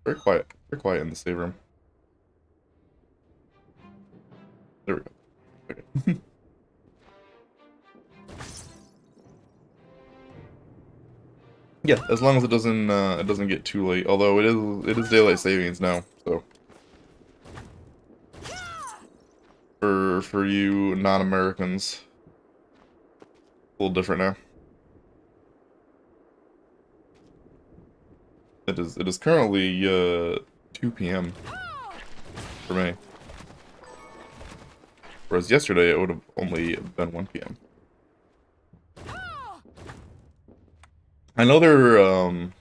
Very quiet. Very quiet in the save room. There we go. Okay. Yeah, as long as it doesn't get too late. Although it is daylight savings now, so for you non-Americans, a little different now. It is currently 2 p.m. for me. Whereas yesterday it would have only been 1 p.m. I know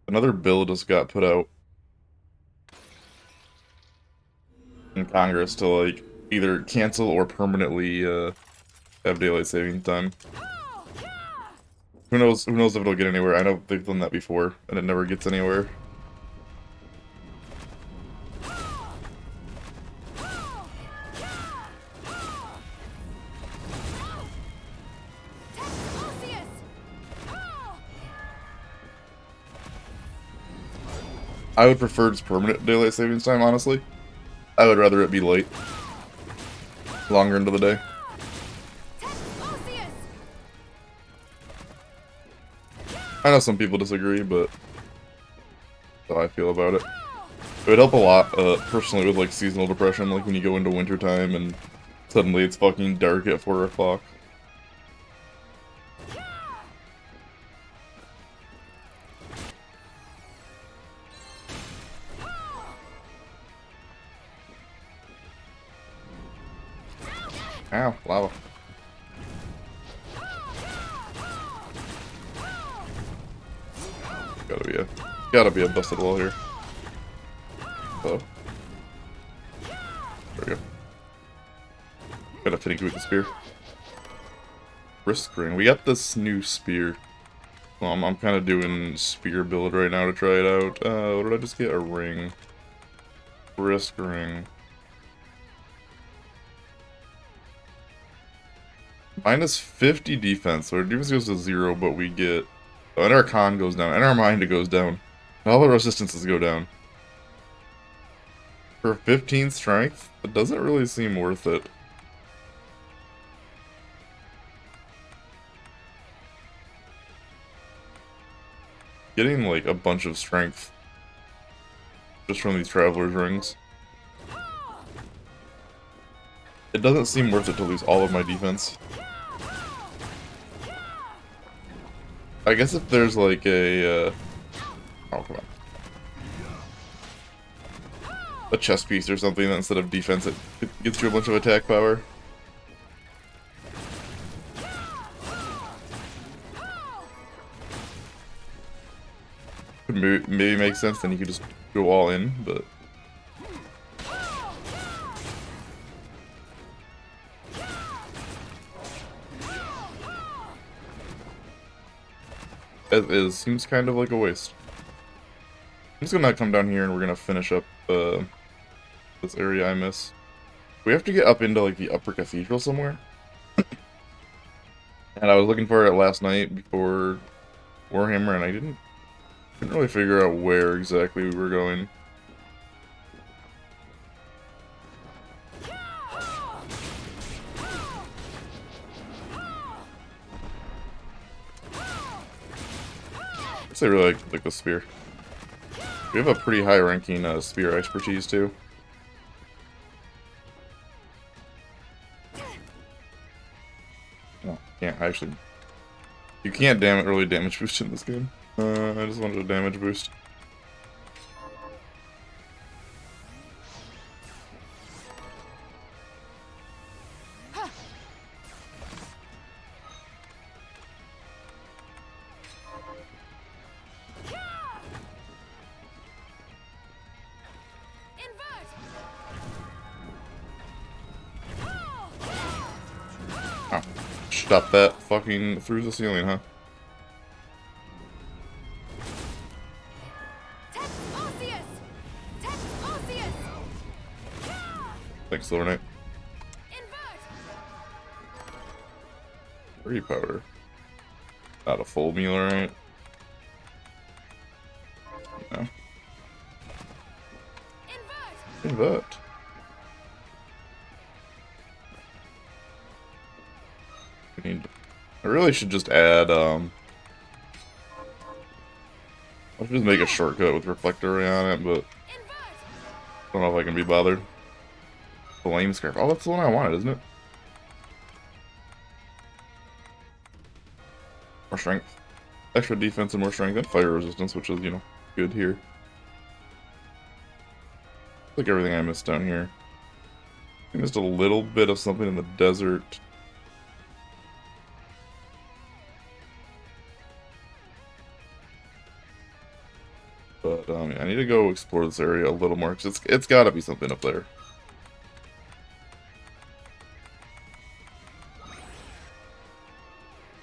another bill just got put out in Congress to like either cancel or permanently have daylight saving time. Who knows if it'll get anywhere. I know they've done that before and it never gets anywhere. I would prefer just permanent daylight savings time, honestly. I would rather it be late. Longer into the day. I know some people disagree, but that's how I feel about it. It would help a lot, personally, with like seasonal depression, like when you go into wintertime and suddenly it's fucking dark at 4 o'clock. Ow, lava. Gotta be a busted wall here. Hello. There we go. Gotta finicky with the spear. Wrist ring. We got this new spear. Well, I'm kind of doing spear build right now to try it out. What did I just get? A ring. Wrist ring. Minus 50 defense. So our defense goes to 0, but we get... Oh, and our con goes down. And our mind goes down. And all the resistances go down. For 15 strength, it doesn't really seem worth it. Getting, like, a bunch of strength just from these Traveler's Rings. It doesn't seem worth it to lose all of my defense. I guess if there's, like, a, oh, come on. A chess piece or something that instead of defense, it gets you a bunch of attack power. Could maybe make sense, then you could just go all in, but... It seems kind of like a waste. I'm just gonna come down here and we're gonna finish up this area I miss. We have to get up into like the upper cathedral somewhere. And I was looking for it last night before Warhammer and I didn't really figure out where exactly we were going. I really like the spear. We have a pretty high ranking spear expertise too. Oh, can't actually. You can't really damage boost in this game. I just wanted a damage boost. Oh, stop that fucking through the ceiling, huh? Thanks, Silver Knight. 3 powder. Not a full meal, right? No. Invert. I really should just add, I should just make a shortcut with Reflector Ray on it, but I don't know if I can be bothered. Flame Scarf. Oh, that's the one I wanted, isn't it? More strength. Extra defense and more strength and fire resistance, which is, you know, good here. Like everything I missed down here. I missed a little bit of something in the desert. But, I need to go explore this area a little more, because it's gotta be something up there.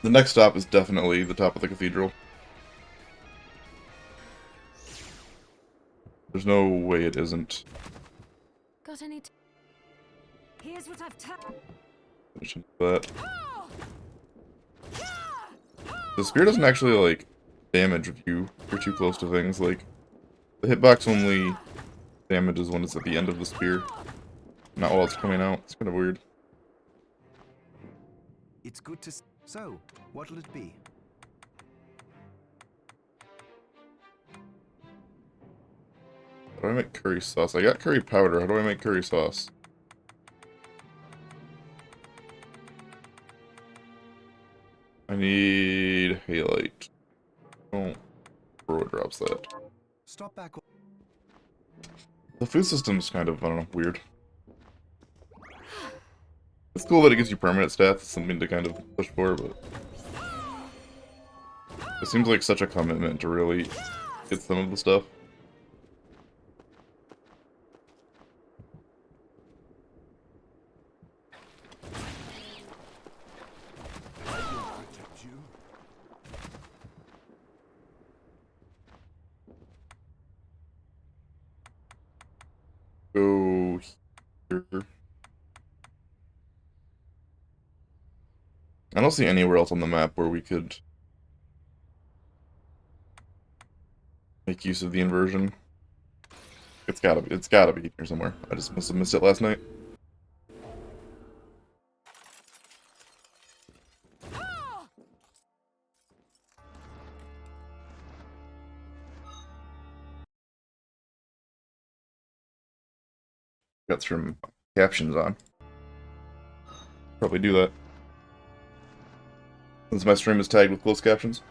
The next stop is definitely the top of the cathedral. There's no way it isn't. Got any? Here's what I've Finish that. The spear doesn't actually, like, damage if you're too close to things. Like, the hitbox only damages when it's at the end of the spear, not while it's coming out. It's kind of weird. It's good to. So, what'll it be? How do I make curry sauce? I got curry powder. How do I make curry sauce? I need halite. Oh, Roy drops that. Stop back. The food system's kind of, I don't know, weird. It's cool that it gives you permanent stats. It's something to kind of push for, but it seems like such a commitment to really get some of the stuff. Go here. I don't see anywhere else on the map where we could make use of the inversion. It's gotta be here somewhere. I just must have missed it last night. Got some captions on. Probably do that. Since my stream is tagged with closed captions.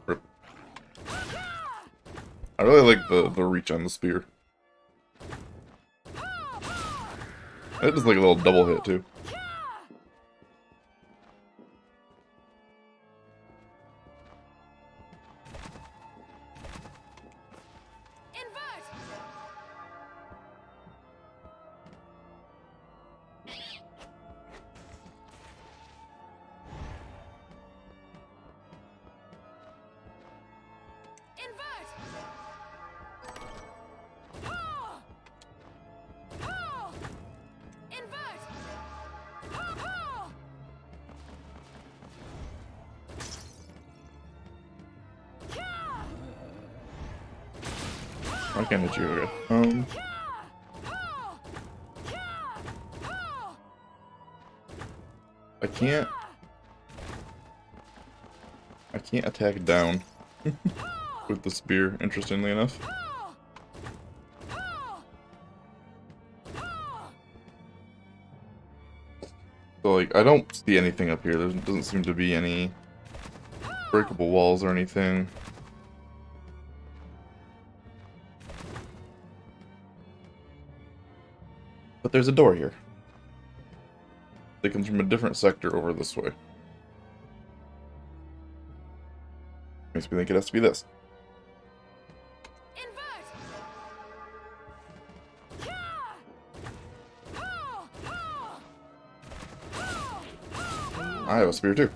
Rip. I really like the reach on the spear. It does like a little double hit too. I can't hit you. Okay. I can't attack down with the spear, interestingly enough. So, like, I don't see anything up here. There doesn't seem to be any breakable walls or anything. But there's a door here. It comes from a different sector over this way. Makes me think it has to be this. I have a spear too.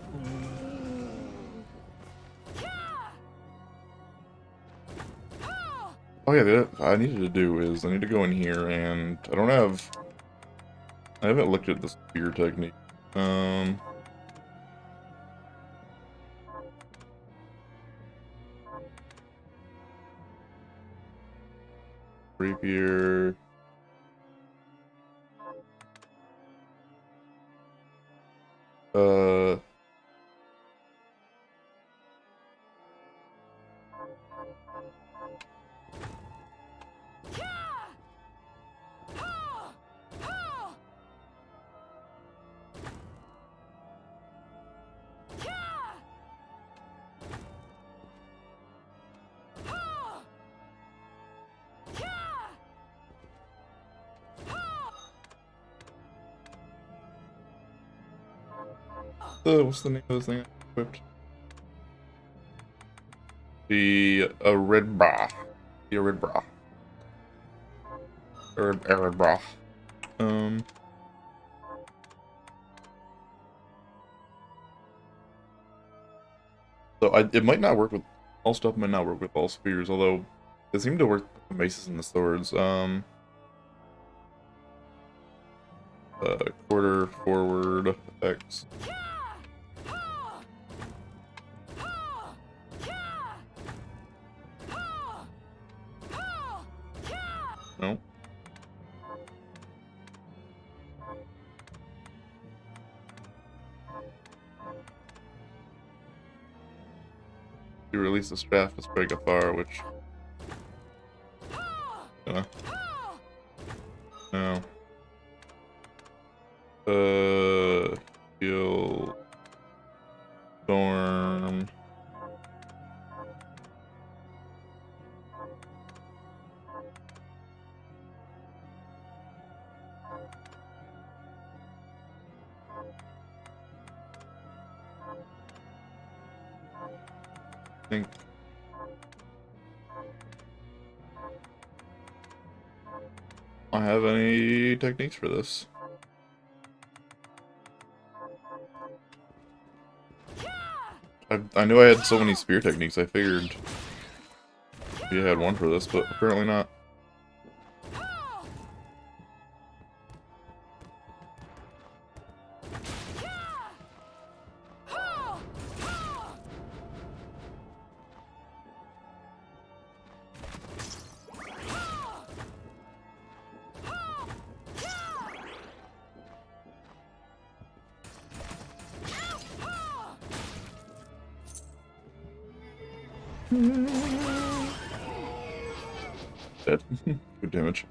Oh yeah, what I needed to do is I need to go in here and I haven't looked at the spear technique. Rapier. What's the name of this thing I equipped? The red bra. The red bra. Red bra. So it might not work with all stuff. Might not work with all spears, although it seemed to work with the maces and the swords. Quarter forward effects. No. You release the staff to strike afar, which. No. Heal. Storm. I think I have any techniques for this. I knew I had so many spear techniques, I figured maybe I had one for this, but apparently not. Dead. Good damage.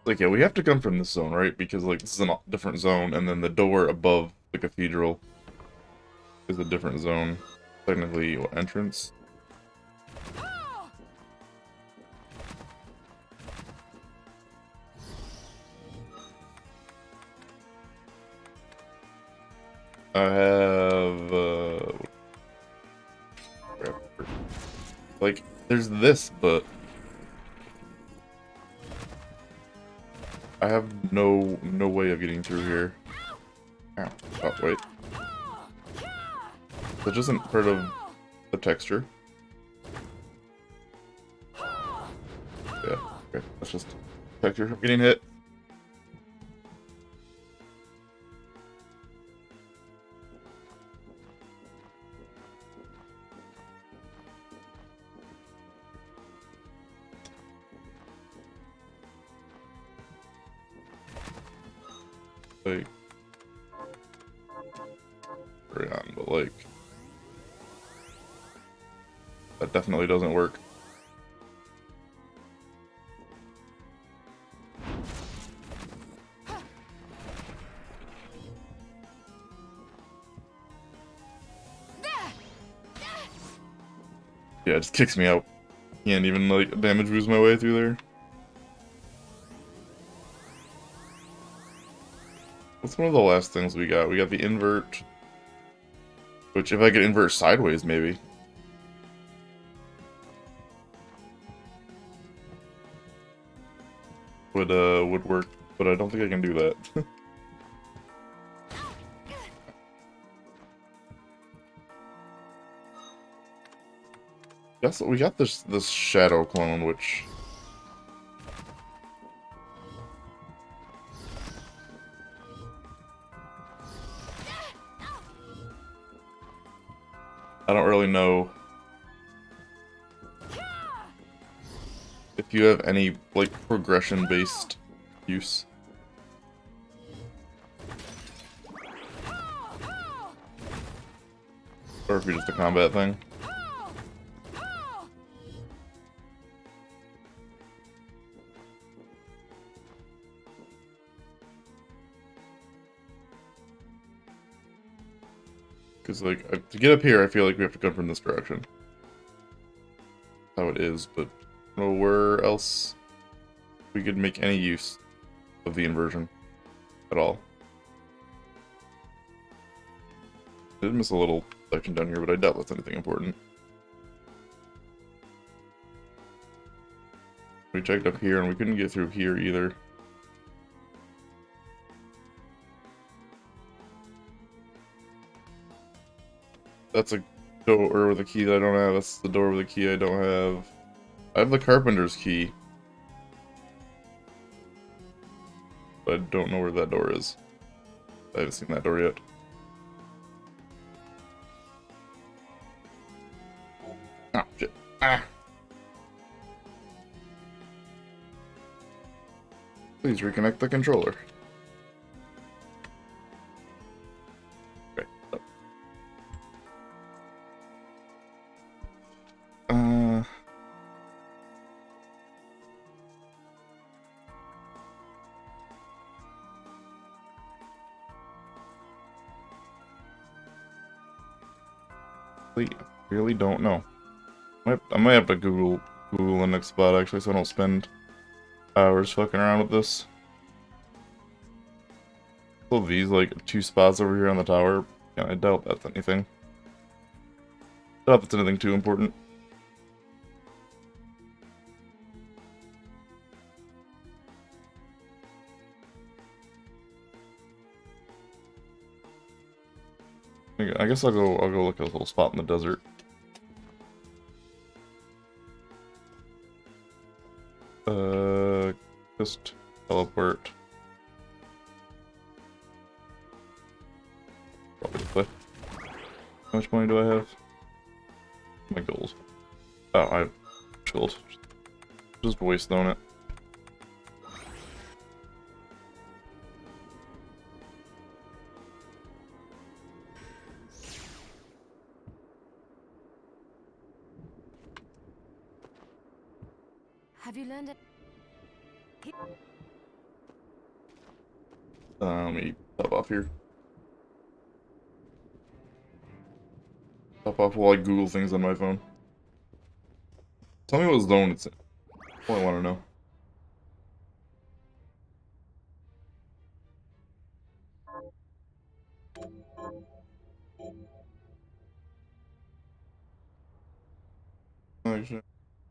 Like, yeah, we have to come from this zone, right? Because, like, this is a different zone, and then the door above the cathedral is a different zone. Technically, what, entrance? I have, like, there's this, but I have no way of getting through here. Ow. Oh, wait. That isn't part of the texture. Yeah, okay. That's just texture from getting hit. Like, right on, but like, that definitely doesn't work. Yeah, it just kicks me out. Can't even like damage boost my way through there. What's one of the last things we got? We got the invert. Which, if I could invert sideways, maybe. Would work, but I don't think I can do that. Guess we got this shadow clone, which I don't really know if you have any, like, progression-based use. Or if you're just a combat thing. Because, like, to get up here, I feel like we have to come from this direction. How it is, but I don't know where else we could make any use of the inversion at all. I did miss a little section down here, but I doubt that's anything important. We checked up here, and we couldn't get through here either. That's a door with a key that I don't have. That's the door with a key I don't have. I have the carpenter's key. But I don't know where that door is. I haven't seen that door yet. Oh, shit. Ah! Please reconnect the controller. Okay. I really don't know. I might have to Google the next spot actually, so I don't spend hours fucking around with this. All these like 2 spots over here on the tower. Yeah, I doubt that's anything. Doubt that's anything too important. I guess I'll go look at a little spot in the desert. Just teleport. Probably this way. How much money do I have? My gold. Oh, I have gold. Just waste on it. Have you learned it? Let me top off here. Top off while I Google things on my phone. Tell me what zone it's in. That's all I want to know.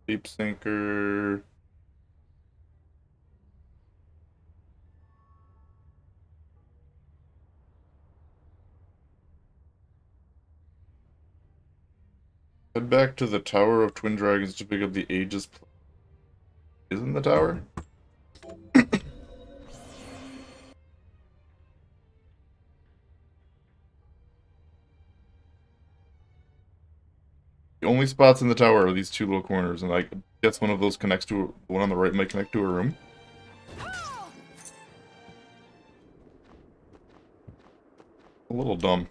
Deep sinker. Head back to the Tower of Twin Dragons to pick up the Aegis. Isn't the tower? The only spots in the tower are these 2 little corners, and I guess one of those connects to the one on the right might connect to a room. A little dumb.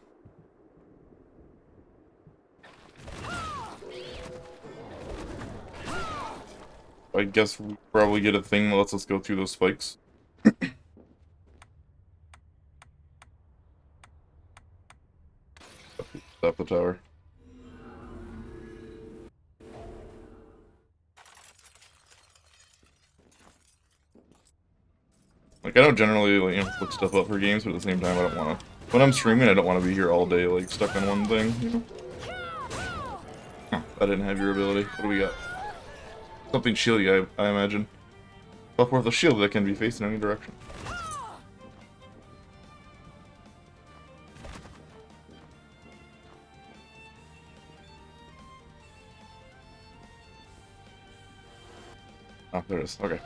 I guess we'll probably get a thing that lets us go through those spikes. Stop the tower. Like, I don't generally, like, look stuff up for games, but at the same time, I don't want to... When I'm streaming, I don't want to be here all day, like, stuck on one thing, you know? Huh, I didn't have your ability. What do we got? Something shieldy, I imagine. Buff worth a shield that can be faced in any direction. Oh, there it is. Okay.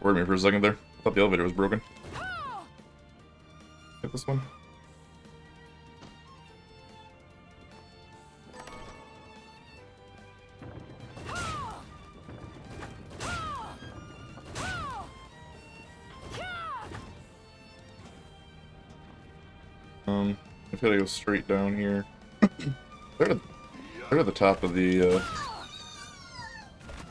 Worried me for a second there. Thought the elevator was broken. Get this one. I've got to go straight down here. they're at the top of the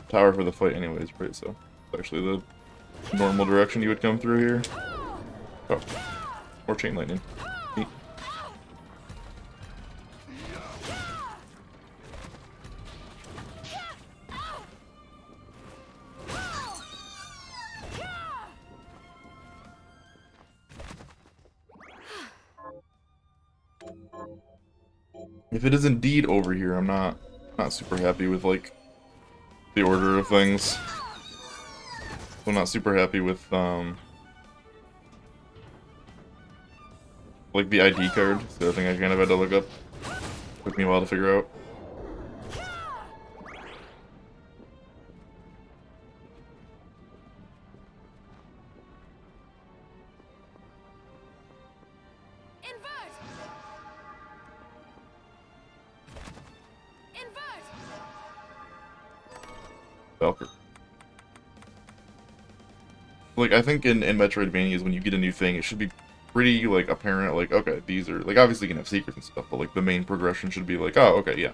tower for the fight anyways, right? So it's actually the normal direction you would come through here. Oh, more chain lightning. Neat. If it is indeed over here, I'm not super happy with like the order of things. I'm not super happy with like the ID card. It's the other thing I kind of had to look up. Took me a while to figure out. Valkyrie. Like, I think in Metroidvanias, when you get a new thing, it should be pretty, like, apparent, like, okay, these are, like, obviously you can have secrets and stuff, but, like, the main progression should be like, oh, okay, yeah.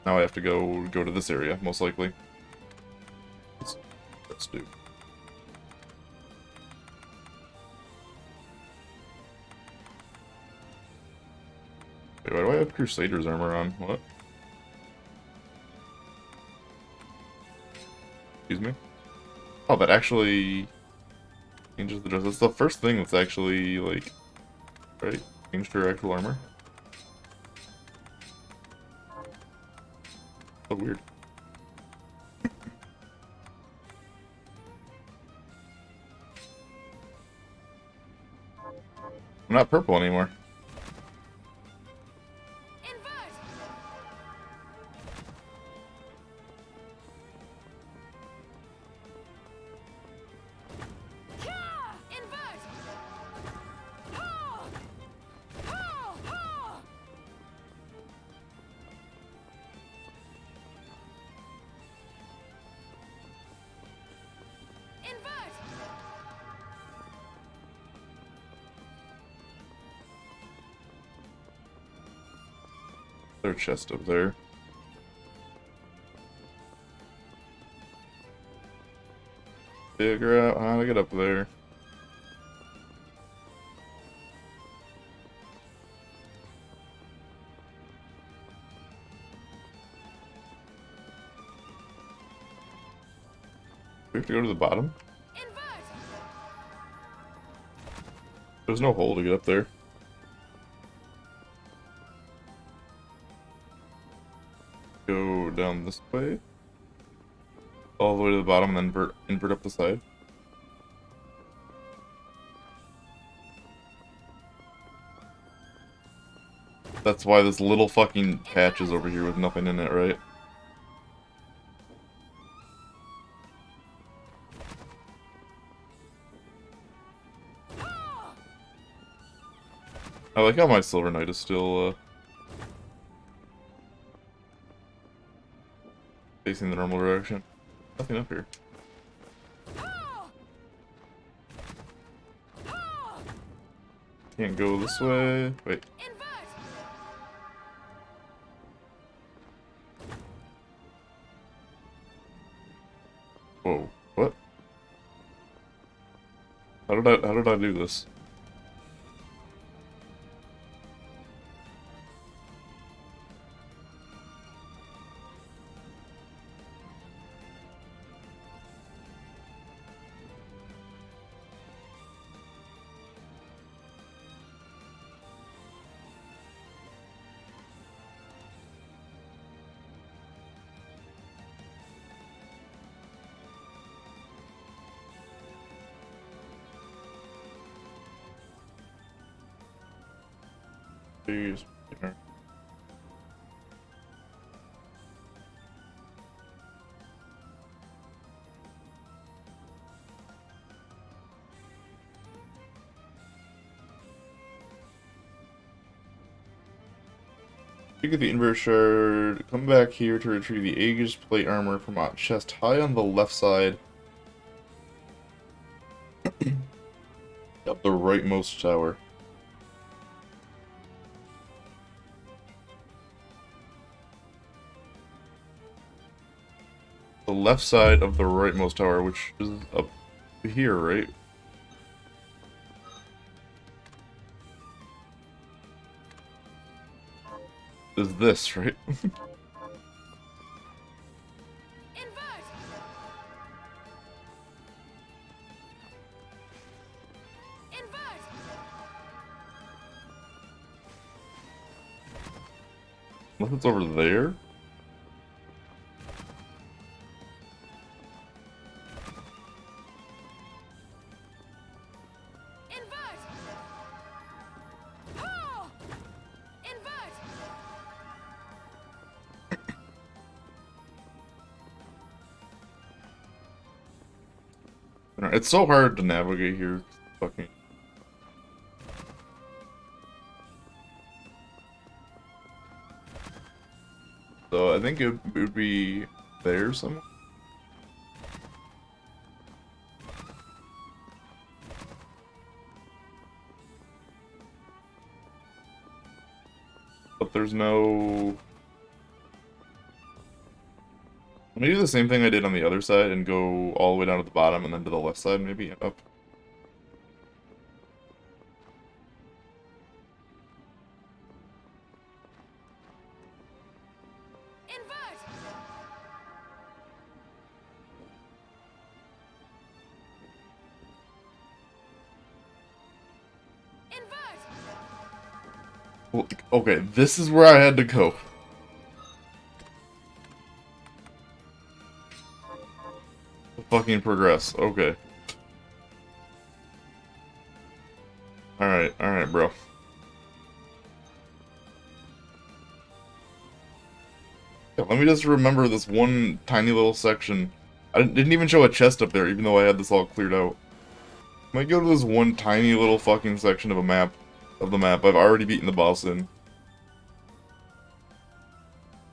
Now I have to go to this area, most likely. Let's do. Wait, why do I have Crusader's armor on? What? Excuse me? Oh, that actually changes the dress. That's the first thing that's actually, like, right? Changed her actual armor. So weird. I'm not purple anymore. There's a chest up there. Figure out how to get up there. We have to go to the bottom? There's no hole to get up there. Go down this way. All the way to the bottom and then invert up the side. That's why this little fucking patch is over here with nothing in it, right? I like how my Silver Knight is still, facing the normal direction. Nothing up here. Can't go this way. Wait. Whoa. What? How did I do this? Jeez. You get the inverse shard. Come back here to retrieve the Aegis plate armor from a chest high on the left side of the rightmost tower. the left side of the rightmost tower, which is up here, right? Is this, right? Invert! Invert! Unless it's over there? Invert! Oh! Invert! It's so hard to navigate here. Fucking. So I think it would be there somewhere. But there's no... Let me do the same thing I did on the other side and go all the way down to the bottom and then to the left side maybe, and up. Invert! Invert! Well, okay, this is where I had to go. Fucking progress. Okay. Alright, bro. Yeah, let me just remember this one tiny little section. I didn't even show a chest up there, even though I had this all cleared out. Let me go to this one tiny little fucking section of the map I've already beaten the boss in.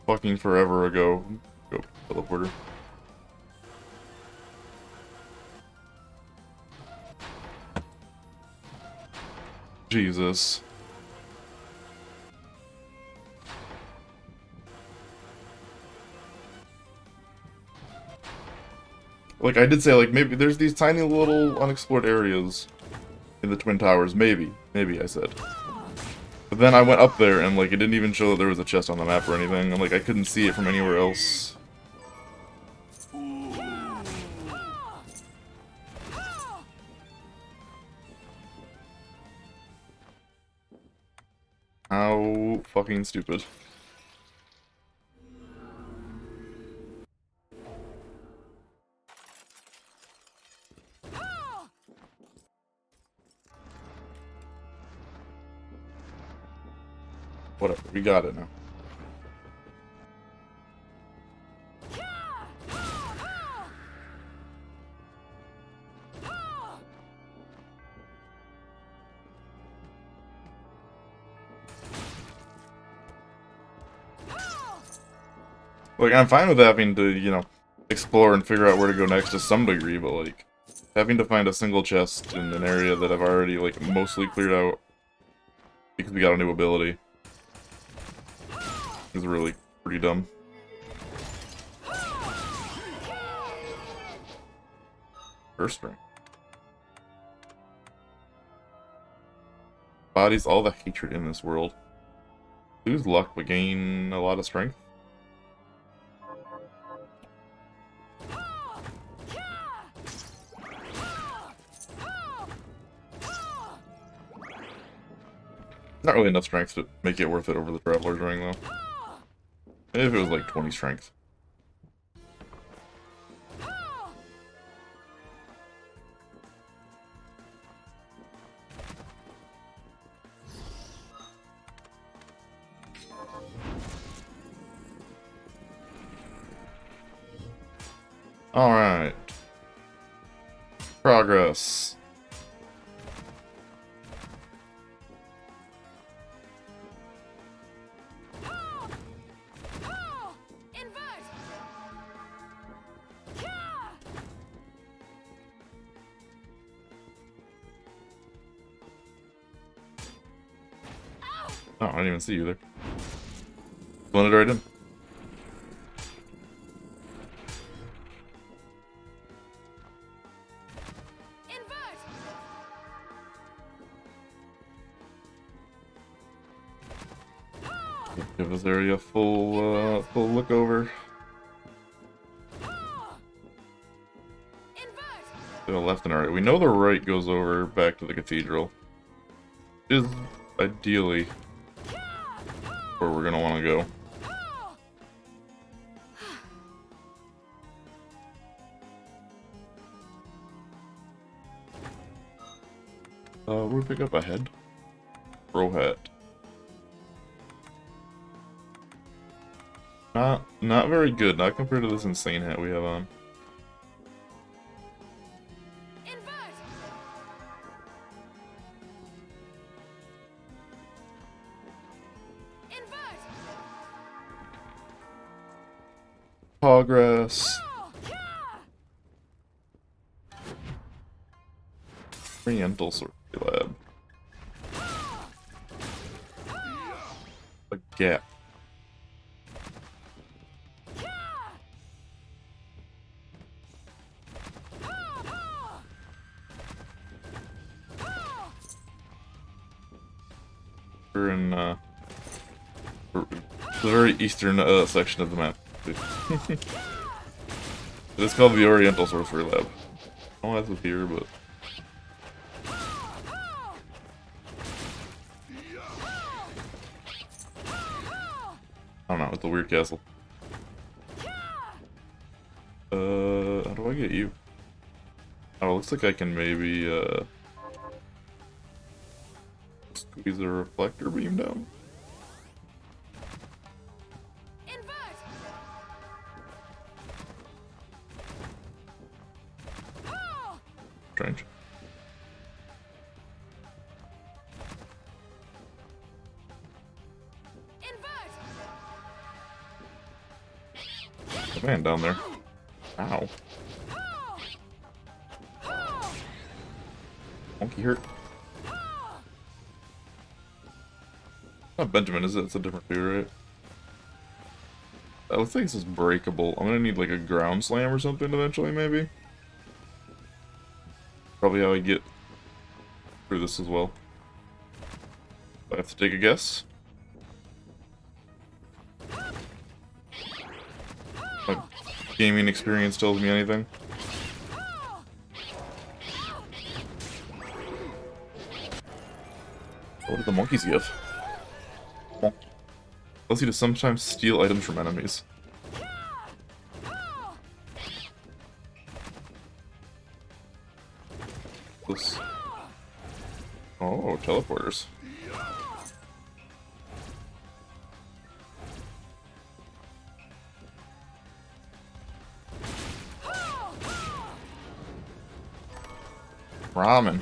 Fucking forever ago. Go, teleporter. Jesus. Like, I did say, like, maybe there's these tiny little unexplored areas in the Twin Towers. Maybe, I said. But then I went up there, and, like, it didn't even show that there was a chest on the map or anything. And, like, I couldn't see it from anywhere else. How fucking stupid. Whatever, we got it now. Like, I'm fine with having to, you know, explore and figure out where to go next to some degree, but, like, having to find a single chest in an area that I've already, like, mostly cleared out because we got a new ability is really pretty dumb. First ring. Bodies all the hatred in this world. Lose luck, but gain a lot of strength. Not really enough strength to make it worth it over the Traveler's Ring, though. If it was like 20 strength. Alright. Progress. Oh, I didn't even see you there. Blended right in. Give this area a full look over. Invert. To the left and right. We know the right goes over back to the cathedral. Is ideally where we're gonna want to go. Where do we pick up a head? Bro hat. Not very good, not compared to this insane hat we have on. Invert. Invert. Progress. Oriental Sorcery Lab. A gap. We're in the very eastern section of the map. It's called the Oriental Sorcery Lab. I don't know why that's here, but I don't know, it's a weird castle. How do I get you? Oh, it looks like I can maybe, squeeze a reflector beam down. Invert. Strange. Invert. The man down there. Ow. Monkey hurt. Not Benjamin, is it? It's a different dude, right? It looks like this is breakable. I'm gonna need like a ground slam or something eventually, maybe. Probably how I get through this as well. I have to take a guess. My gaming experience tells me anything. What do the monkeys give? Oh. Allows you to sometimes steal items from enemies. This. Oh, teleporters. Ramen.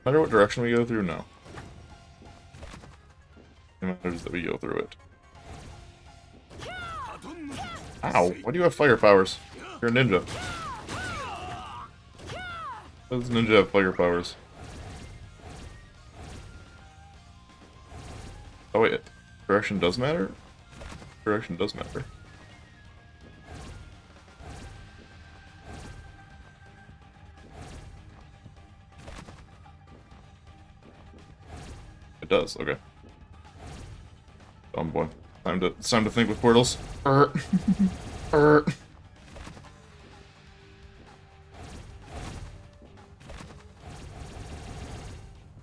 No matter what direction we go through, no. It matters that we go through it. Ow, why do you have fire powers? You're a ninja. Why does ninja have fire powers? Oh wait, direction does matter? Direction does matter. It does, okay. Oh boy. It's time to think with portals. I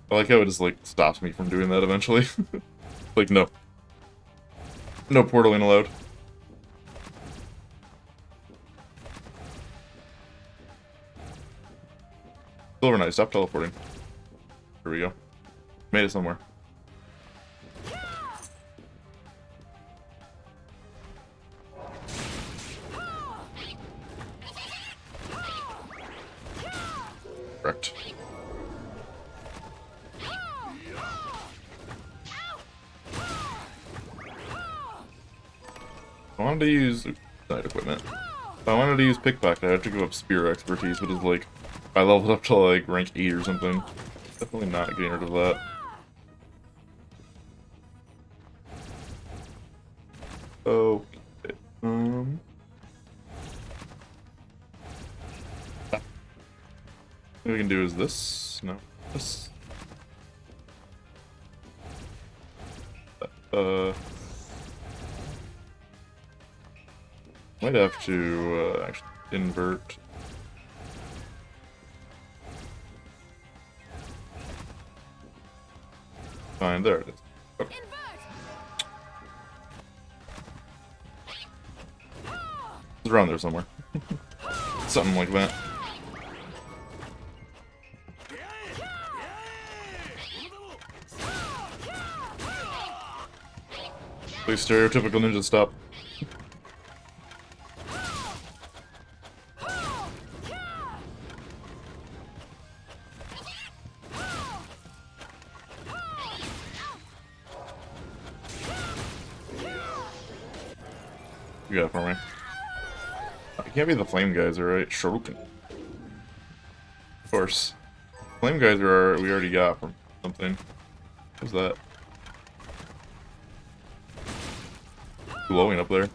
like how it just like stops me from doing that eventually. Like no. No portaling allowed. Silver Knight, stop teleporting. Here we go. Made it somewhere. Correct. I wanted to use night equipment. If I wanted to use pickpocket, I had to give up spear expertise, but it's like I leveled up to like rank 8 or something. Definitely not getting rid of that. Okay. Oh, What we can do is this. No. This. Might have to actually invert. Fine, there it is. Okay. It's around there somewhere. Something like that. Please, stereotypical ninja, stop. You got it for me. It can't be the flame geyser, right? Shuriken. Of course. Flame geyser we already got from something. What's that? Glowing up there.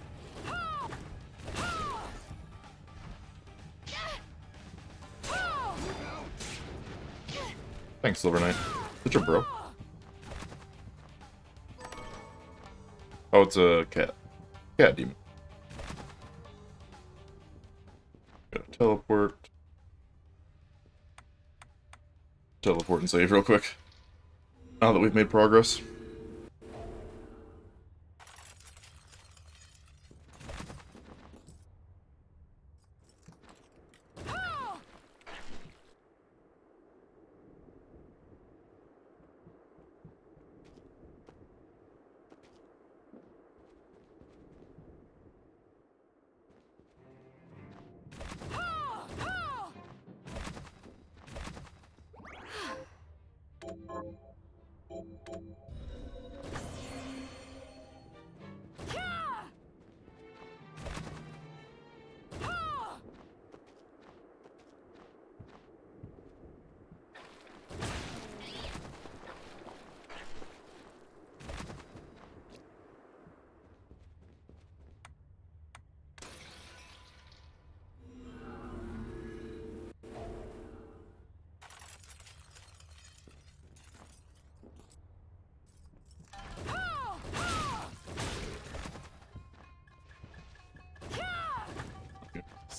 Thanks, Silver Knight. Such a bro. Oh, it's a cat. Cat demon. Gotta teleport. Teleport and save real quick. Now that we've made progress.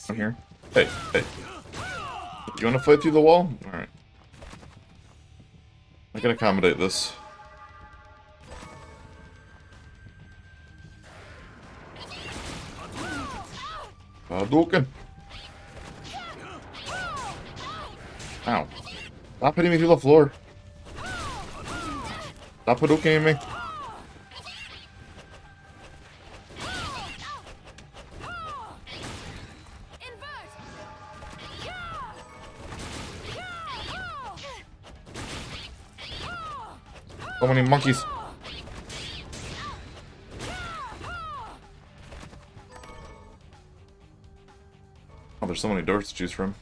I'm here. Hey, hey. You wanna fight through the wall? Alright. I can accommodate this. Hadouken! Ow. Stop hitting me through the floor. Stop Hadoukening me. So many monkeys. Oh, there's so many doors to choose from.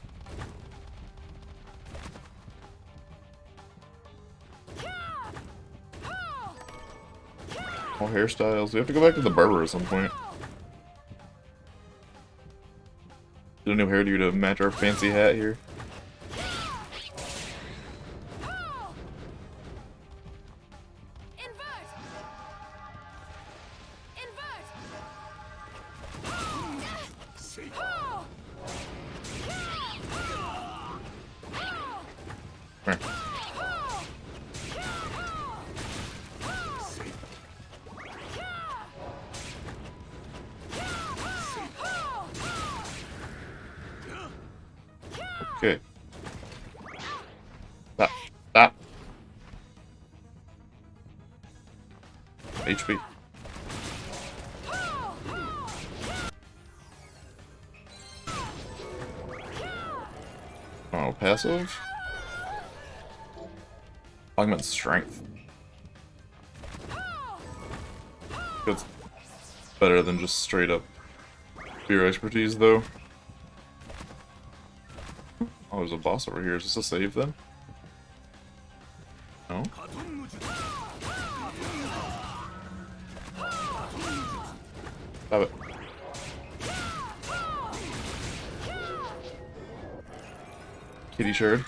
All hairstyles. We have to go back to the barber at some point. Get a new hairdo to match our fancy hat here. Okay. Stop. Stop. HP. Oh, passive? Augment strength. That's better than just straight up fear expertise, though. Oh, there's a boss over here. Is this a save then? No? Stop it. Kitty shard.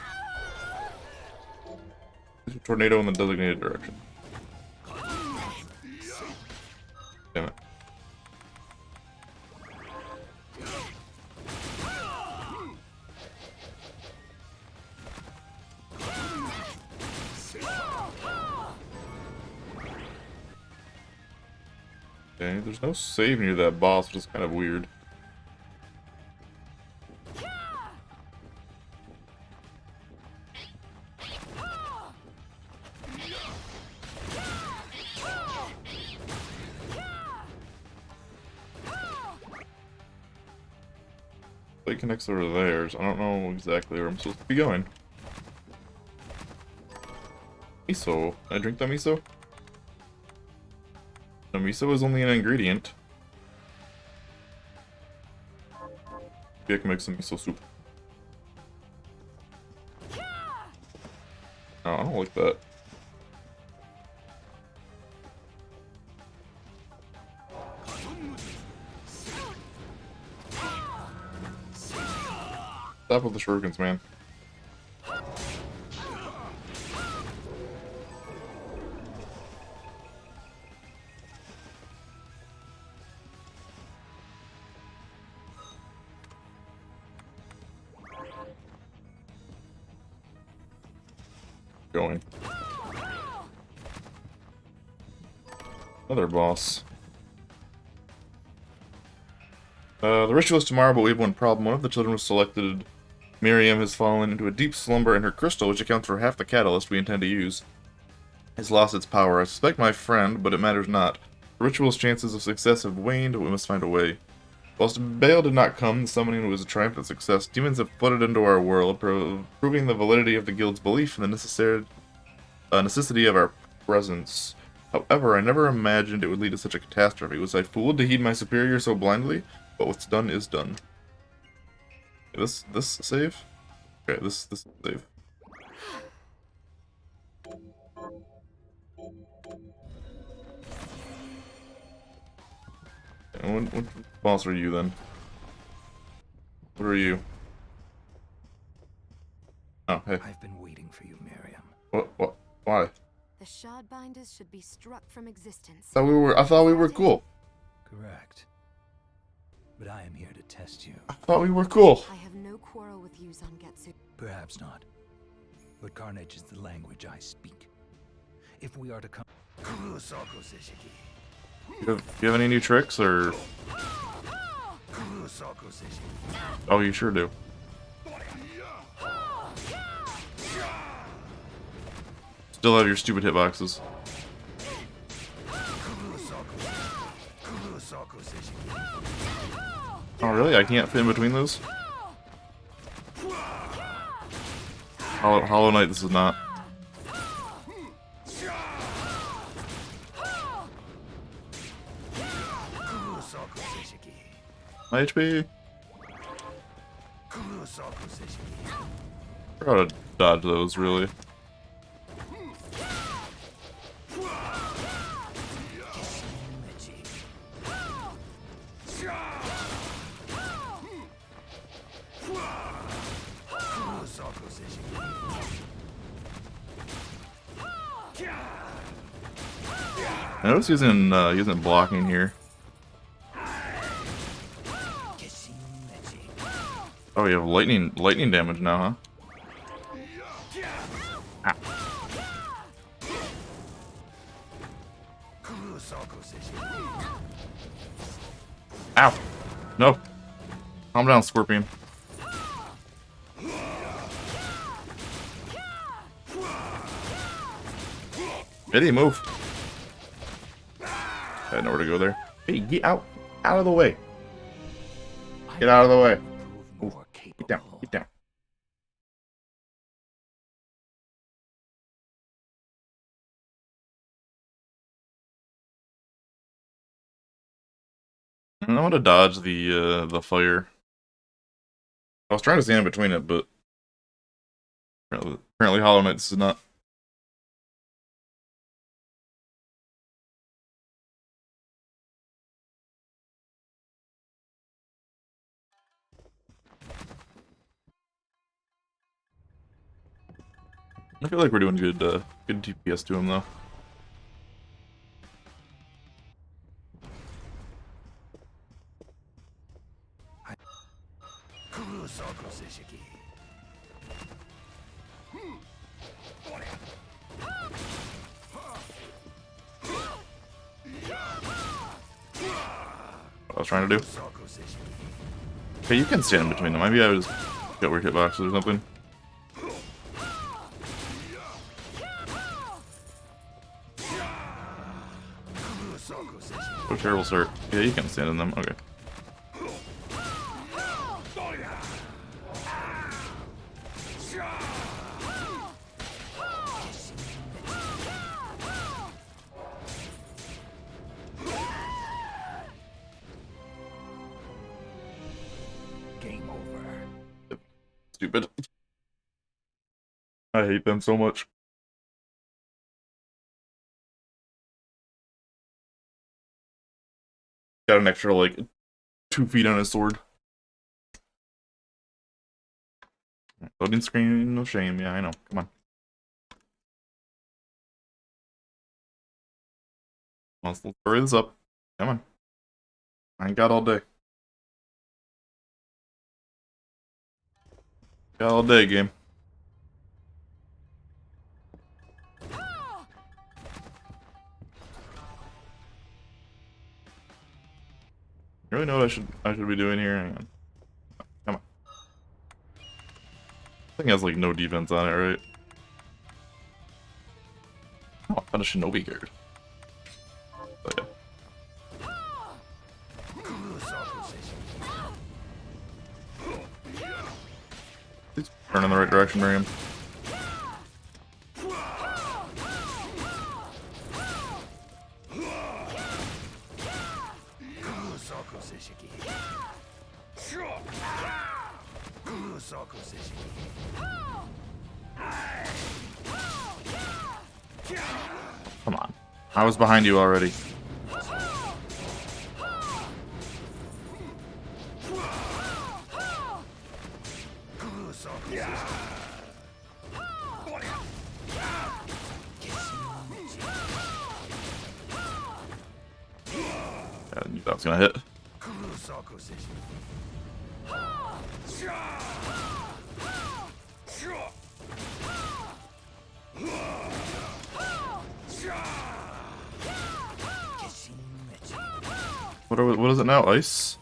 Tornado in the designated direction. Damn it. Okay, there's no save near that boss, which is kind of weird. It connects over there, so I don't know exactly where I'm supposed to be going. Miso. Can I drink that miso? No, miso is only an ingredient. Maybe I can make some miso soup. Oh, I don't like that. Stop with the shurikens, man. Going. Another boss. The ritual is tomorrow, but we have one problem. One of the children was selected. Miriam has fallen into a deep slumber, and her crystal, which accounts for half the catalyst we intend to use, has lost its power. I suspect my friend, but it matters not. The ritual's chances of success have waned, but we must find a way. Whilst Baal did not come, the summoning was a triumphant success. Demons have flooded into our world, proving the validity of the guild's belief in the necessity of our presence. However, I never imagined it would lead to such a catastrophe. Was I fooled to heed my superior so blindly? But what's done is done. This save? Okay, this save. And what boss are you then? What are you? Oh, hey. I've been waiting for you, Miriam. What? Why? The Shardbinders should be struck from existence. I thought we were cool. Correct. But I am here to test you. I thought we were cool. I have no quarrel with you, Zangetsu. Perhaps not. But carnage is the language I speak. If we are to come... Do you have any new tricks, or... Oh, you sure do. Still have your stupid hitboxes. Oh, really? I can't fit in between those? Hollow Knight, this is not. My HP. I gotta dodge those, really. I notice he isn't blocking here. Oh, you have lightning damage now, huh? Ow! No! Calm down, Scorpion. Eddie, move! I had nowhere to go there. Hey, get out! Out of the way! Get out of the way! Ooh, get down, get down. I want to dodge the fire. I was trying to stand in between it, but apparently Hollow Knight this is not. I feel like we're doing good, good DPS to him though. What I was trying to do. Okay, you can stand in between them. Maybe I was get weird hitboxes or something. Oh, terrible start. Yeah, you can stand in them. Okay. Game over. Stupid. I hate them so much. Got an extra, like, 2 feet on his sword. Loading screen, no shame. Yeah, I know. Come on. Let's hurry this up. Come on. I ain't got all day. Got all day, game. You really know what I should be doing here? Hang on. Come on. I think it has like no defense on it, right? Oh, I found a Shinobi card. Oh, yeah. Please turn in the right direction, Ram. Come on. I was behind you already. I knew that was gonna hit. What is it now? Ice?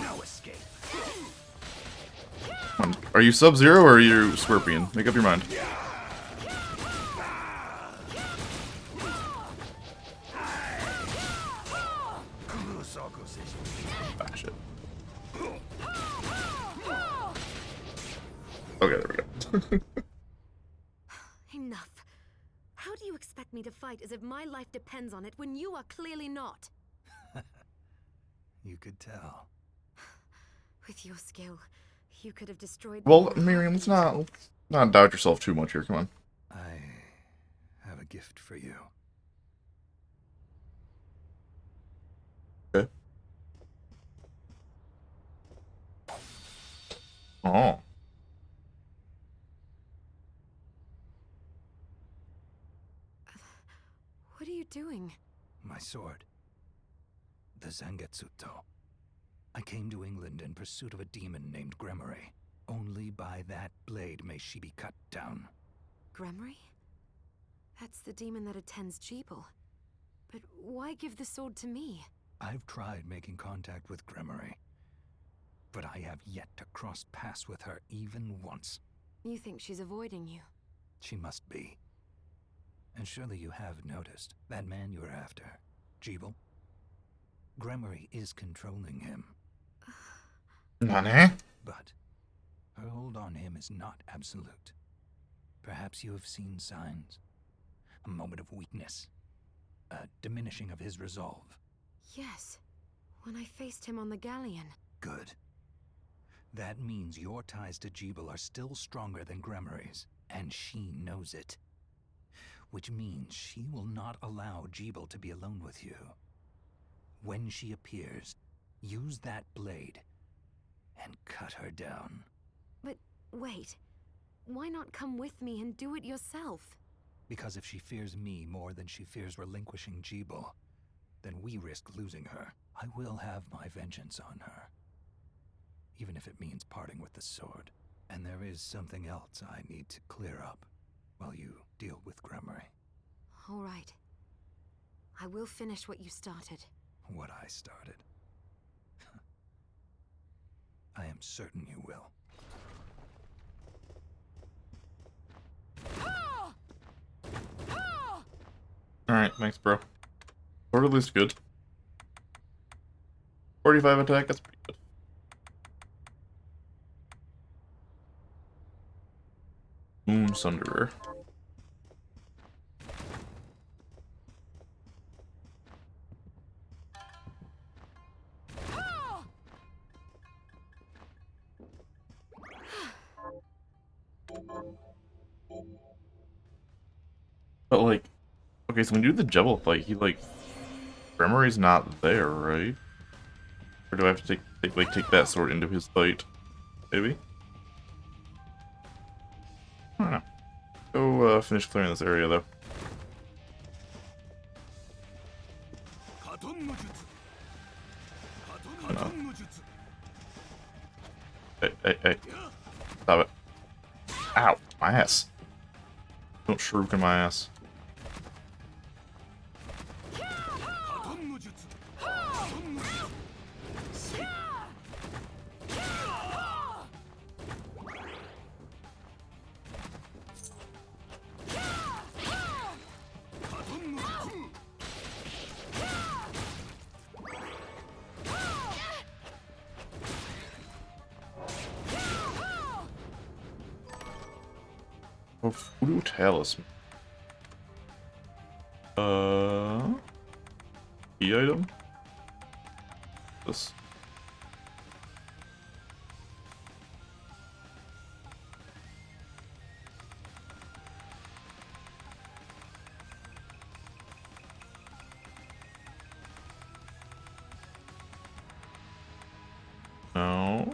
No escape. Come on. Are you Sub-Zero or are you Scorpion? Make up your mind. Ah, shit. Okay, there we go. Enough. How do you expect me to fight as if my life depends on it when you are clearly not? You could tell. With your skill, you could have destroyed Well, me. Miriam, let's not doubt yourself too much here. Come on. I have a gift for you. Okay. Oh. What are you doing? My sword. The Zangetsuto. I came to England in pursuit of a demon named Gremory. Only by that blade may she be cut down. Gremory? That's the demon that attends Jeeble. But why give the sword to me? I've tried making contact with Gremory, but I have yet to cross paths with her even once. You think she's avoiding you? She must be. And surely you have noticed that man you're after, Jeeble? Gremory is controlling him. Nane? But her hold on him is not absolute. Perhaps you have seen signs. A moment of weakness. A diminishing of his resolve. Yes. When I faced him on the galleon. Good. That means your ties to Jeeble are still stronger than Gremory's. and she knows it. Which means she will not allow Jeeble to be alone with you. When she appears, use that blade and cut her down. But wait, why not come with me and do it yourself? Because if she fears me more than she fears relinquishing Jeeble, then we risk losing her. I will have my vengeance on her, even if it means parting with the sword. And there is something else I need to clear up while you deal with Gremory. All right. I will finish what you started. What I started. I am certain you will. Alright, thanks, bro. Sword at least good. 45 attack, that's pretty good. Moon Sunderer. But like, okay, so when you do the Jebel fight, he like, Gremory's not there, right? Or do I have to take that sword into his fight? Maybe? I don't know. Go finish clearing this area though. No. Hey. Stop it. Ow, my ass. Don't shrook in my ass. Oh, Voodoo Talisman. Key item? This. No.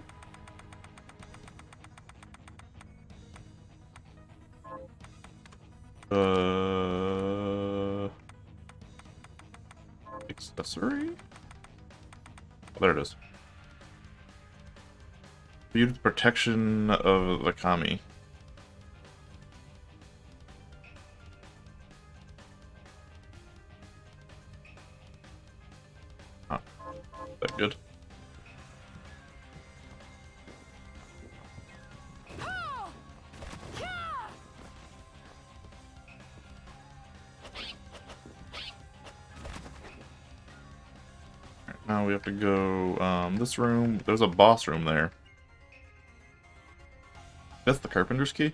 Accessory? Oh, there it is. Viewed protection of the Kami. Huh. Is that good? Now we have to go, this room. There's a boss room there. That's the Carpenter's Key?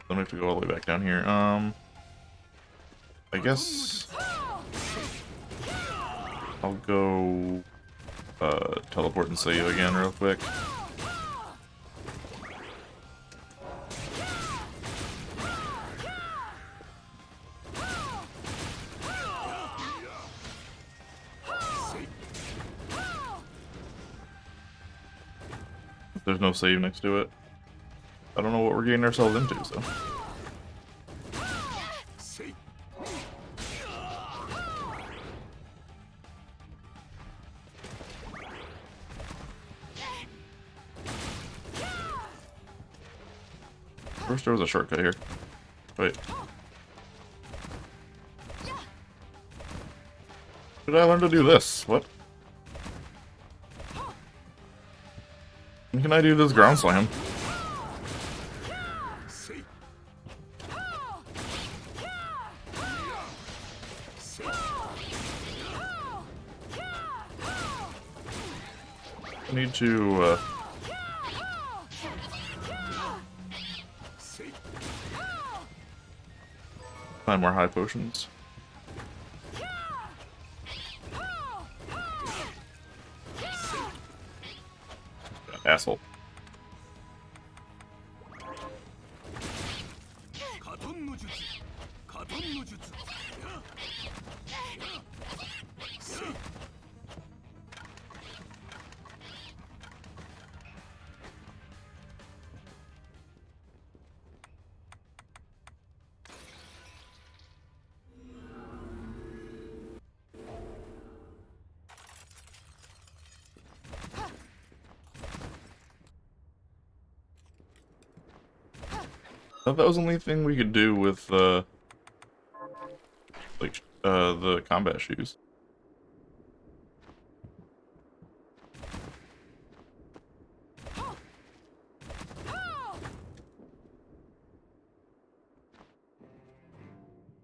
Then we have to go all the way back down here. I guess I'll go, teleport and save again real quick. There's no save next to it. I don't know what we're getting ourselves into, so. First there was a shortcut here. Wait. Did I learn to do this? What? When can I do this ground slam? I need to, find more high potions. I thought that was the only thing we could do with, the combat shoes.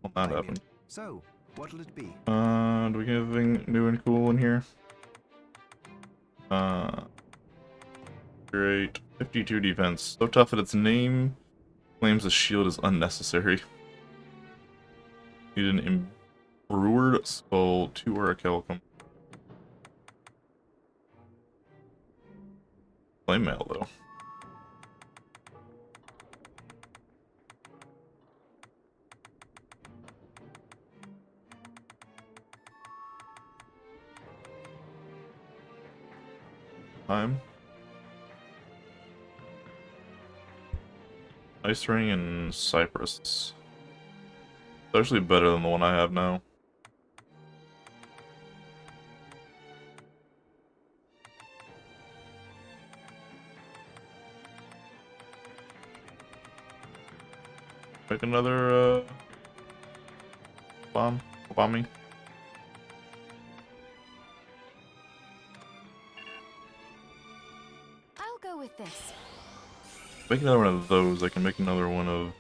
Well, that happened. So, what'll it be? Do we get anything new and cool in here? Great. 52 defense. So tough that its name claims the shield is unnecessary. Need an embroidered skull, 2 orichalcum. Flame mail though. Time. Ice ring and cypress. It's actually better than the one I have now. Make another bombing. I'll go with this. Make another one of those. I can make another one of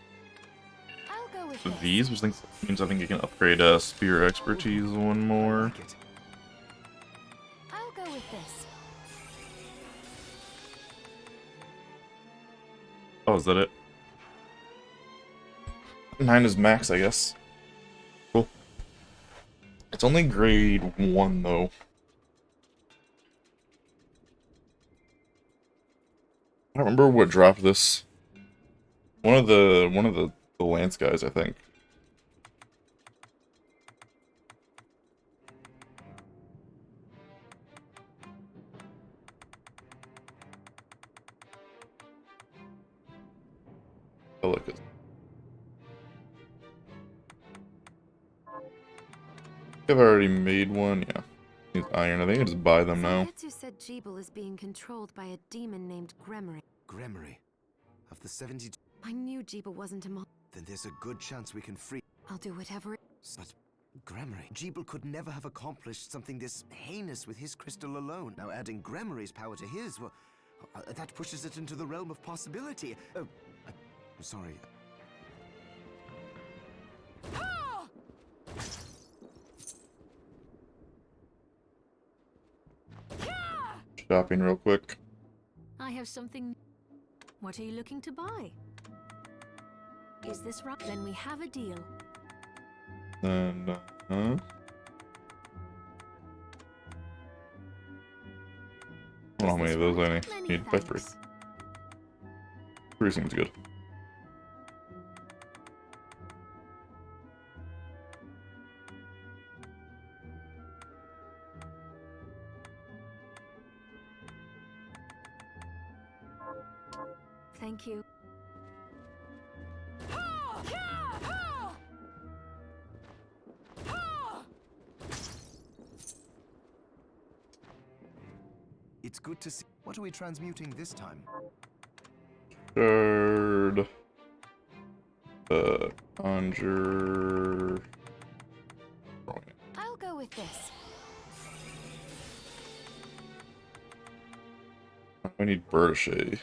I'll go with this. these, which means I think I can upgrade spear expertise one more. Like it. I'll go with this. Oh, is that it? 9 is max, I guess. Cool. It's only grade 1 though. I don't remember what dropped this. One of the Lance guys, I think. Oh, look at. I've already made one, yeah. Needs iron. I think I can just buy them now. Zangetsu said Jeeble is being controlled by a demon named Gremory. Gremory. Of the 72. I knew Jeeble wasn't a mon. Then there's a good chance we can free. I'll do whatever it... But Gremory. Jeeble could never have accomplished something this heinous with his crystal alone. Now adding Gremory's power to his, well, that pushes it into the realm of possibility. I'm sorry. Shopping real quick. I have something... What are you looking to buy? Is this right? Then we have a deal. And, I don't know how many of those I need. By 3. 3 seems good. Thank you. It's good to see. What are we transmuting this time? Third. Conjure. I'll go with this. I need Bertochet.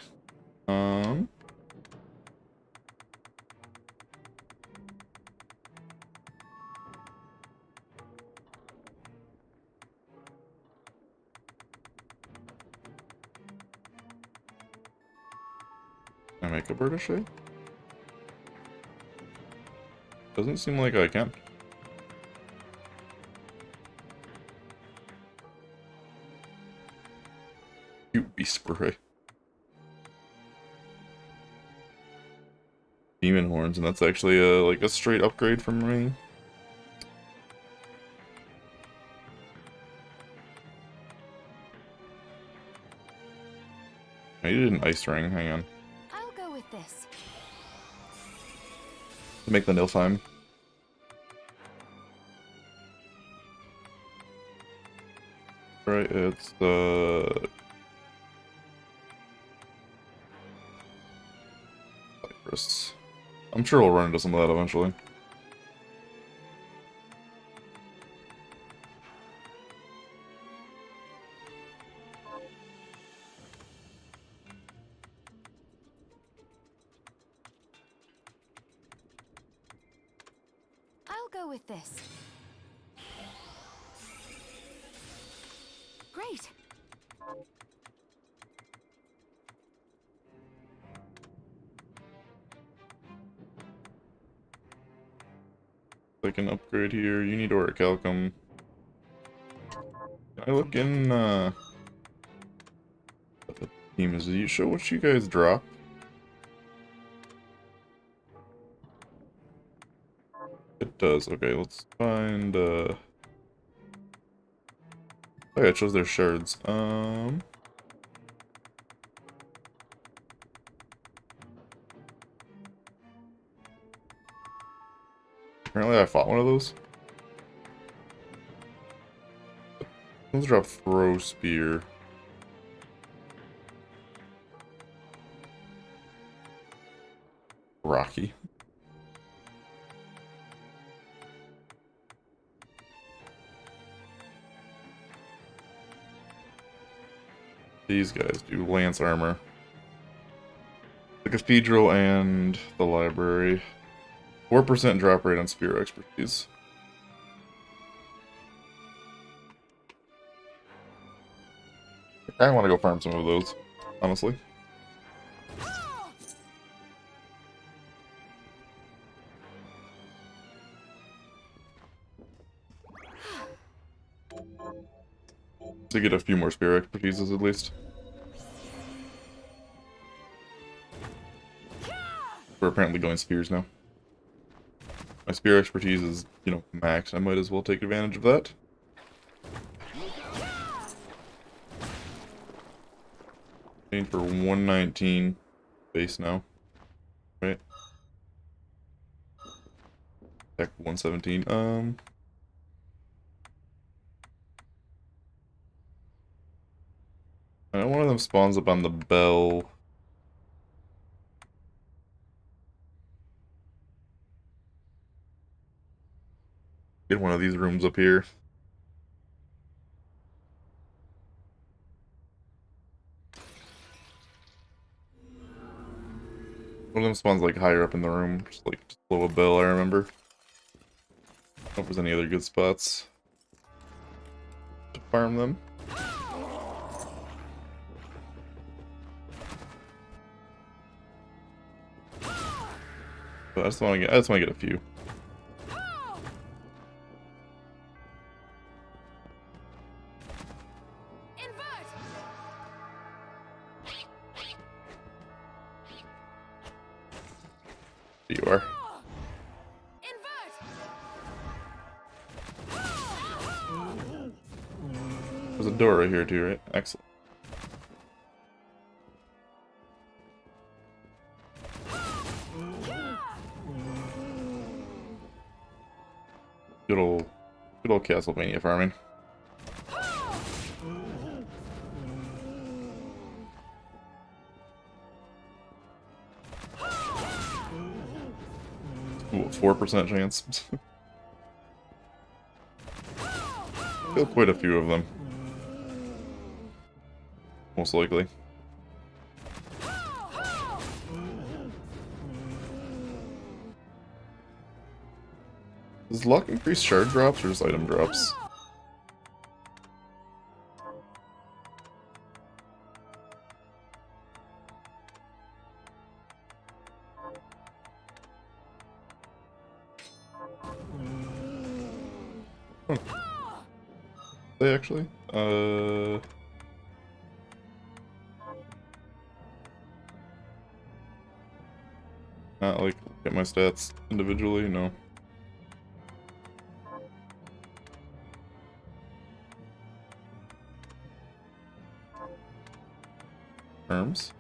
Can I make a Bertochet? Doesn't seem like I can. Cute beast spray. demon horns, and that's actually a like a straight upgrade from me. I needed an ice ring. Hang on. I'll go with this. To make the Nilfheim. Right, it's the Cypress. I'm sure we'll run into some of that eventually. I'll go with this. Great. Like an upgrade here. You need orichalcum. Can I look in the teams? Does it show what you guys drop? It does. Okay, let's find oh yeah, it shows their shards. Apparently I fought one of those. Let's drop throw spear. Rocky. These guys do lance armor. The cathedral and the library. 4% drop rate on spear expertise. I want to go farm some of those, honestly. To get a few more spear expertises at least. We're apparently going spears now. My spear expertise is, you know, max. I might as well take advantage of that. Aim for 119 base now. Right. Tech 117. I know one of them spawns up on the bell. Get one of these rooms up here. One of them spawns like higher up in the room, just like just below a bell, I remember. I don't know if there's any other good spots to farm them. But I just want to get a few. There you are. There's a door right here too, right? Excellent. Good old Castlevania farming. Ooh, 4% chance. Kill quite a few of them. Most likely. Does luck increase shard drops or just item drops? Huh. They actually? Not like Get my stats individually? No. Terms.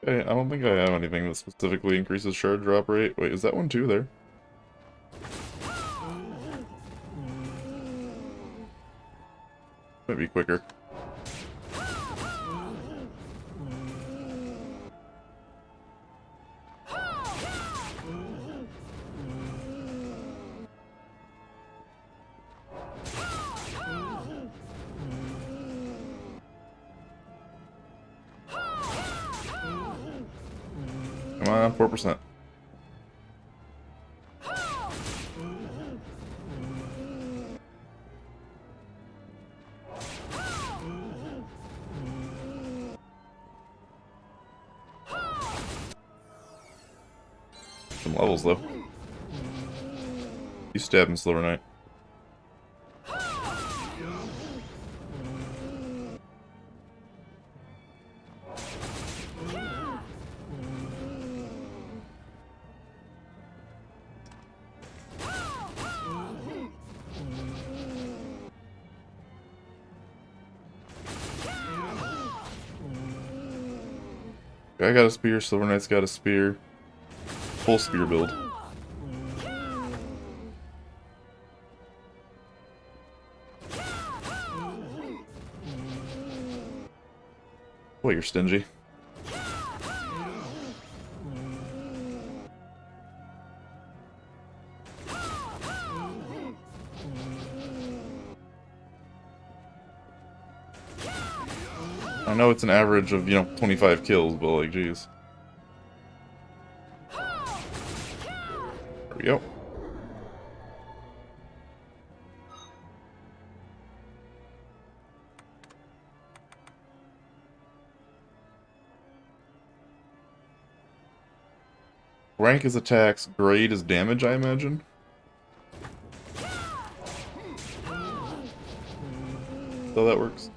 Okay, I don't think I have anything that specifically increases shard drop rate. Wait, is that one too there? Might be quicker. Come on, 4%. Some levels though. You stab him, Silver Knight. I got a spear, Silver Knight's got a spear. Full spear build. Boy, you're stingy. I know it's an average of, 25 kills, but like, jeez. There we go. Rank is attacks, grade is damage, I imagine. So that works.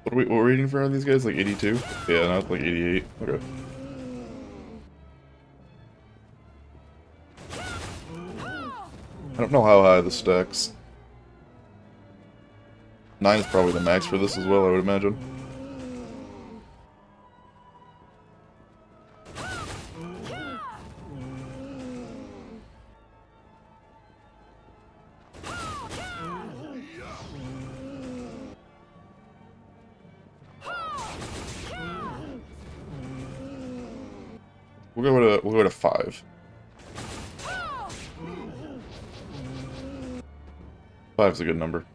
What are we reading for on these guys? Like 82? Yeah, now it's like 88. Okay. I don't know how high this stacks. 9 is probably the max for this as well, I would imagine. We'll go to 5. 5's a good number.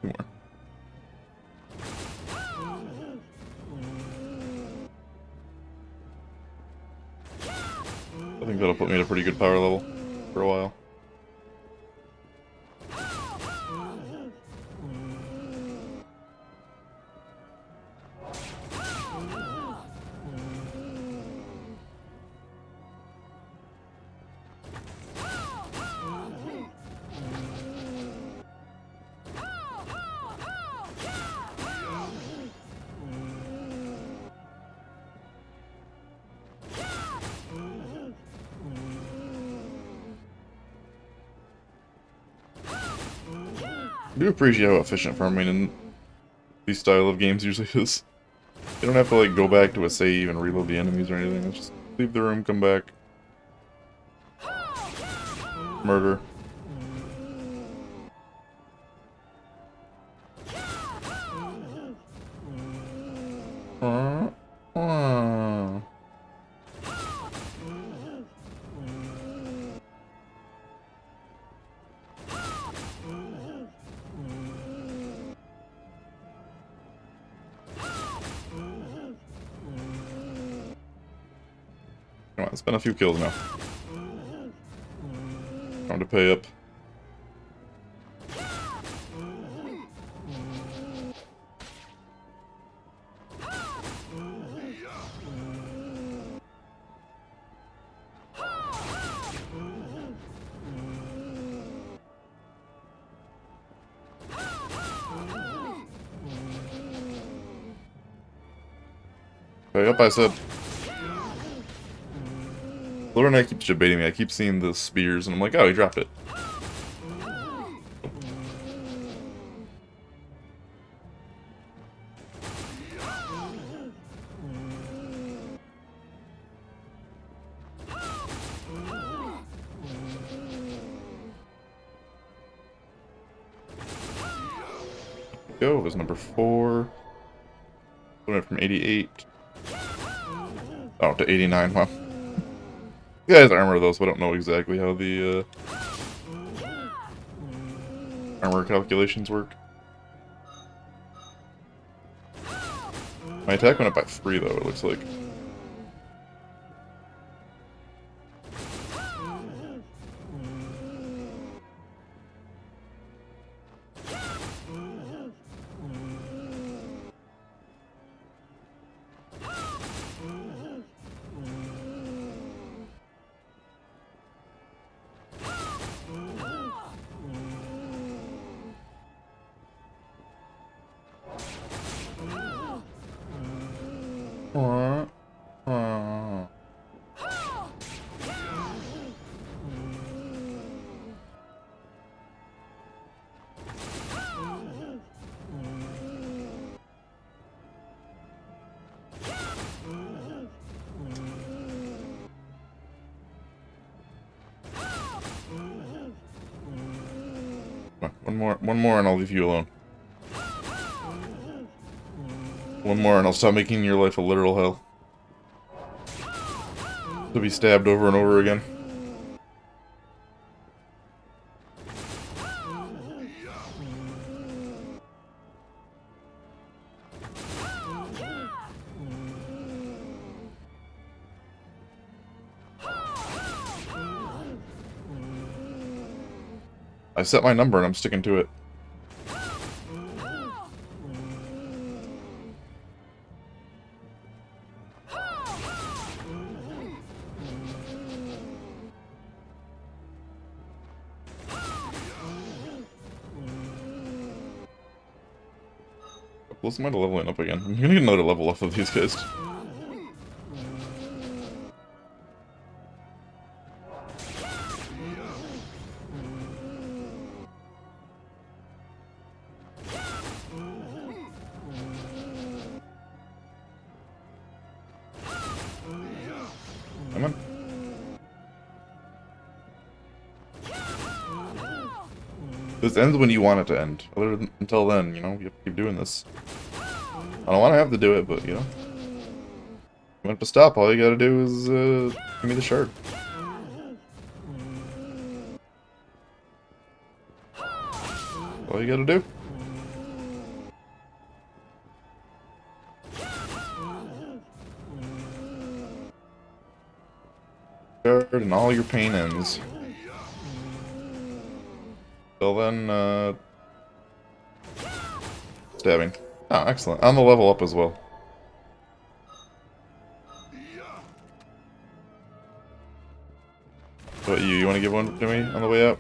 2 more. I think that'll put me at a pretty good power level for a while. I do appreciate how efficient farming in these style of games usually is. You don't have to like go back to a save and reload the enemies or anything. It's just leave the room, come back. Murder. Come on, it's been a few kills now. Time to pay up. Pay up, I said. Lord and I keep debating me. I keep seeing the spears, and I'm like, oh, he dropped it. Go, it was number 4. Went from 88. Oh, to 89, wow. You guys armor those, but I don't know exactly how the armor calculations work. My attack went up by 3 though, it looks like. One more and I'll leave you alone. One more and I'll stop making your life a literal hell. To be stabbed over and over again. I set my number and I'm sticking to it. What's my leveling up again? I'm gonna get another level off of these guys. Come on. This ends when you want it to end. Until then, you know, you have to keep doing this. I don't want to have to do it, but, you know. You want it to stop, all you gotta do is, give me the shard. All you gotta do. Shard and all your pain ends. Till then, stabbing. Oh, excellent. On the level up as well. What, you want to give one to me on the way out?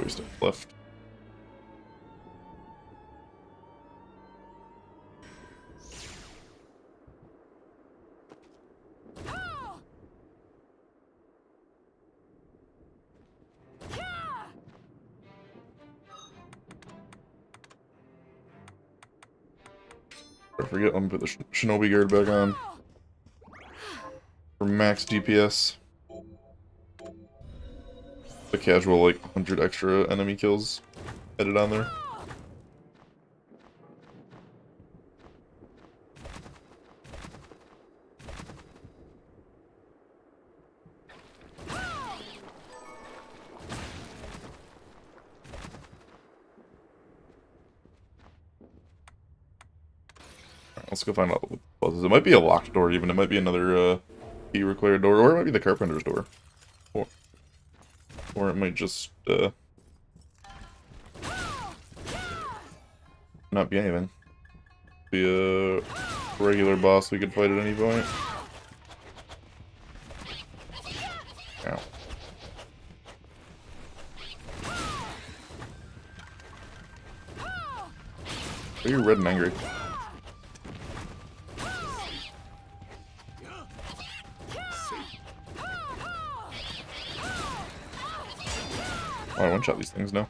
We still left. I forget, let me put the Shinobi guard back on. For max DPS. The casual, like, 100 extra enemy kills added on there. Let's go find out what the buzz is. It might be a locked door even. It might be another key required door, or it might be the carpenter's door. Or it might just not be anything. Be a regular boss we could fight at any point. Ow. Why are you red and angry? Oh, I one-shot these things now.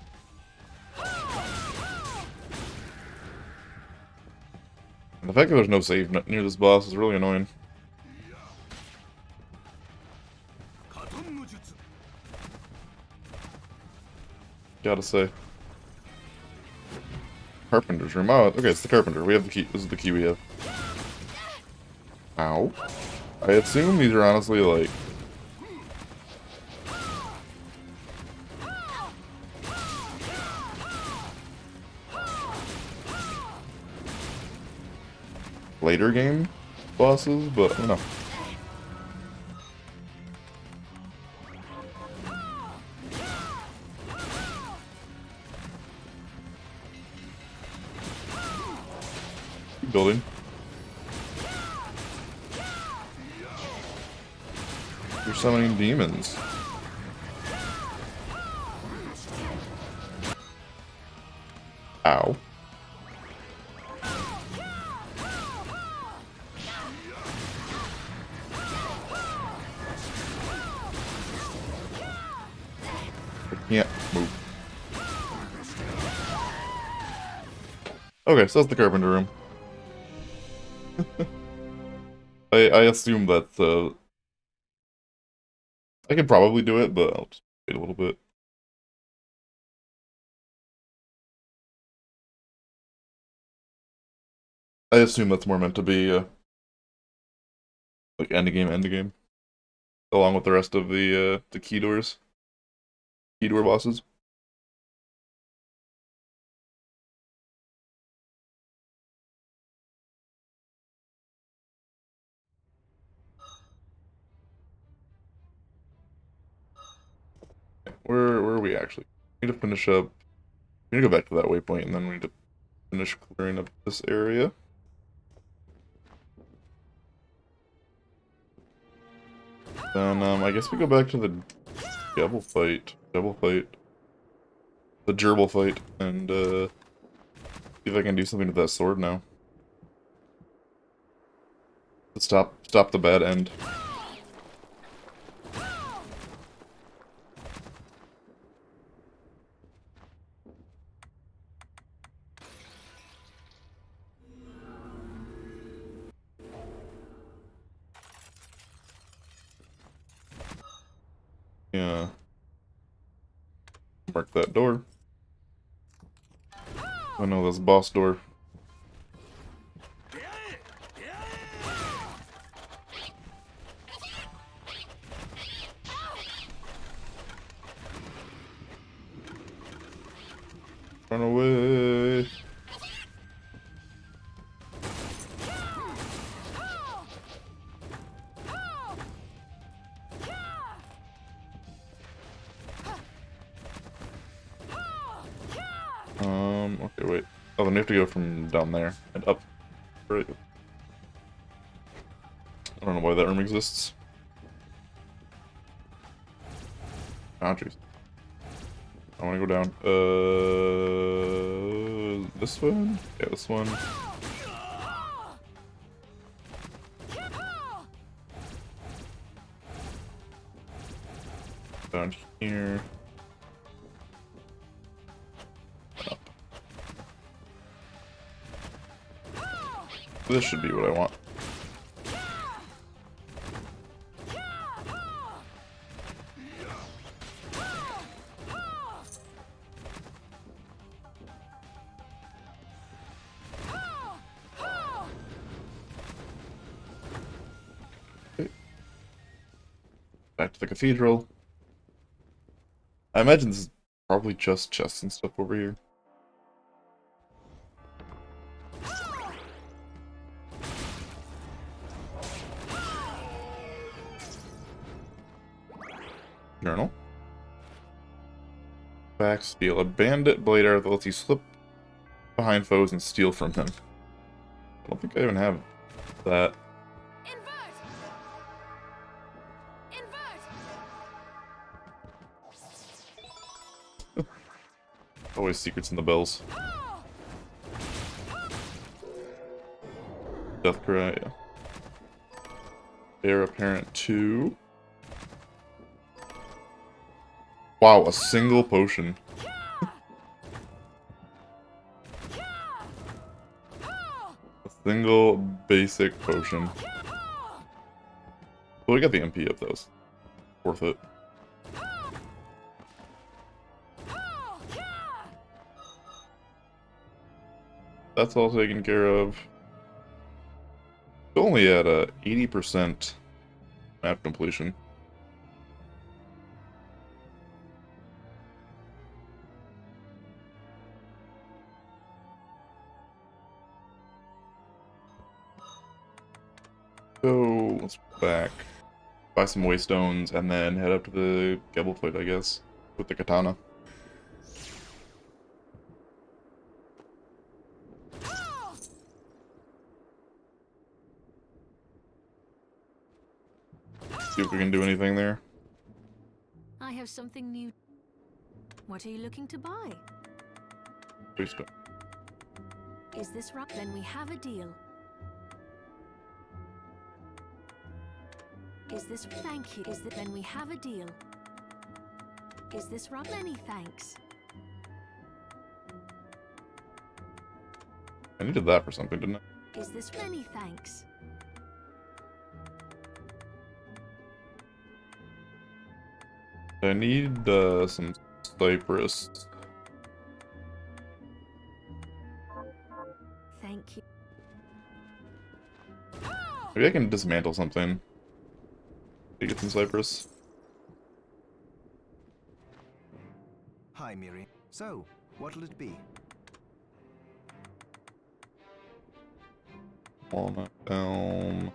And the fact that there's no save near this boss is really annoying. Gotta say. Carpenter's room. Oh, okay, it's the carpenter. We have the key. This is the key we have. Ow. I assume these are honestly like... later game bosses, but I don't know. Keep building. You're summoning demons. Ow. Yeah, move. Okay, so that's the carpenter room. I assume that I could probably do it, but I'll just wait a little bit. I assume that's more meant to be like end game, along with the rest of the key door bosses. Where are we actually? We need to finish up. We need to go back to that waypoint, and then we need to finish clearing up this area. Then I guess we go back to the devil fight, the gerbil fight, and see if I can do something with that sword now. Stop the bad end. Yeah. Mark that door. I know this boss door. Run away. Okay, wait. Oh, then we have to go from down there and up. Right. I don't know why that room exists. Ah, jeez. I want to go down. This one? Yeah, this one. Down here. This should be what I want. Back to the cathedral. I imagine this is probably just chests and stuff over here. Journal. Backsteal. A bandit blade arrow that lets you slip behind foes and steal from them. I don't think I even have that. Always secrets in the bells. Death Cry, yeah. Heir Apparent 2. Wow, a single potion. A single basic potion. Well, we got the MP up, though. Worth it. That's all taken care of. Still only at 80% map completion. So let's go back, buy some waystones, and then head up to the Gebel plate, I guess, with the katana. See if we can do anything there. I have something new. What are you looking to buy? Waystone. Is this right? Then we have a deal. Is this thank you? Is that then we have a deal? Is this right? Many thanks. I needed that for something, didn't I? Is this many thanks? I need some cypress. Thank you. Maybe I can dismantle something to get some cypress. Hi, Miri. So, what'll it be? Walnut, elm,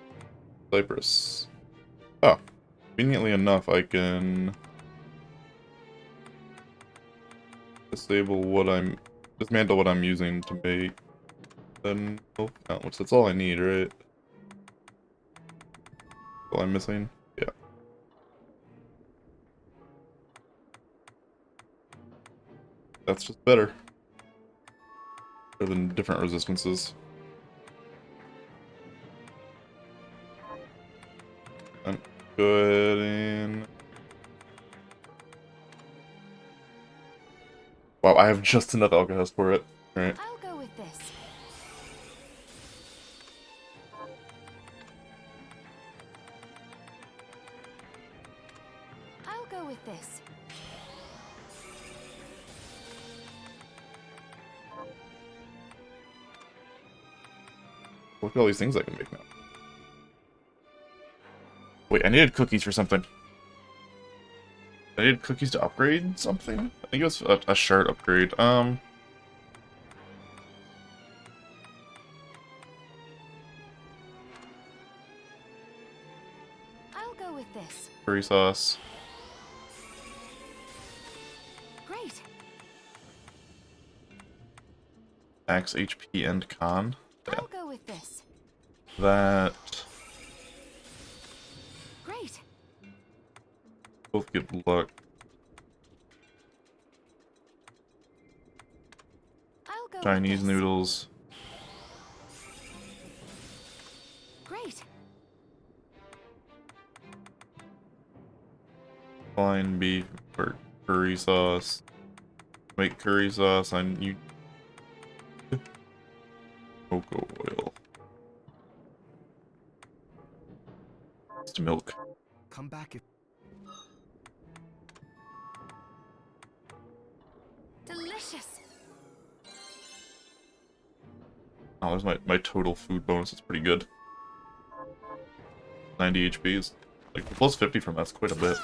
cypress. Oh, conveniently enough, I can dismantle what I'm using to make. Then, oh, which that's all I need, right? All I'm missing, yeah. That's just better. Better than different resistances. And go ahead and... Wow, I have just enough alcohol for it. Alright. I'll go with this. I'll go with this. Look at all these things I can make now. Wait, I needed cookies for something. I needed cookies to upgrade something? I think it was a shirt upgrade. I'll go with this. Curry sauce. Great. Max HP and con. Yeah. I'll go with this. That. Great. Both good luck. I'll go Chinese with this. noodles. Great. Fine beef or curry sauce. Make curry sauce. I need cocoa oil. breast milk. Come back if... Delicious. Oh, there's my total food bonus. It's pretty good. 90 HP is like plus 50 from that's quite a bit.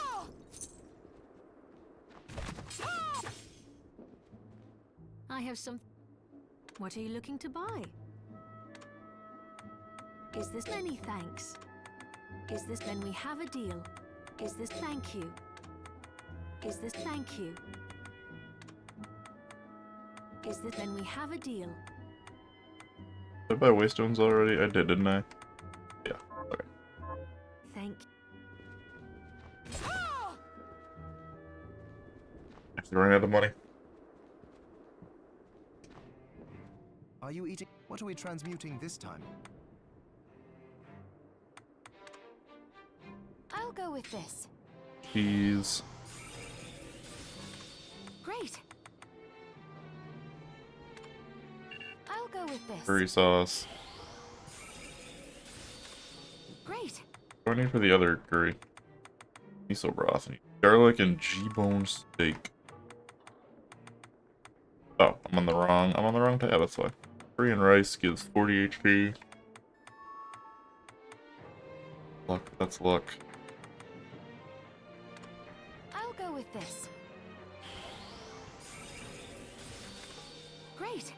I have some. What are you looking to buy? Is this many thanks? Is this then we have a deal? Is this thank you? Is this thank you? Is this then we have a deal? Did I buy waystones already? I did, didn't I? Yeah. Okay. Thank. Actually running out of money. Are you eating? What are we transmuting this time? I'll go with this. Cheese. Great. I'll go with this. Curry sauce. Great. What do I need for the other curry? Miso broth. I need garlic and G-bone steak. Oh, I'm on the wrong tab, that's why. Curry and rice gives 40 HP. Luck, that's luck. I'll go with this. Great.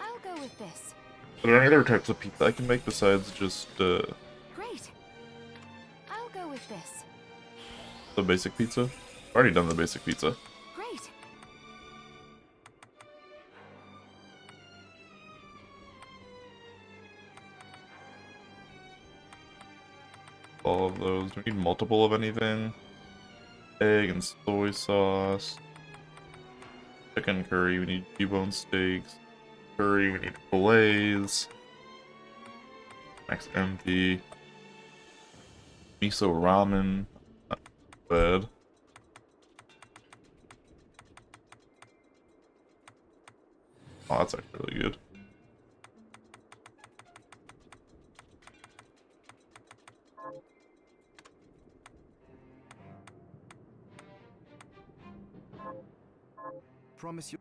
I'll go with this. Are there any other types of pizza I can make besides just Great. I'll go with this. the basic pizza? I've already done the basic pizza. Great. All of those. Do we need multiple of anything? Egg and soy sauce. Chicken curry, we need T-bone steaks. Curry, we need fillets. Max empty. Miso ramen. Not bad. Oh, that's actually really good. Promise you.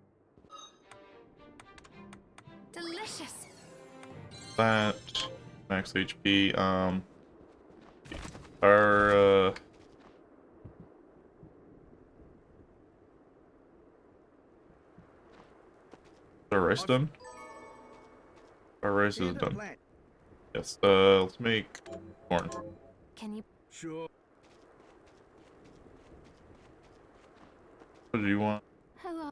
Delicious. That max HP. Our our rice done? Our rice is done. Yes. Let's make corn. Can you? Sure. What do you want? Hello.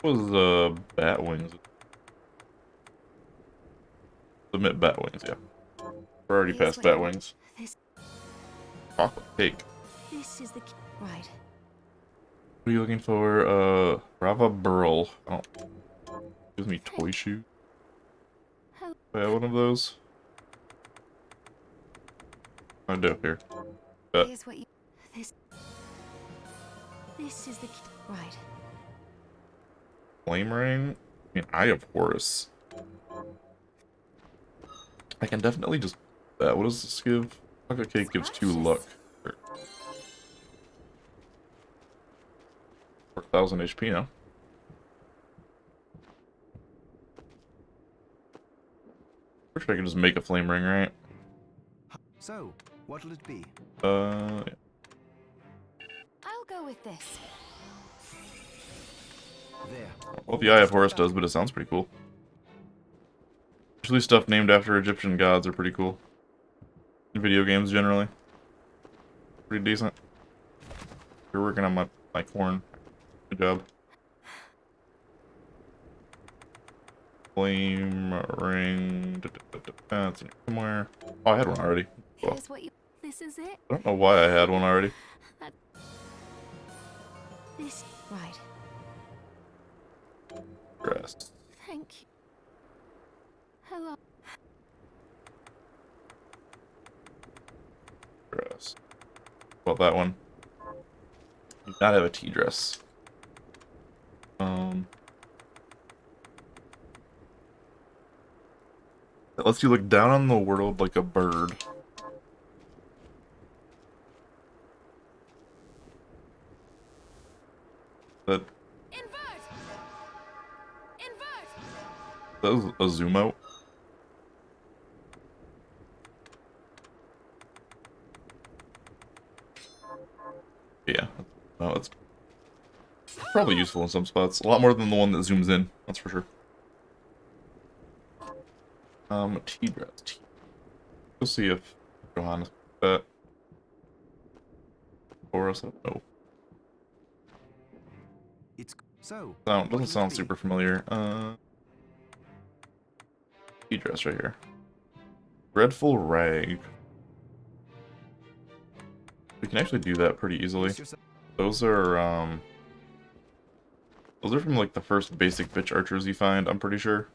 What was bat wings? Submit bat wings, yeah. We're already Here's past what bat you- wings. This. Chocolate cake. This is the. Right. What are you looking for? Rava Burl. Oh. Gives me toy shoe. Hello. Do I have one of those? I do here. Bet. Here's what you. This. This is the. Right. Flame ring? I mean, Eye of Horus. I can definitely just... what does this give? Chocolate cake gives 2 luck. 4,000 HP now. Pretty sure I can just make a flame ring, right? So, what'll it be? Yeah. I'll go with this. There. Well, the Eye of Horus does, but it sounds pretty cool. Usually stuff named after Egyptian gods are pretty cool. In video games, generally. Pretty decent. You're working on my corn. Good job. Flame ring. That's in here somewhere. Oh, I had one already. Well, Here's what you. This is it. I don't know why I had one already. This. Right. Rest. Thank you. Hello. about that one. You do not have a tea dress. It lets you look down on the world like a bird. That was a zoom out. Yeah, no, that's probably useful in some spots. A lot more than the one that zooms in, that's for sure. Tea dress. We'll see if Johannes that for us. I don't know. It's so. Doesn't sound super familiar. Tea dress right here. Dreadful rag. We can actually do that pretty easily. Those are from like the first basic bitch archers you find, I'm pretty sure.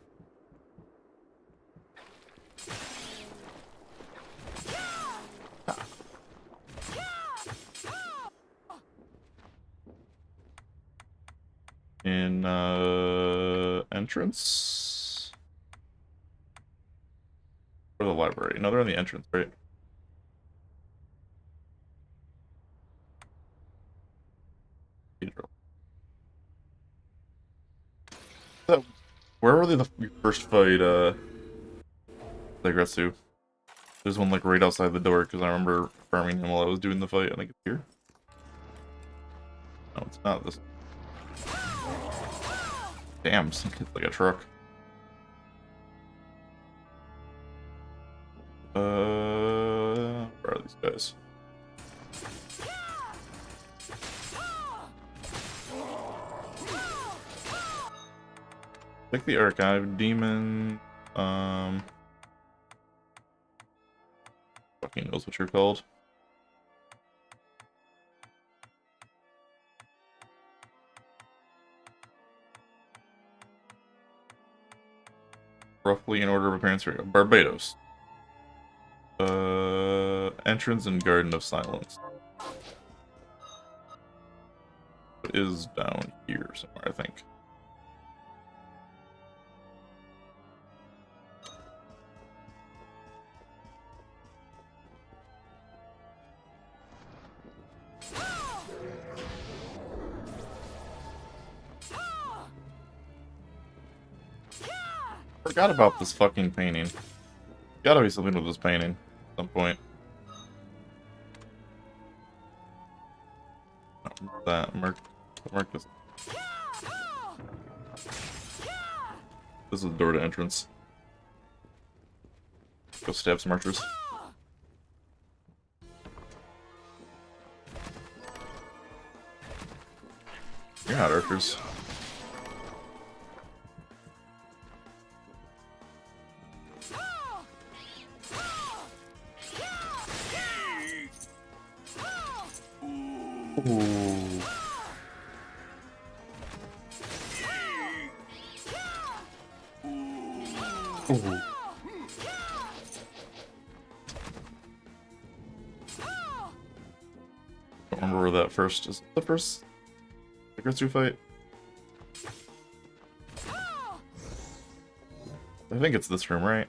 In entrance? Or the library? No, they're in the entrance, right? Where were they the first fight, Legretsu? There's one like right outside the door, because I remember farming him while I was doing the fight. I think it's here. No, it's not this. Damn, it's like a truck. Where are these guys? Like the archive demon. Fucking knows what you're called. Roughly in order of appearance here. Barbados. Entrance and Garden of Silence. It is down here somewhere, I think. Forgot about this fucking painting. Gotta be something with this painting at some point. That mark this. This is the door to entrance. Go stab some archers. You're not archers. Ooh. Ooh. Don't remember where that first is. The first Legretsu fight? I think it's this room, right?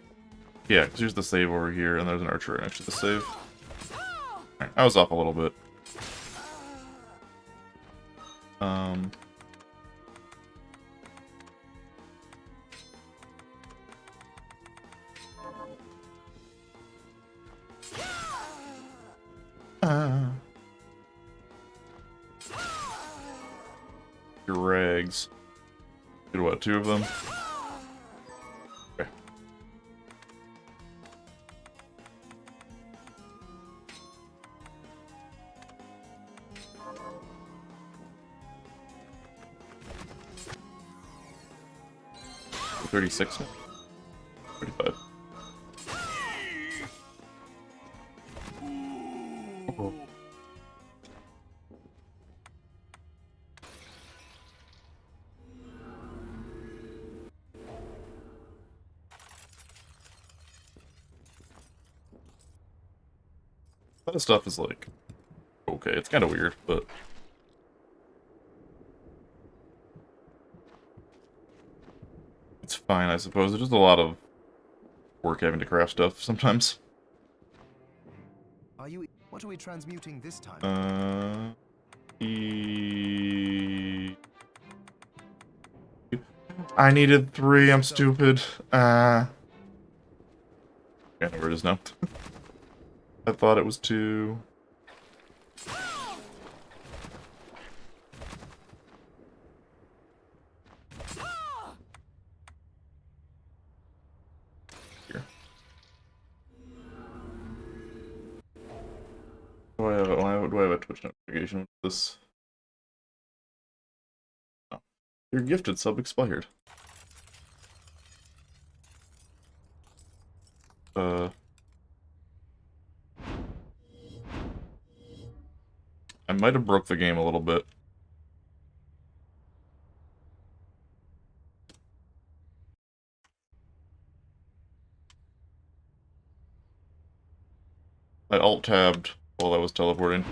Yeah, because here's the save over here, and there's an archer next to the save. Right, I was off a little bit. Your rags. Did what, 2 of them? Okay. $36 now? $35. Oh. That stuff is like okay. okay. It's kind of weird, but it's fine, I suppose. It's just a lot of work having to craft stuff sometimes. What are we transmuting this time? I needed 3, I'm stupid. I know where it is now. I thought it was 2. Here. Why do I have a Twitch notification with this? Oh. Your gifted sub expired. I might have broke the game a little bit. I alt-tabbed while I was teleporting.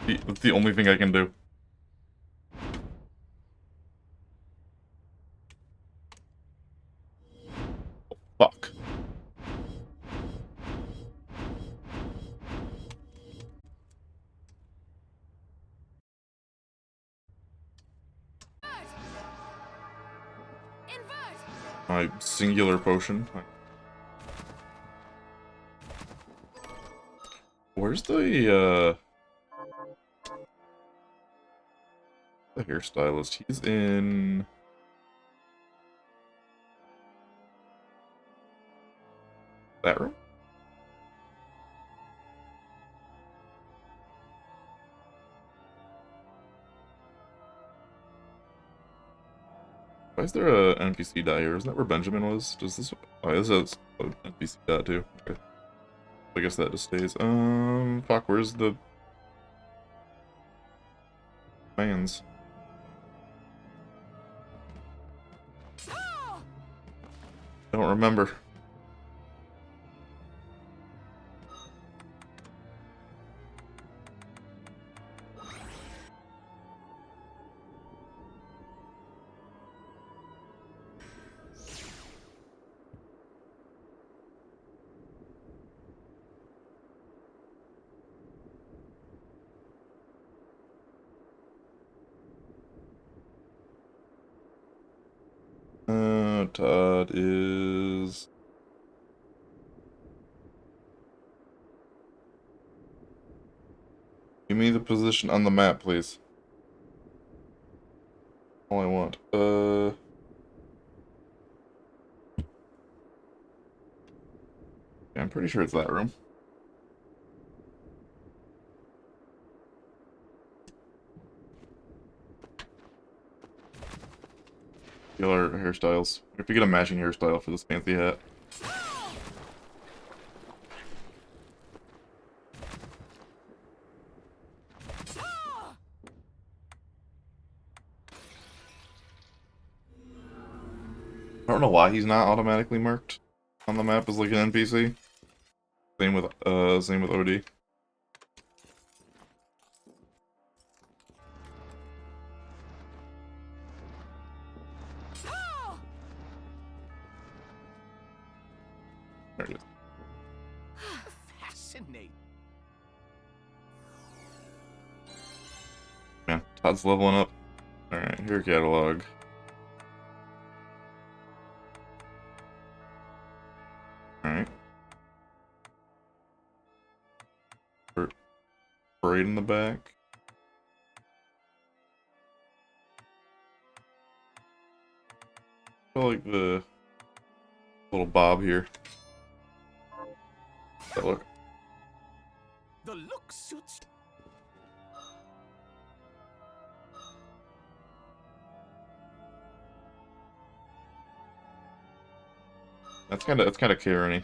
That's the only thing I can do. Fuck. My singular potion. Where's the hairstylist? He's in... that room? Why is there a NPC die here? Isn't that where Benjamin was? Does this... oh, this is an NPC die too. Okay. I guess that just stays. Fuck, where's the... fans? I don't remember. Todd is... give me the position on the map, please. All I want. Yeah, I'm pretty sure it's that room. Steal our hairstyles. We have to get a matching hairstyle for this fancy hat. I don't know why he's not automatically marked on the map as like an NPC. Same with OD. There it is. Fascinating. Man, Todd's leveling up. Alright, here catalog. Alright. Parade in the back. I like the little bob here. That look. The look suits. That's kind of Karen-y.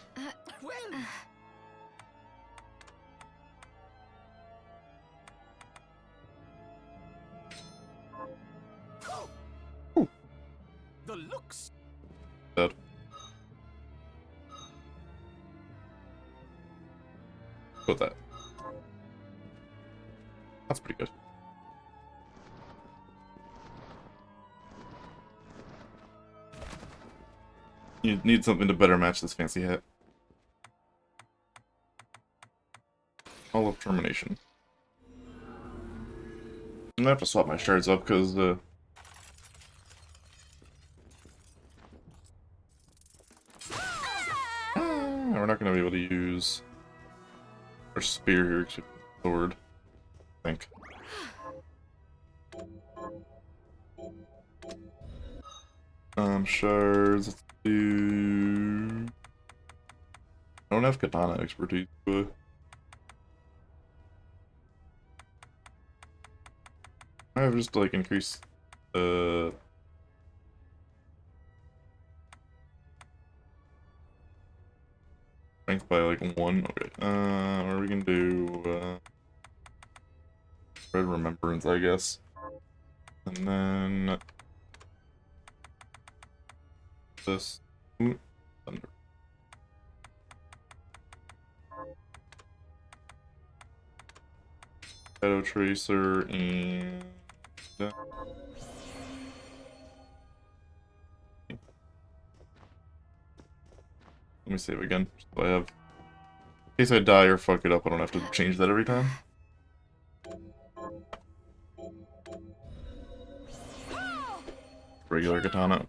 The looks. Dead. Put that. That's pretty good. You need something to better match this fancy hat. All of termination. I'm gonna have to swap my shards up because we're not gonna be able to use our spear here except sword, I think. Shards. Let's do. I don't have katana expertise, but I have just like increased strength by like 1. Okay. Or we can do Red Remembrance, I guess. And then this thunder. Shadow Tracer and let me save again. So I have, in case I die or fuck it up, I don't have to change that every time. Regular katana. Okay.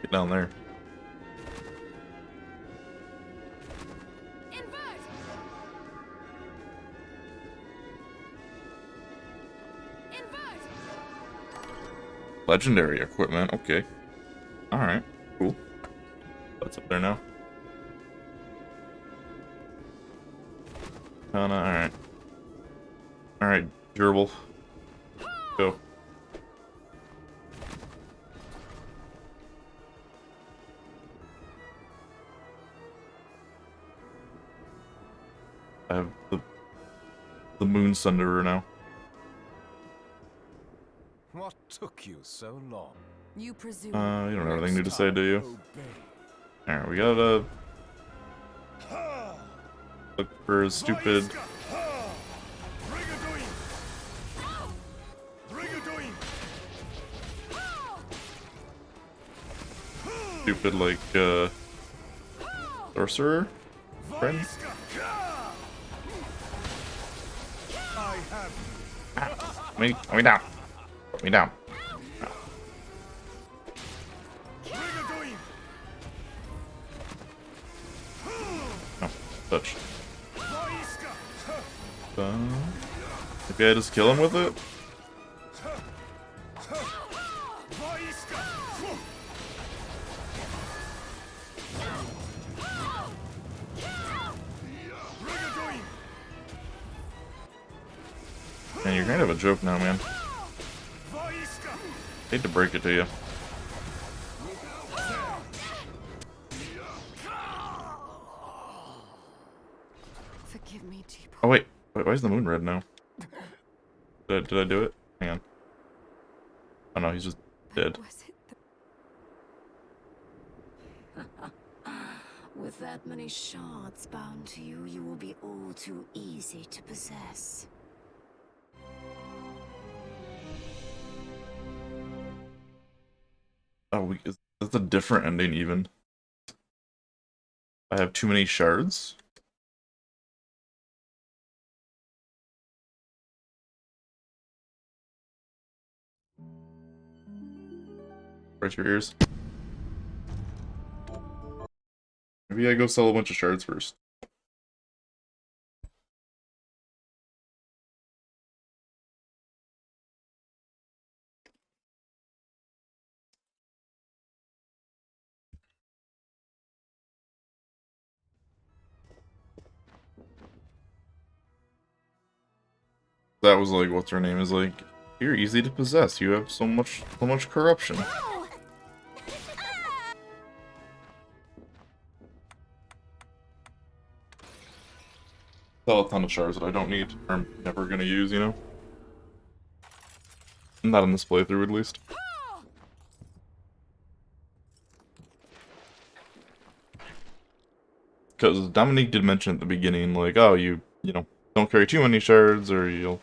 Get down there. Legendary equipment, okay. Alright, cool. That's up there now. Alright. Alright, durable. Go. I have the Moon Sunderer now. What took you so long? You presume. You don't have anything new to say, do you? Alright, we gotta look for a stupid like sorcerer friend. Put me down. Put me down. No, touch. Maybe I just kill him with it? Man, you're kind of a joke now, man. Hate to break it to you. Forgive me, Jeep. Oh wait, why is the moon red now? Did I do it? Hang on. Oh no, he's just dead. Was it With that many shards bound to you, you will be all too easy to possess. Oh, that's a different ending even. I have too many shards? Right your ears. Maybe I go sell a bunch of shards first. That was like, what's her name is like, you're easy to possess. You have so much corruption. sell a ton of shards that I don't need, or I'm never gonna use, you know? Not in this playthrough, at least. Because Dominique did mention at the beginning, like, oh, you know, don't carry too many shards, or you'll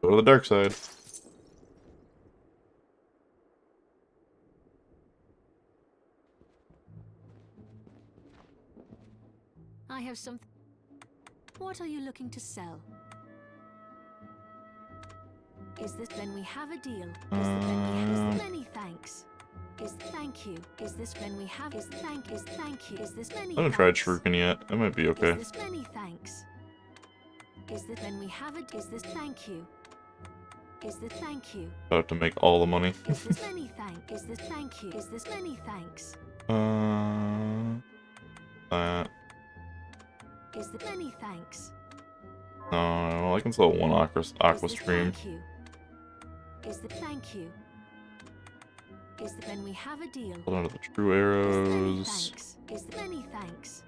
go to the dark side. I have some. What are you looking to sell? Is this when we have a deal? Is the when we have is many thanks? Is thank you? Is this when we have is thank you? Is this many? I haven't tried shuriken yet. That might be okay. Is this many thanks? Is this when we have it? Is this thank you? Is this thank you? I have to make all the money. Is this many thank? Is this thank you? Is this many thanks? That. Is the many thanks? No, I can sell one aqua stream. Thank you? Is the thank you? Is the when we have a deal? Hold on to the true arrows. Is the many thanks?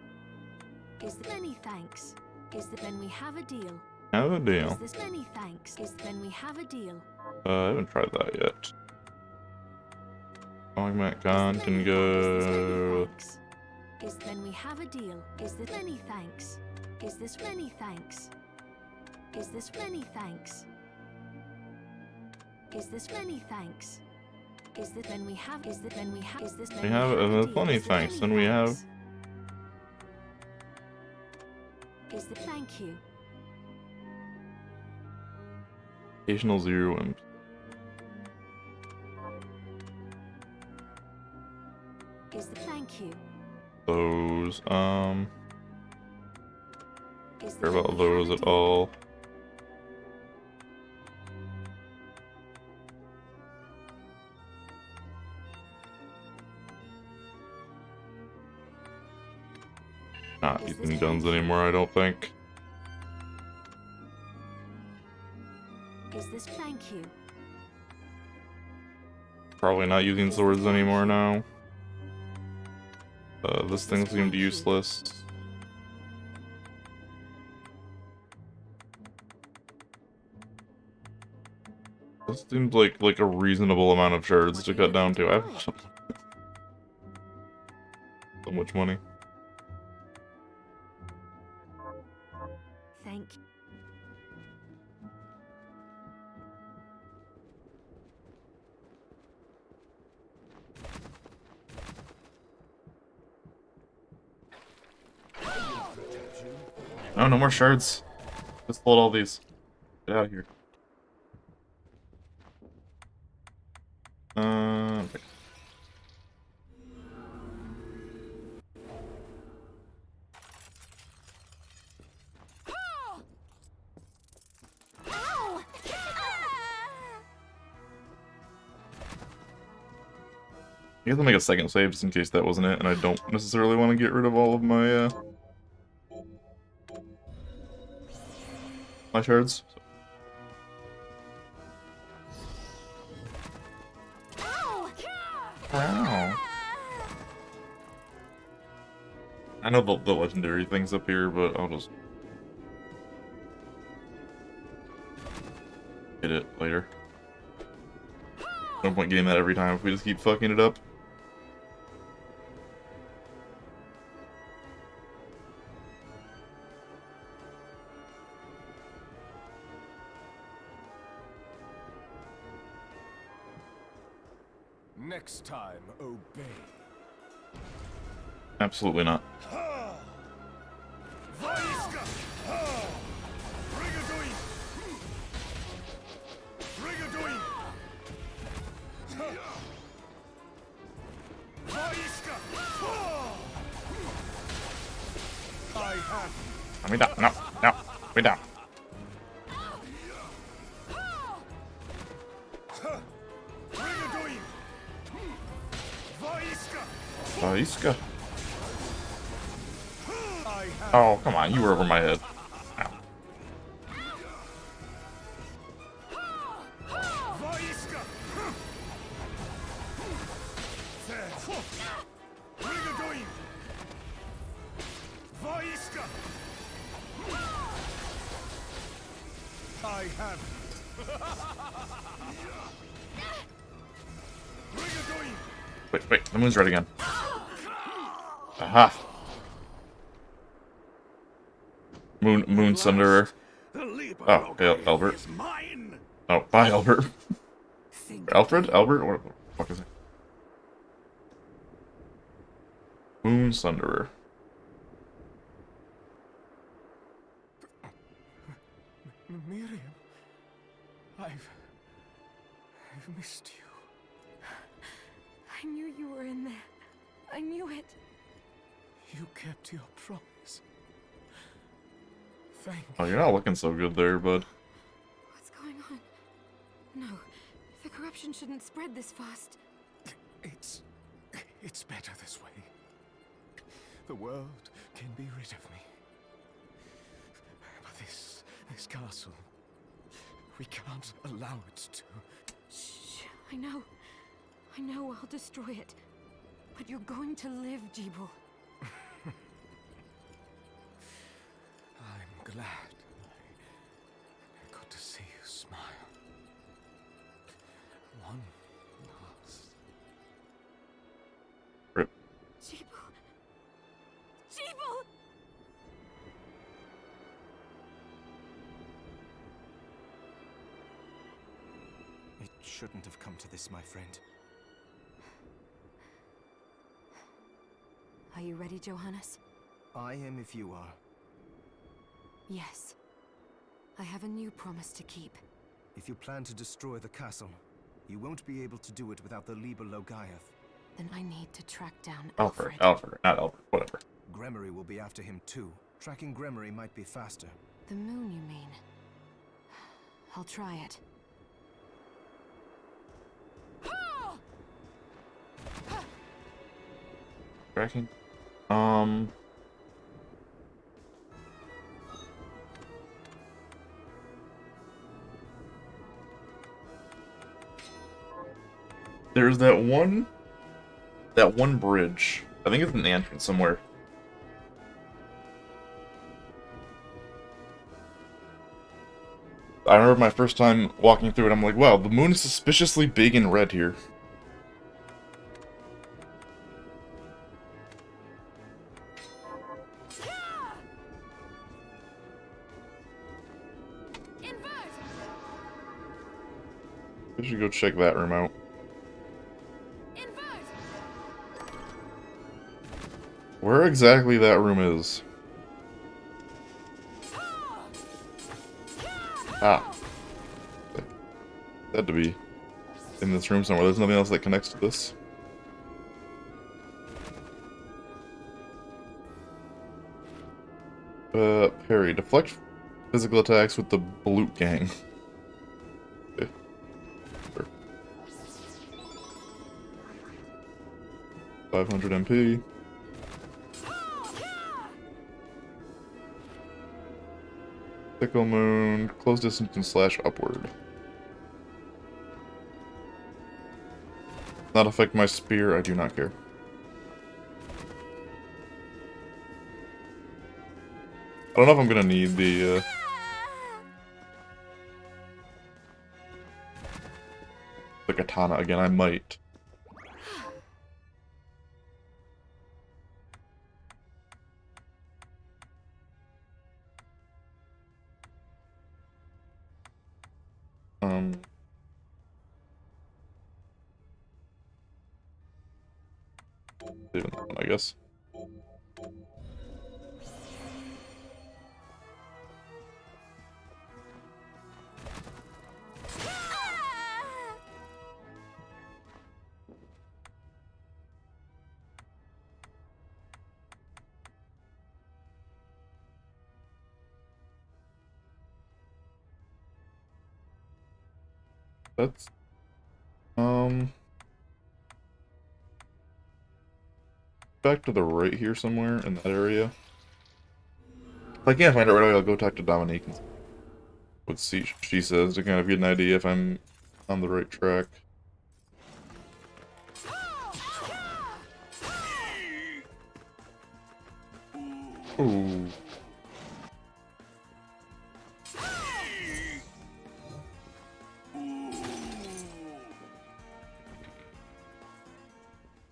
Is the many thanks? Is the when we have a deal? Have a deal. Is this many thanks? Is the when we have a deal? I haven't tried that yet. Augment Gon can go. Is when we have a deal? Is this many thanks? Is this many thanks? Is this many thanks? Is this many thanks? Is that when we have? Is that when we have? Is this when We have plenty thanks. Then we have. Is the thank you? Occasional zero imp. Is the thank you? Those, Is care the about when we have those a at deal? all. Not Is this using guns thank you? anymore, I don't think. Is this thank you? Probably not using swords anymore now. This thing seemed useless. This seems like a reasonable amount of shards What to are you cut down looking to. I to have so much money. Thank you. No, no more shards. Just hold all these. Get out of here. Okay. I guess I'll make a second save just in case that wasn't it, and I don't necessarily want to get rid of all of my, my shards. Wow. I know the legendary thing's up here, but I'll just get it later. No point getting that every time if we just keep fucking it up. Next time, obey. Absolutely not. Let me down. No, no, me down. Iska. Oh, come on, you were over my head. Ow. have. Wait, the moon's red again. Aha! Moon Sunderer. Oh, hey, Albert. Oh, bye, Albert. Alfred? Albert? What the fuck is it? Moon Sunderer. Miriam, I've missed you. I knew you were in there. I knew it. You kept your promise. Thank Oh, you're not looking so good there, bud. What's going on? No, the corruption shouldn't spread this fast. It's better this way. The world can be rid of me. But this castle, we can't allow it to. Shh, I know. I'll destroy it. But you're going to live, Jeeble. I'm glad I got to see you smile. One last. Rip. Jeeble! Jeeble! It shouldn't have come to this, my friend. Are you ready, Johannes? I am if you are. Yes. I have a new promise to keep. If you plan to destroy the castle, you won't be able to do it without the Liber Logaeth. Then I need to track down Alfred, Alfred. not Albert, whatever. Gremory will be after him too. Tracking Gremory might be faster. The moon, you mean? I'll try it. Tracking? There's that one bridge. I think it's in the entrance somewhere. I remember my first time walking through it, I'm like, wow, the moon is suspiciously big and red here. We should go check that room out. Where exactly that room is? Ah. It had to be in this room somewhere. There's nothing else that connects to this. Parry. Deflect physical attacks with the Bloot Gang. Okay. Sure. 500 MP. Sickle Moon, close distance and slash upward. Not affect my spear, I do not care. I don't know if I'm gonna need the katana again, I might. Even that one, I guess. That's back to the right here somewhere in that area. If I can't find it right away, I'll go talk to Dominique and what she says to kind of get an idea if I'm on the right track. Ooh.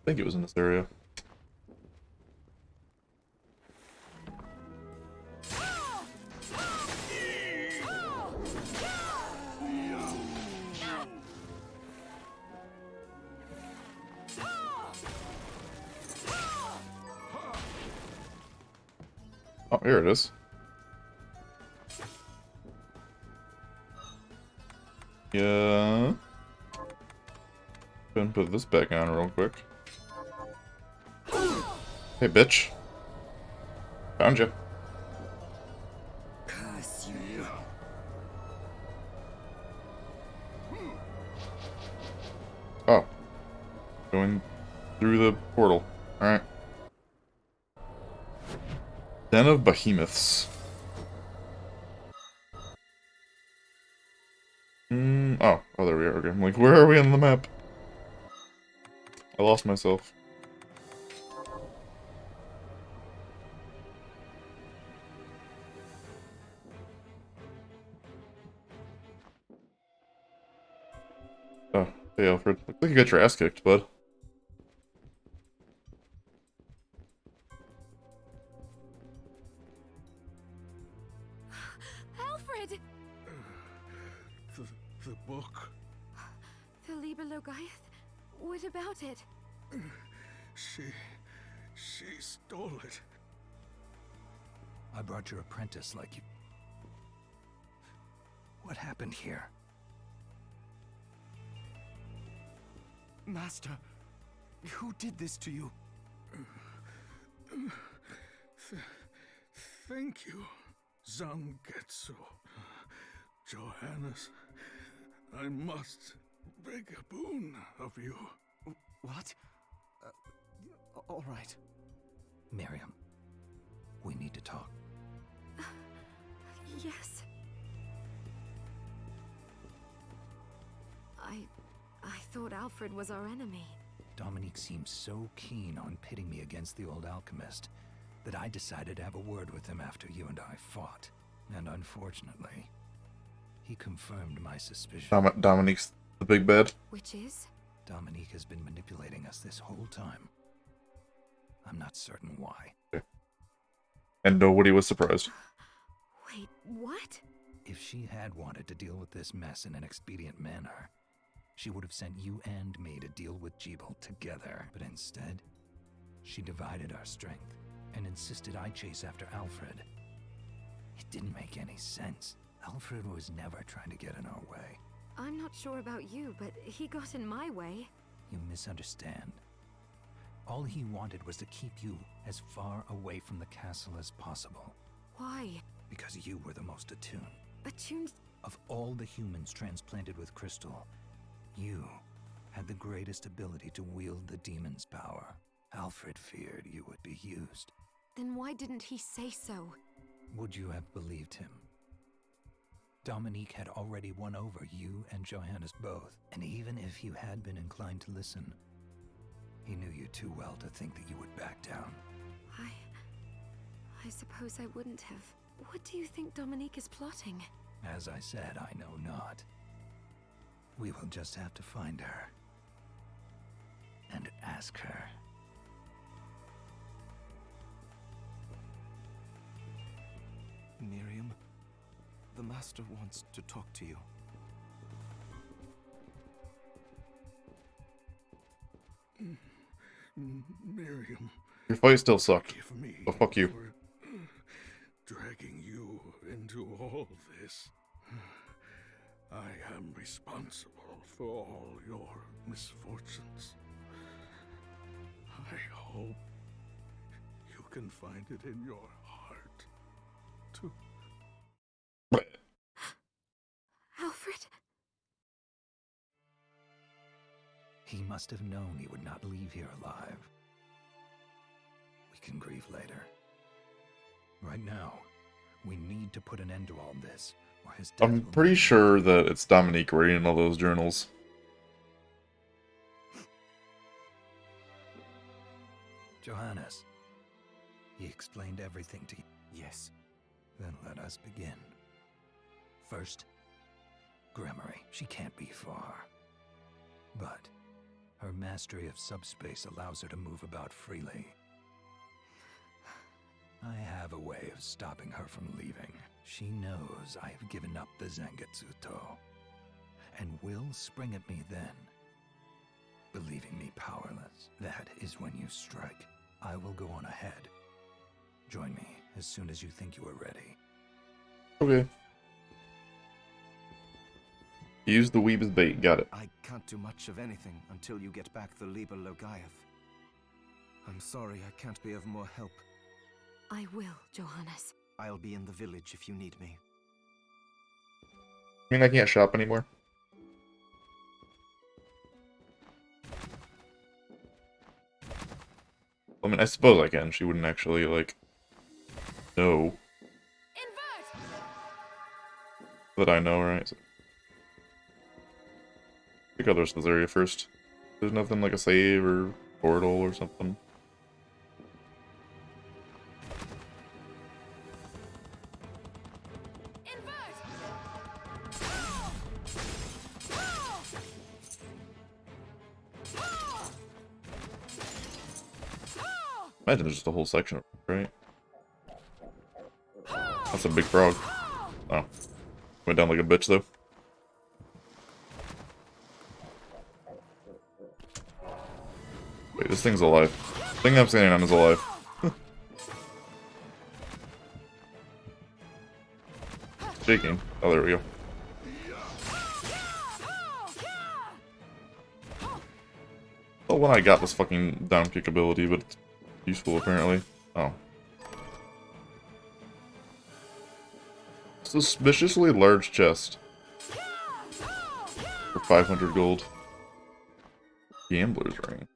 think it was in this area. Oh, here it is. Yeah. Go and put this back on real quick. Hey, bitch. Found you. Curse you. Oh. Going through the portal. Alright. Den of Behemoths. Oh, there we are. Okay. I'm like, where are we on the map? I lost myself. Oh, hey Alfred. Looks like you got your ass kicked, bud. Alfred! The book. The Liber Logaeth? What about it? She stole it. I brought your apprentice like you... What happened here? Master, who did this to you? Thank you, Zangetsu. Johannes, I must beg a boon of you. What? All right. Miriam, we need to talk. Yes. I thought Alfred was our enemy. Dominique seemed so keen on pitting me against the old alchemist that I decided to have a word with him after you and I fought. And unfortunately, he confirmed my suspicion. Dominique's the big bad. Which is? Dominique has been manipulating us this whole time. I'm not certain why. And nobody was surprised. Wait, what? If she had wanted to deal with this mess in an expedient manner, she would have sent you and me to deal with Jebel together. But instead, she divided our strength and insisted I chase after Alfred. It didn't make any sense. Alfred was never trying to get in our way. I'm not sure about you, but he got in my way. You misunderstand. All he wanted was to keep you as far away from the castle as possible. Why? Because you were the most attuned. Attuned? Of all the humans transplanted with Crystal, you had the greatest ability to wield the demon's power. Alfred feared you would be used. Then why didn't he say so? Would you have believed him? Dominique had already won over you and Johannes both, and even if you had been inclined to listen, he knew you too well to think that you would back down. I suppose I wouldn't have. What do you think Dominique is plotting? As I said, I know not. We will just have to find her. And ask her. Miriam, the Master wants to talk to you. Miriam, Your fight still sucked. give me Oh, fuck you. for dragging you into all this. I am responsible for all your misfortunes. I hope you can find it in your heart to... Alfred? He must have known he would not leave here alive. We can grieve later. Right now, we need to put an end to all this, or his death I'm will pretty mean- sure that it's Dominique reading all those journals. Johannes, he explained everything to you. Yes. Then let us begin. First, Gremory. She can't be far. But Her mastery of subspace allows her to move about freely. I have a way of stopping her from leaving. She knows I have given up the Zangetsuto, and will spring at me then, believing me powerless. That is when you strike. I will go on ahead. Join me as soon as you think you are ready. Okay. Use the weeb as bait. Got it. I can't do much of anything until you get back the Liber Logaeth. I'm sorry I can't be of more help. I will, Johannes. I'll be in the village if you need me. I mean, I can't shop anymore. I mean, I suppose I can. She wouldn't actually, like, know. Invert! That I know, right? So, pick out this area first. There's nothing like a save or portal or something. Imagine there's just a whole section of it, right? That's a big frog. Oh. Went down like a bitch, though. Wait, this thing's alive. The thing I'm standing on is alive. Shaking. Oh, there we go. Well, when I got this fucking down kick ability, but it's useful apparently. Oh. Suspiciously large chest. For 500 gold. Gambler's ring.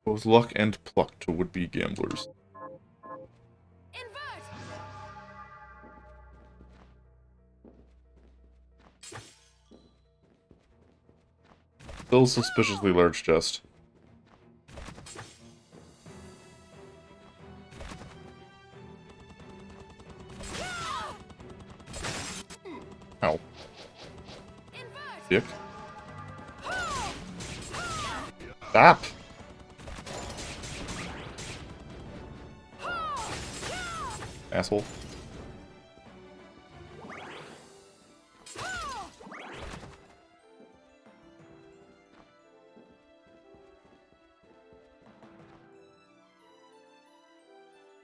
Both luck and pluck to would-be gamblers. Still suspiciously large chest. Ow. Dick. Stop! Asshole.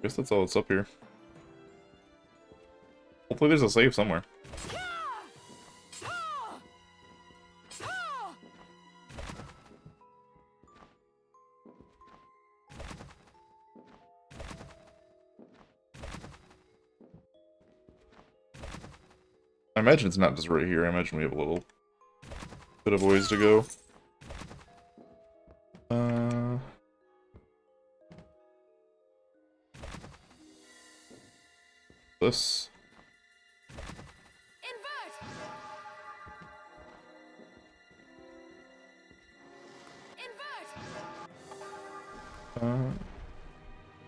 Guess that's all that's up here. Hopefully there's a save somewhere. I imagine it's not just right here. I imagine we have a little bit of a ways to go. This.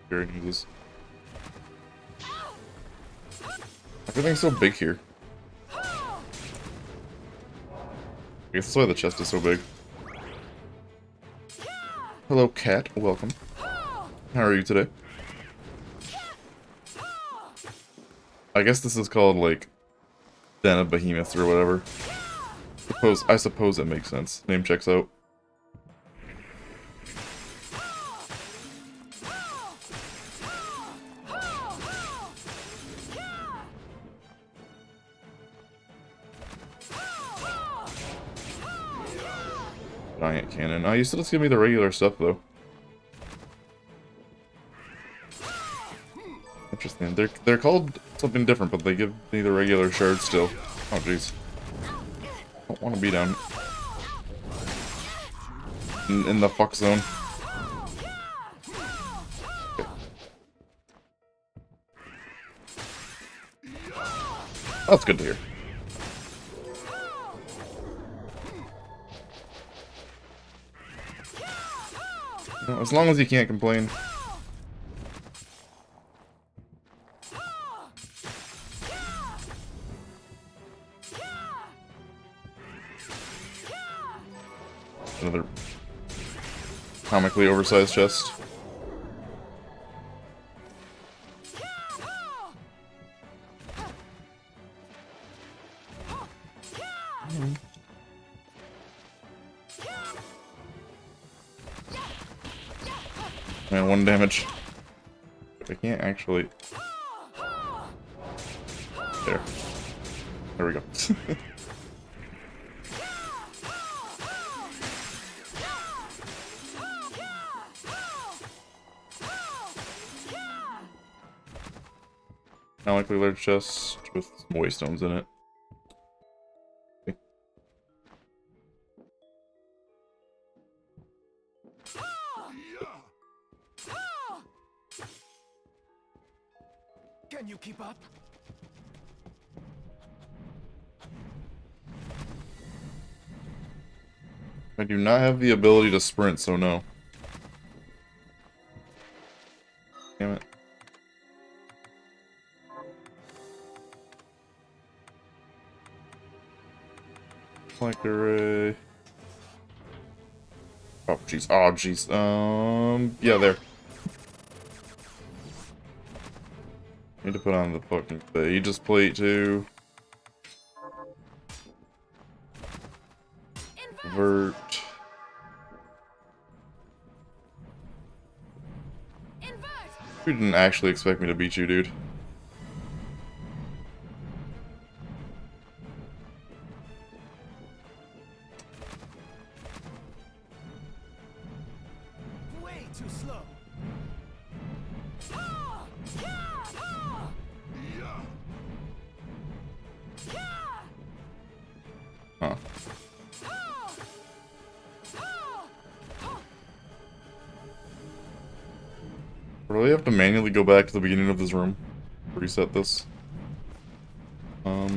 Very uses. Everything's so big here. I guess that's why the chest is so big. Hello, cat. Welcome. How are you today? I guess this is called, like, Den of Behemoths or whatever. I suppose it makes sense. Name checks out. Giant cannon. Oh, you still just give me the regular stuff, though. Interesting. They're called something different, but they give me the regular shards still. Oh, jeez. Don't want to be down in the fuck zone. Okay. That's good to hear. No, as long as you can't complain. another comically oversized chest. Man, 1 damage. I can't actually... There. There we go. Not likely large chest with some waystones in it. Can you keep up? I do not have the ability to sprint, so no. Damn it. Like array. Oh jeez. Oh jeez. Yeah, there. Need to put on the fucking Aegis plate too. Vert. You didn't actually expect me to beat you, dude. Way too slow. Huh. Really have to manually go back to the beginning of this room? Reset this? Well,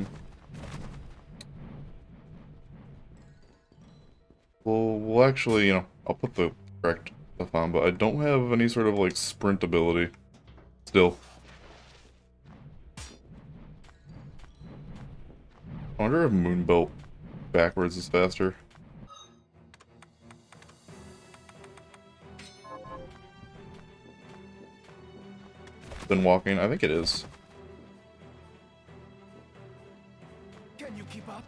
we'll actually, you know, I'll put the correct stuff on, but I don't have any sort of, like, sprint ability. Still. I wonder if Moonbelt backwards is faster. Than walking? I think it is. Can you keep up?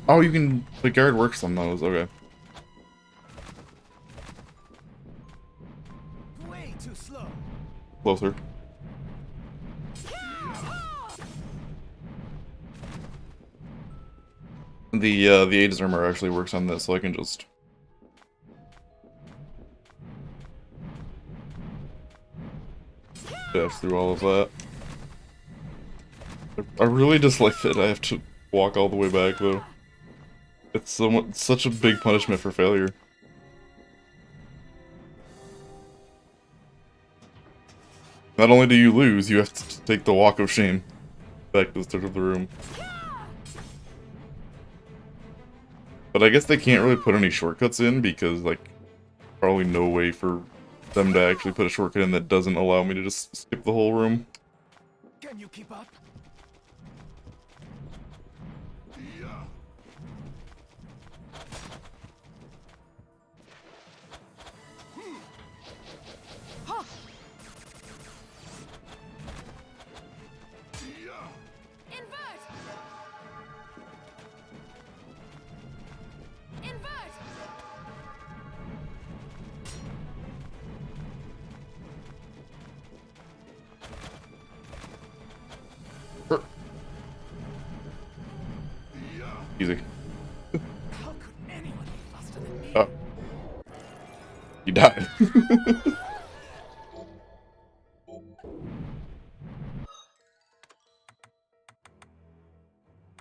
Oh, you can... The guard works on those, okay. Way too slow. Closer. The Aegis armor actually works on this, so I can just... dash through all of that. I really dislike that I have to walk all the way back, though. It's such a big punishment for failure. Not only do you lose, you have to take the walk of shame back to the start of the room. But I guess they can't really put any shortcuts in because, like, probably no way for them to actually put a shortcut in that doesn't allow me to just skip the whole room. Can you keep up? Easy. How could anyone be faster than me? Oh. You died.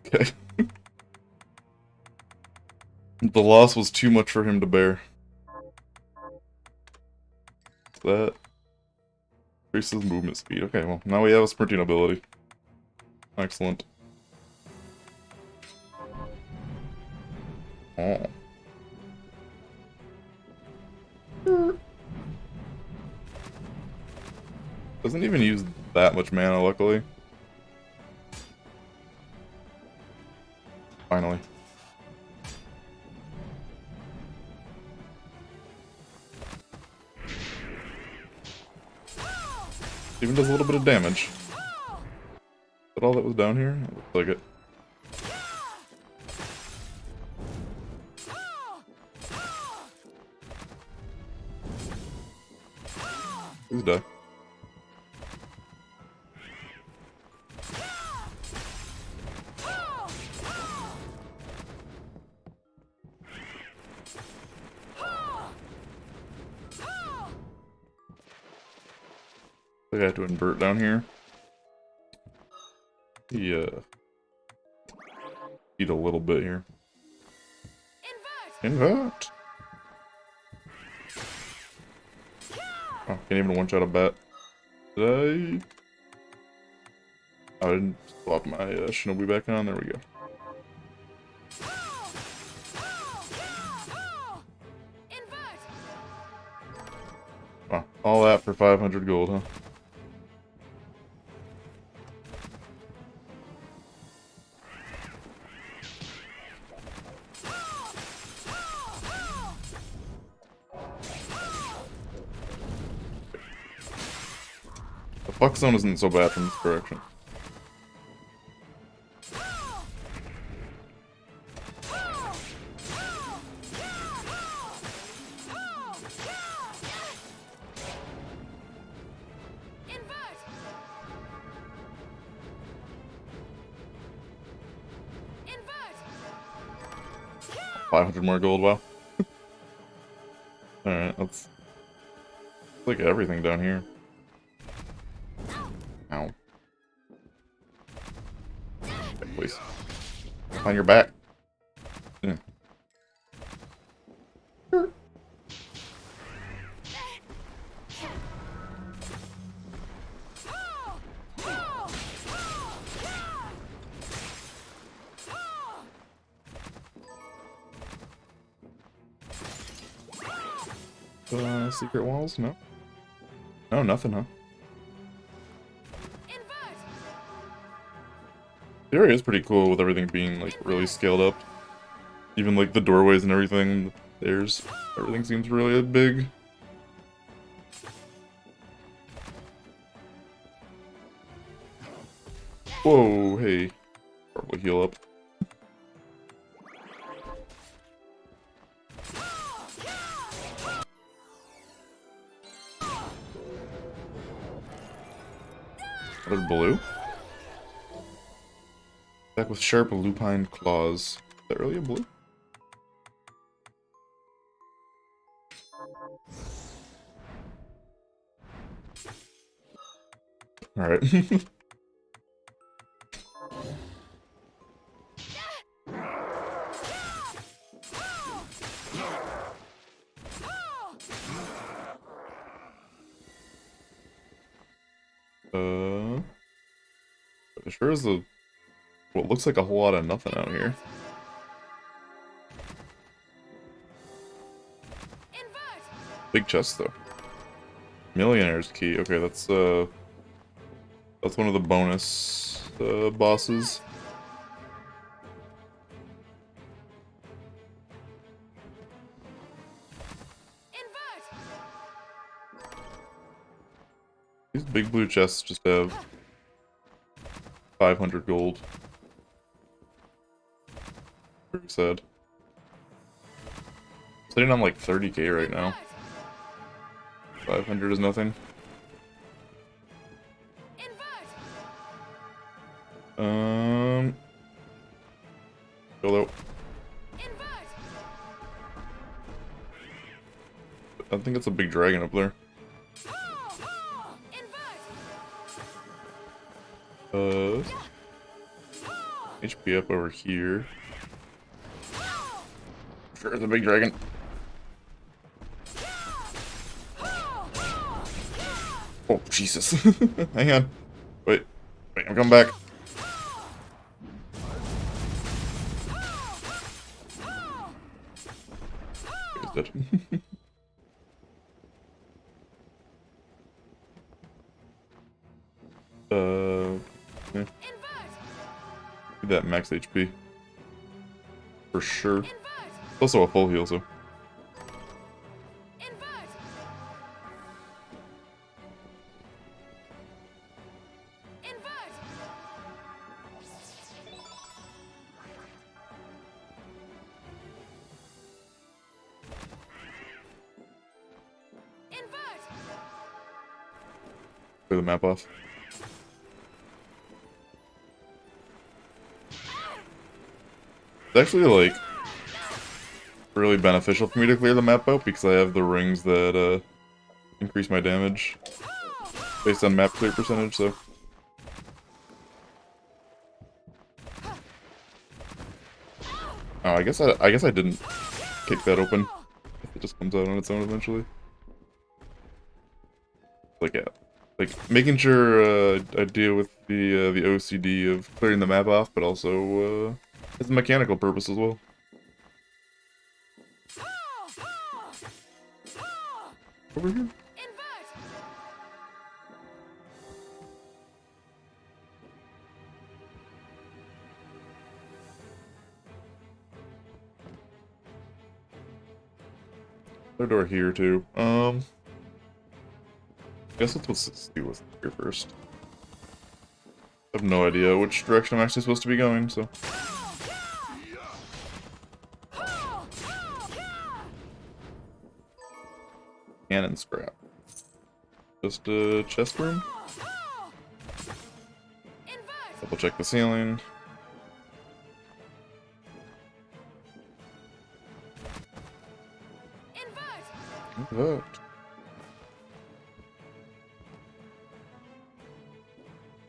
Okay. The loss was too much for him to bear. that? Increases movement speed. Okay, well, now we have a sprinting ability. Excellent. Oh. Doesn't even use that much mana, luckily. Finally. Even does a little bit of damage. Is that all that was down here? It looks like it. Please die. I have to invert down here. Yeah. Eat a little bit here. Invert! Oh, can't even one-shot a bat. Did I? Oh, I didn't swap my shinobi back on. There we go. Wow, all that for 500 gold, huh? The fuck zone isn't so bad from this direction. Invert! 500 more gold, wow. Alright, let's look at everything down here. Ow. Okay, please. On your back. Yeah. Secret walls? No. No, nothing, huh? The area is pretty cool with everything being like really scaled up. Even like the doorways and everything. Everything seems really big. Whoa, hey. Probably heal up. Another blue? Attack with sharp lupine claws. Is that really a blue? Alright. There sure is what looks like a whole lot of nothing out here. Big chest though. Millionaire's key. Okay, that's one of the bonus bosses. These big blue chests just have 500 gold. Very sad. Sitting on like 30k right now. 500 is nothing. Hello. I think it's a big dragon up there. HP up over here. Sure, it's a big dragon. Oh, Jesus. Hang on. Wait. Wait, I'm coming back. He's dead. Yeah. Need that max HP. For sure. Also a full heal, so. Clear the map off. It's actually, like, really beneficial for me to clear the map out because I have the rings that, increase my damage based on map clear percentage, so. Oh, I guess I didn't kick that open. If it just comes out on its own eventually. Like, yeah. Like, making sure, I deal with the OCD of clearing the map off, but also, has a mechanical purpose as well. Over here? There's a door here, too. Guess let's see what's here first. I have no idea which direction I'm actually supposed to be going, so. Cannon scrap. Just a chest room. Double check the ceiling. Invert.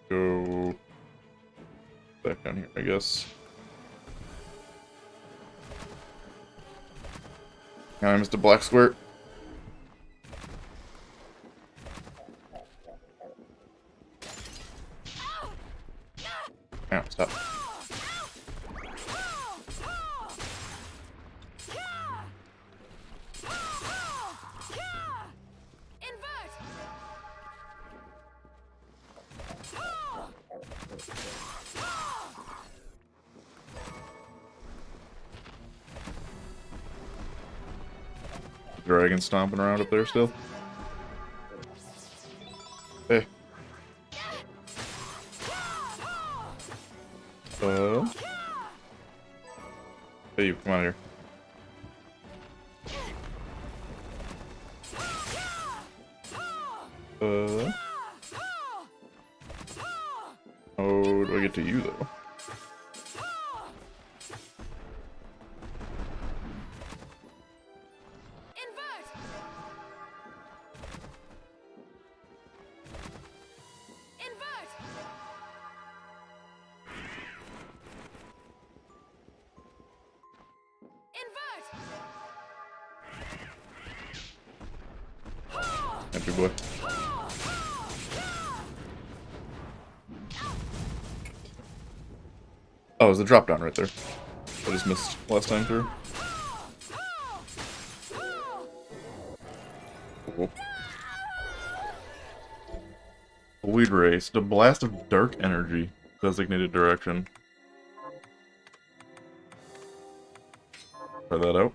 Go back down here, I guess. I missed a black square. Ow, stop. Dragon stomping around up there still. Hey. Hey, you come out here. How do I get to you though? Entry boy. Oh, there's a drop down right there. I just missed last time through. Cool. Weed race. The blast of dark energy. Designated direction. Try that out.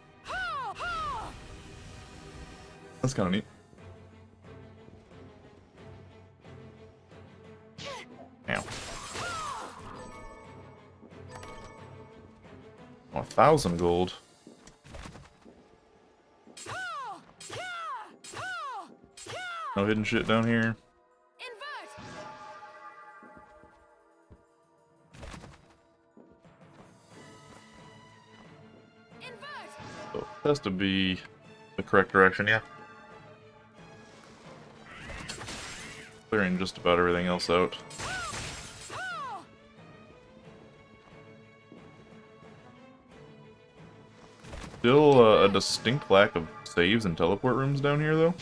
That's kind of neat. Ow. 1,000 gold. No hidden shit down here. So it has to be the correct direction, yeah. Clearing just about everything else out. Still a distinct lack of saves and teleport rooms down here, though.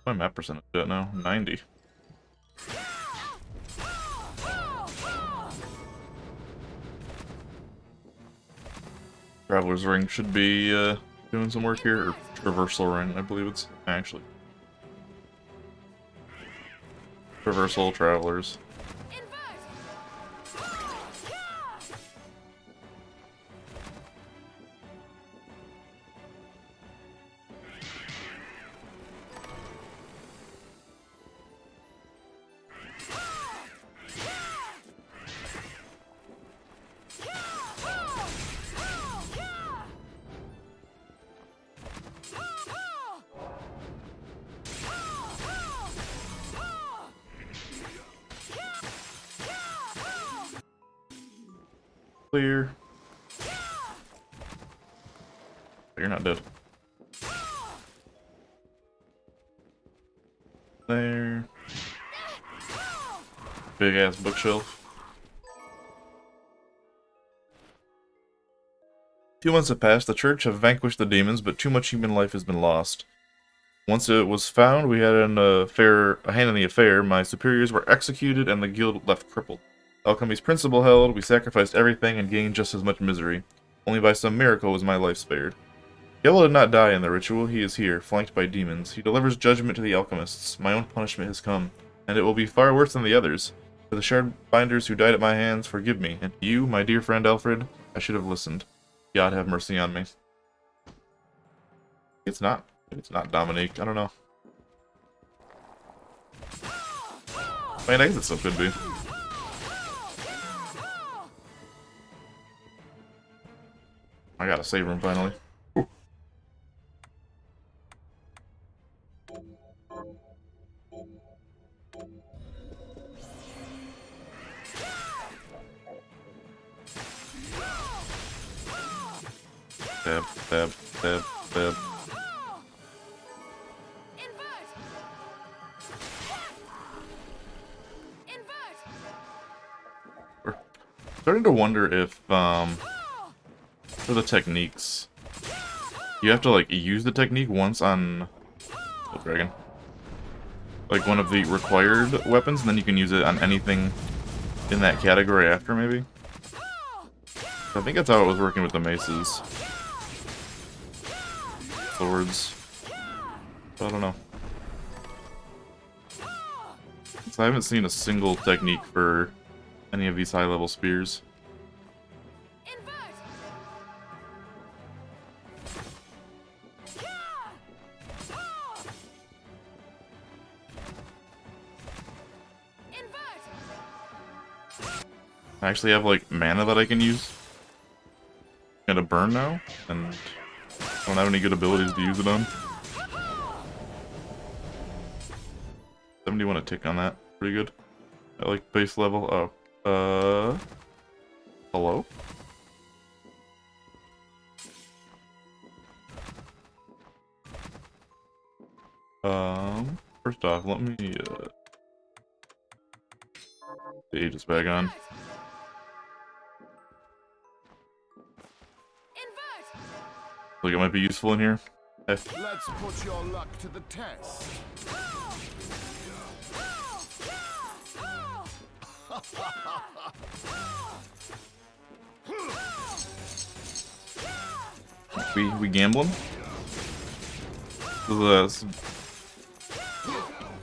My map percentage at now? 90. Traveler's Ring should be doing some work here, or Traversal Ring, I believe it's actually. Traversal, Travelers. Clear. You're not dead. There. Big ass bookshelf. Few months have passed. The church have vanquished the demons, but too much human life has been lost. Once it was found, we had a hand in the affair. My superiors were executed, and the guild left crippled. Alchemy's principle held. We sacrificed everything and gained just as much misery. Only by some miracle was my life spared. Yellow did not die in the ritual. He is here, flanked by demons. He delivers judgment to the alchemists. My own punishment has come, and it will be far worse than the others. For the shard binders who died at my hands, forgive me. And to you, my dear friend Alfred, I should have listened. God have mercy on me. It's not Dominique. I don't know. I mean, I guess it still could be. I got a save room finally. Ooh. Stab, stab, stab, stab. We're starting to wonder if, for the techniques, you have to, like, use the technique once on the dragon. Like, one of the required weapons, and then you can use it on anything in that category after, maybe? I think that's how it was working with the maces. Swords. I don't know. So I haven't seen a single technique for any of these high-level spears. I actually have, like, mana that I can use. I'm gonna burn now, and I don't have any good abilities to use it on. 71 a tick on that. Pretty good. I like base level. Oh. Hello? First off, let me, the Aegis bag on. Like it might be useful in here. Let's put your luck to the test. We gambling? This is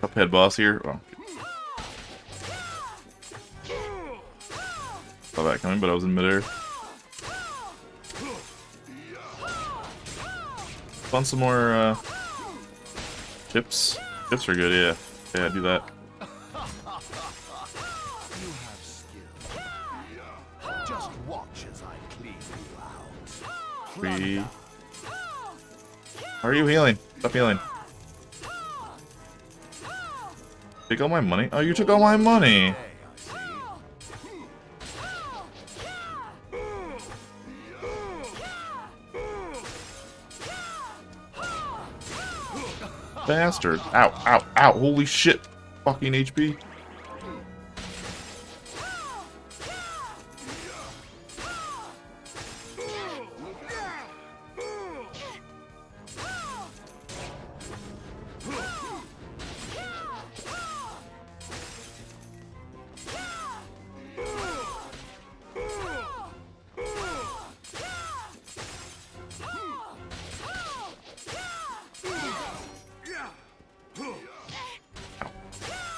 Cuphead boss here. Oh. Saw that coming, but I was in midair. Fun some more chips. Chips are good, yeah. Yeah, do that. You have skill. Just watch as I clean you out. How are you healing? Stop healing. Take all my money? Oh, you took all my money! Bastard. Ow, ow, ow. Holy shit. Fucking HP.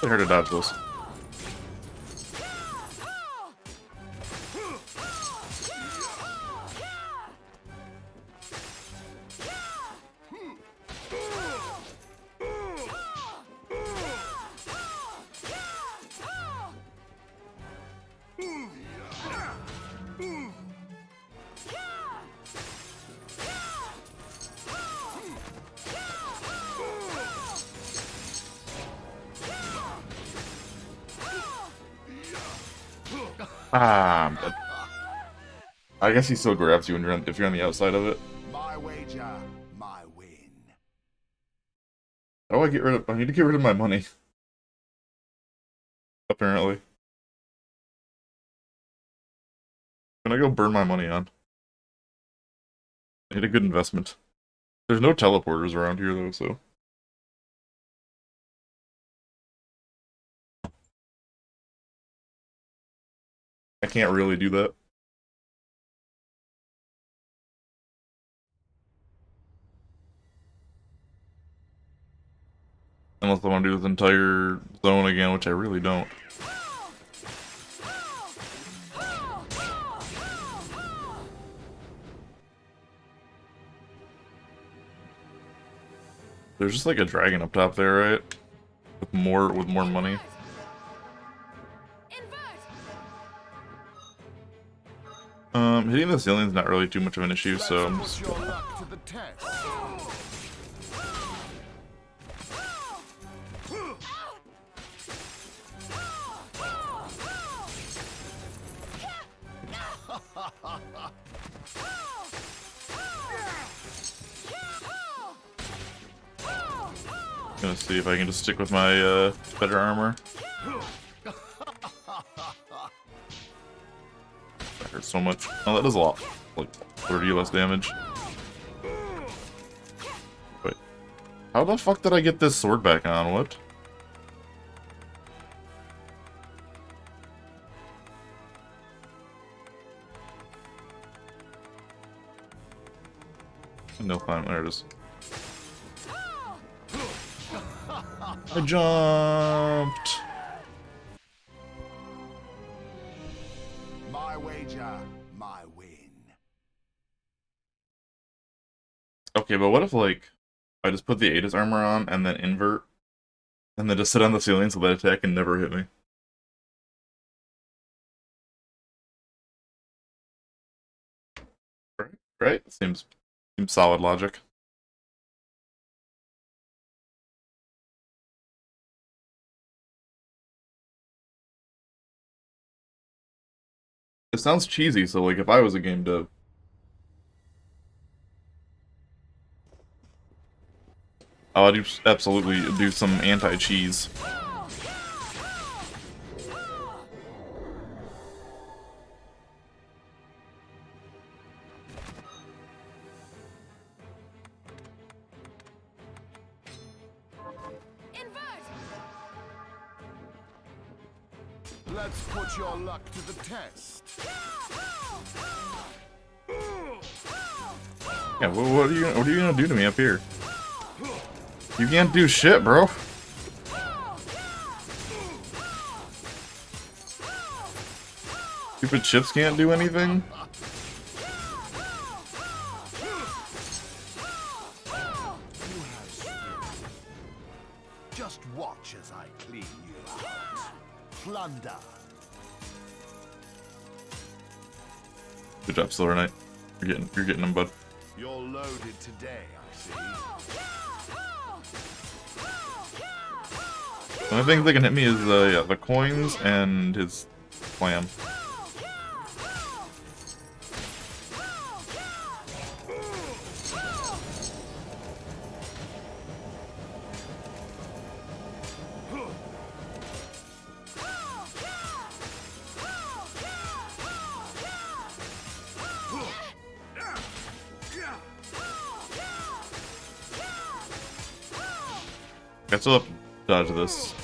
I heard to dodge this. Ah, I'm dead. I guess he still grabs you when if you're on the outside of it. My wager, my win. How do I get rid of? I need to get rid of my money. Apparently. Can I go burn my money on? I need a good investment. There's no teleporters around here though, so. I can't really do that. Unless I want to do this entire zone again, which I really don't. There's just like a dragon up top there, right? With more money. Hitting the ceiling's not really too much of an issue, so I'm just... Put your luck to the test. Gonna see if I can just stick with my better armor. That hurts so much. Oh, that does a lot. Like 30 less damage. Wait. How the fuck did I get this sword back on? What? No climb. There it is. I jumped. My wager, my win. Okay, but what if, like, I just put the Aegis armor on and then invert, and then just sit on the ceiling so that attack can never hit me? Right? Seems solid logic. It sounds cheesy, so like if I was a game dev, oh, I'd absolutely do some anti-cheese. Let's put your luck to the test. Yeah, what are you gonna do to me up here? You can't do shit, bro. Stupid chips can't do anything? Just watch as I clean you out. Plunder. Good job, Silver Knight. You're getting them, bud. You're loaded today, I see. The only thing that can hit me is the coins and his clam. I still have to dodge this.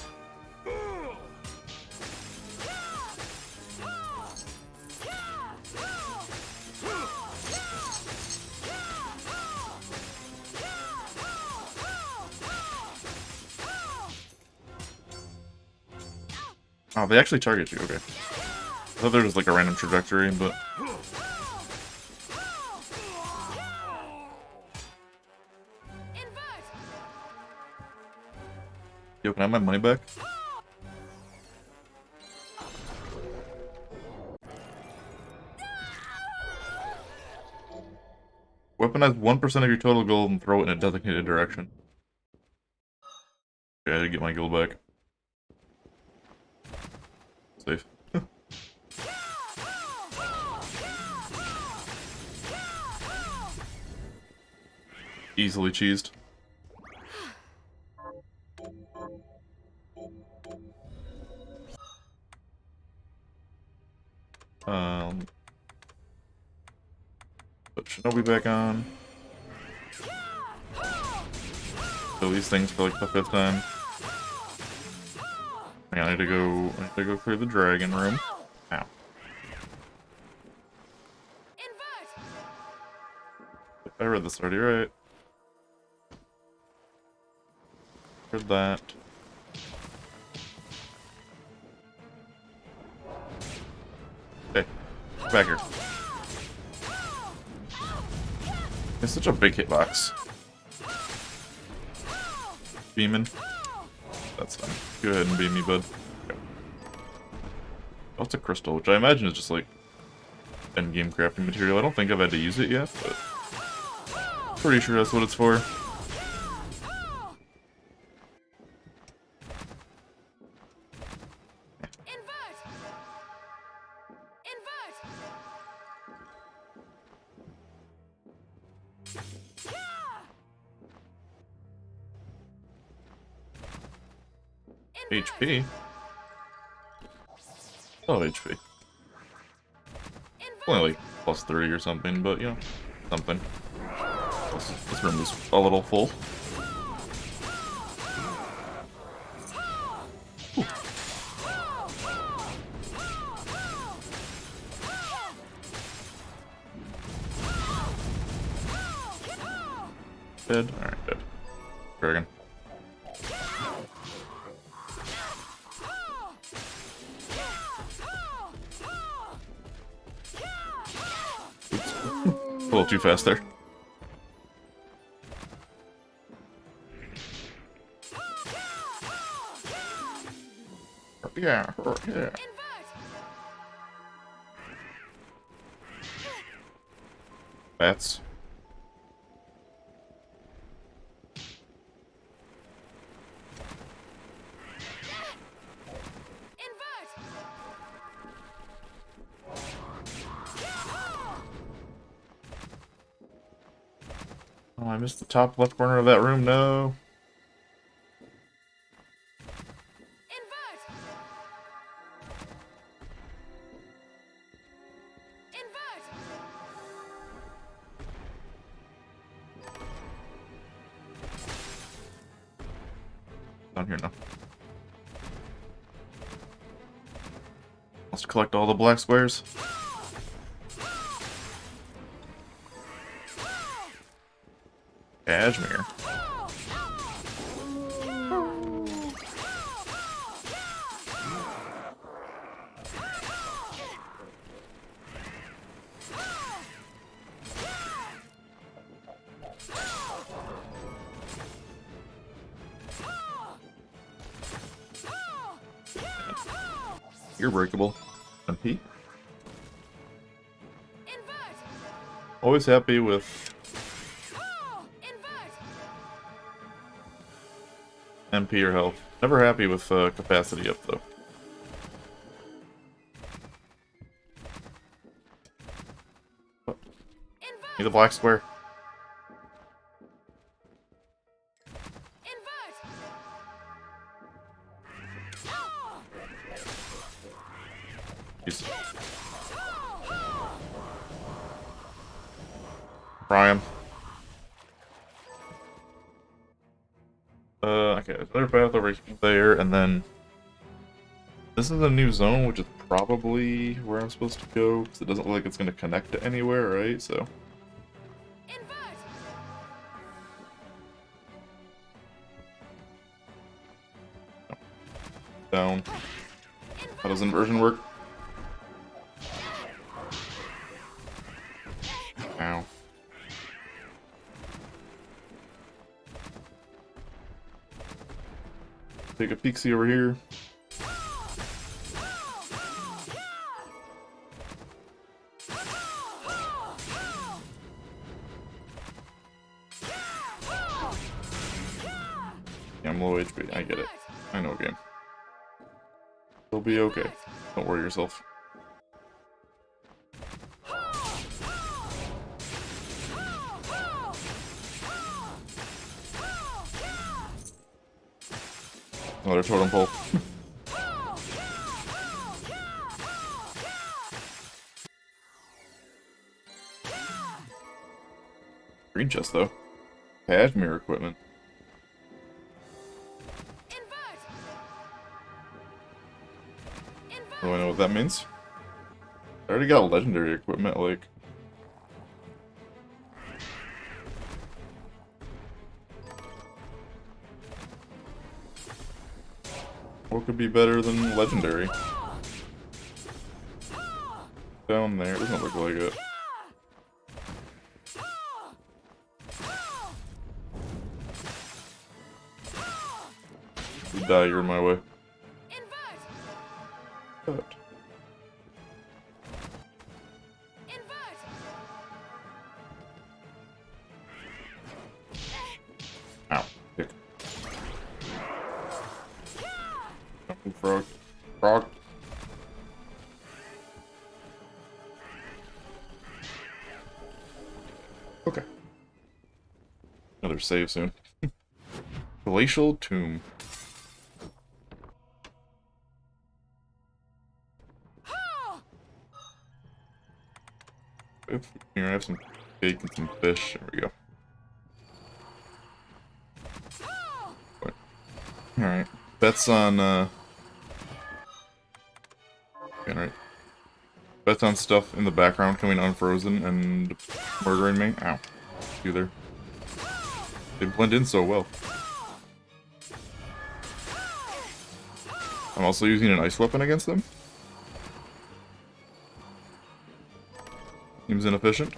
Oh, they actually target you, okay. I thought there was like a random trajectory, but... Yo, can I have my money back? Weaponize 1% of your total gold and throw it in a designated direction. Okay, I did get my gold back. Safe. Easily cheesed. Put Shinobi back on. Kill these things for like the 5th time. I need to go clear the dragon room. Ow. I read this already, right? Read that. Hey, back here. It's such a big hitbox. Beaming. That's fine. Go ahead and beam me, bud. Okay. Oh, it's a crystal, which I imagine is just like endgame crafting material. I don't think I've had to use it yet, but pretty sure that's what it's for. HP? Oh, HP. Only like plus 3 or something, but you know, something. This room is a little full. Ooh. Dead? Alright, dead. Dragon. A little too fast there. Yeah, yeah. Bats. Oh, I missed the top left corner of that room, no. Down here now. Let's collect all the black squares. Cashmere. You're breakable. MP? Always happy with MP or health. Never happy with capacity up though. Oh. Need the black square. Jeez. Fry him. Okay, there's another path over there, and then this is a new zone, which is probably where I'm supposed to go, because it doesn't look like it's going to connect to anywhere, right? So. Down. How does inversion work? Ow. Take a peek-see over here. Yeah, I'm low HP. I get it. I know game. It'll be okay. Don't worry yourself. Another totem pole. Green chest though. Cashmere equipment. Do I know what that means? I already got legendary equipment, like... What could be better than legendary? Down there, it doesn't look like it. You die, you're in my way. But... Ow. Dick. Jumping frog. Frog. Okay. Another save soon. Glacial Tomb. Here, I have some cake and some fish. There we go. Alright. Bets on, Alright. Bets on stuff in the background coming unfrozen and murdering me. Ow. You there. They blend in so well. I'm also using an ice weapon against them. Seems inefficient.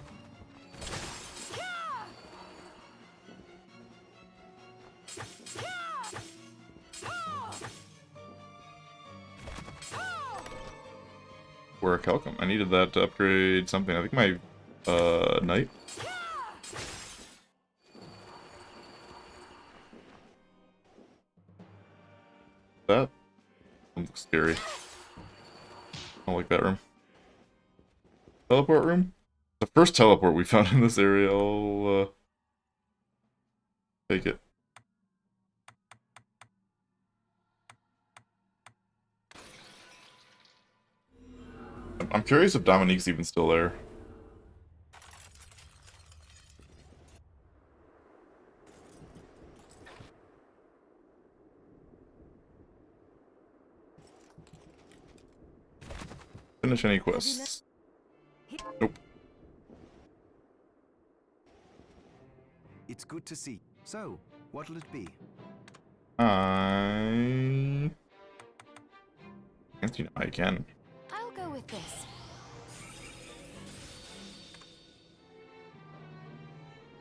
Where a Calcum. I needed that to upgrade something. I think my knight. That looks scary. I don't like that room. Teleport room? The first teleport we found in this area, I'll take it. I'm curious if Dominique's even still there. Finish any quests. Nope. It's good to see. So, what'll it be? I can. I'll go with this.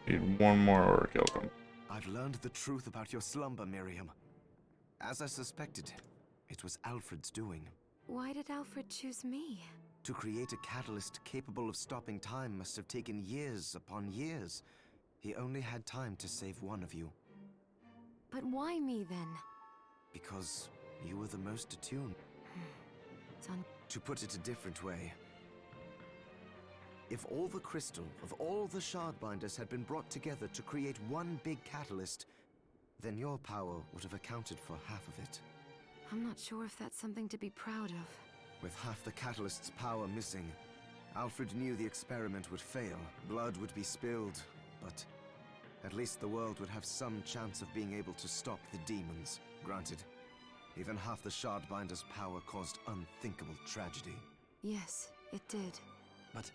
Need one more or Calcum. I've learned the truth about your slumber, Miriam. As I suspected, it was Alfred's doing. Why did Alfred choose me? To create a catalyst capable of stopping time must have taken years upon years. He only had time to save one of you. But why me then? Because you were the most attuned. To put it a different way, if all the crystal of all the Shardbinders had been brought together to create one big catalyst, then your power would have accounted for half of it. I'm not sure if that's something to be proud of. With half the catalyst's power missing, Alfred knew the experiment would fail. Blood would be spilled, but at least the world would have some chance of being able to stop the demons. Granted, even half the Shardbinder's power caused unthinkable tragedy. Yes, it did. But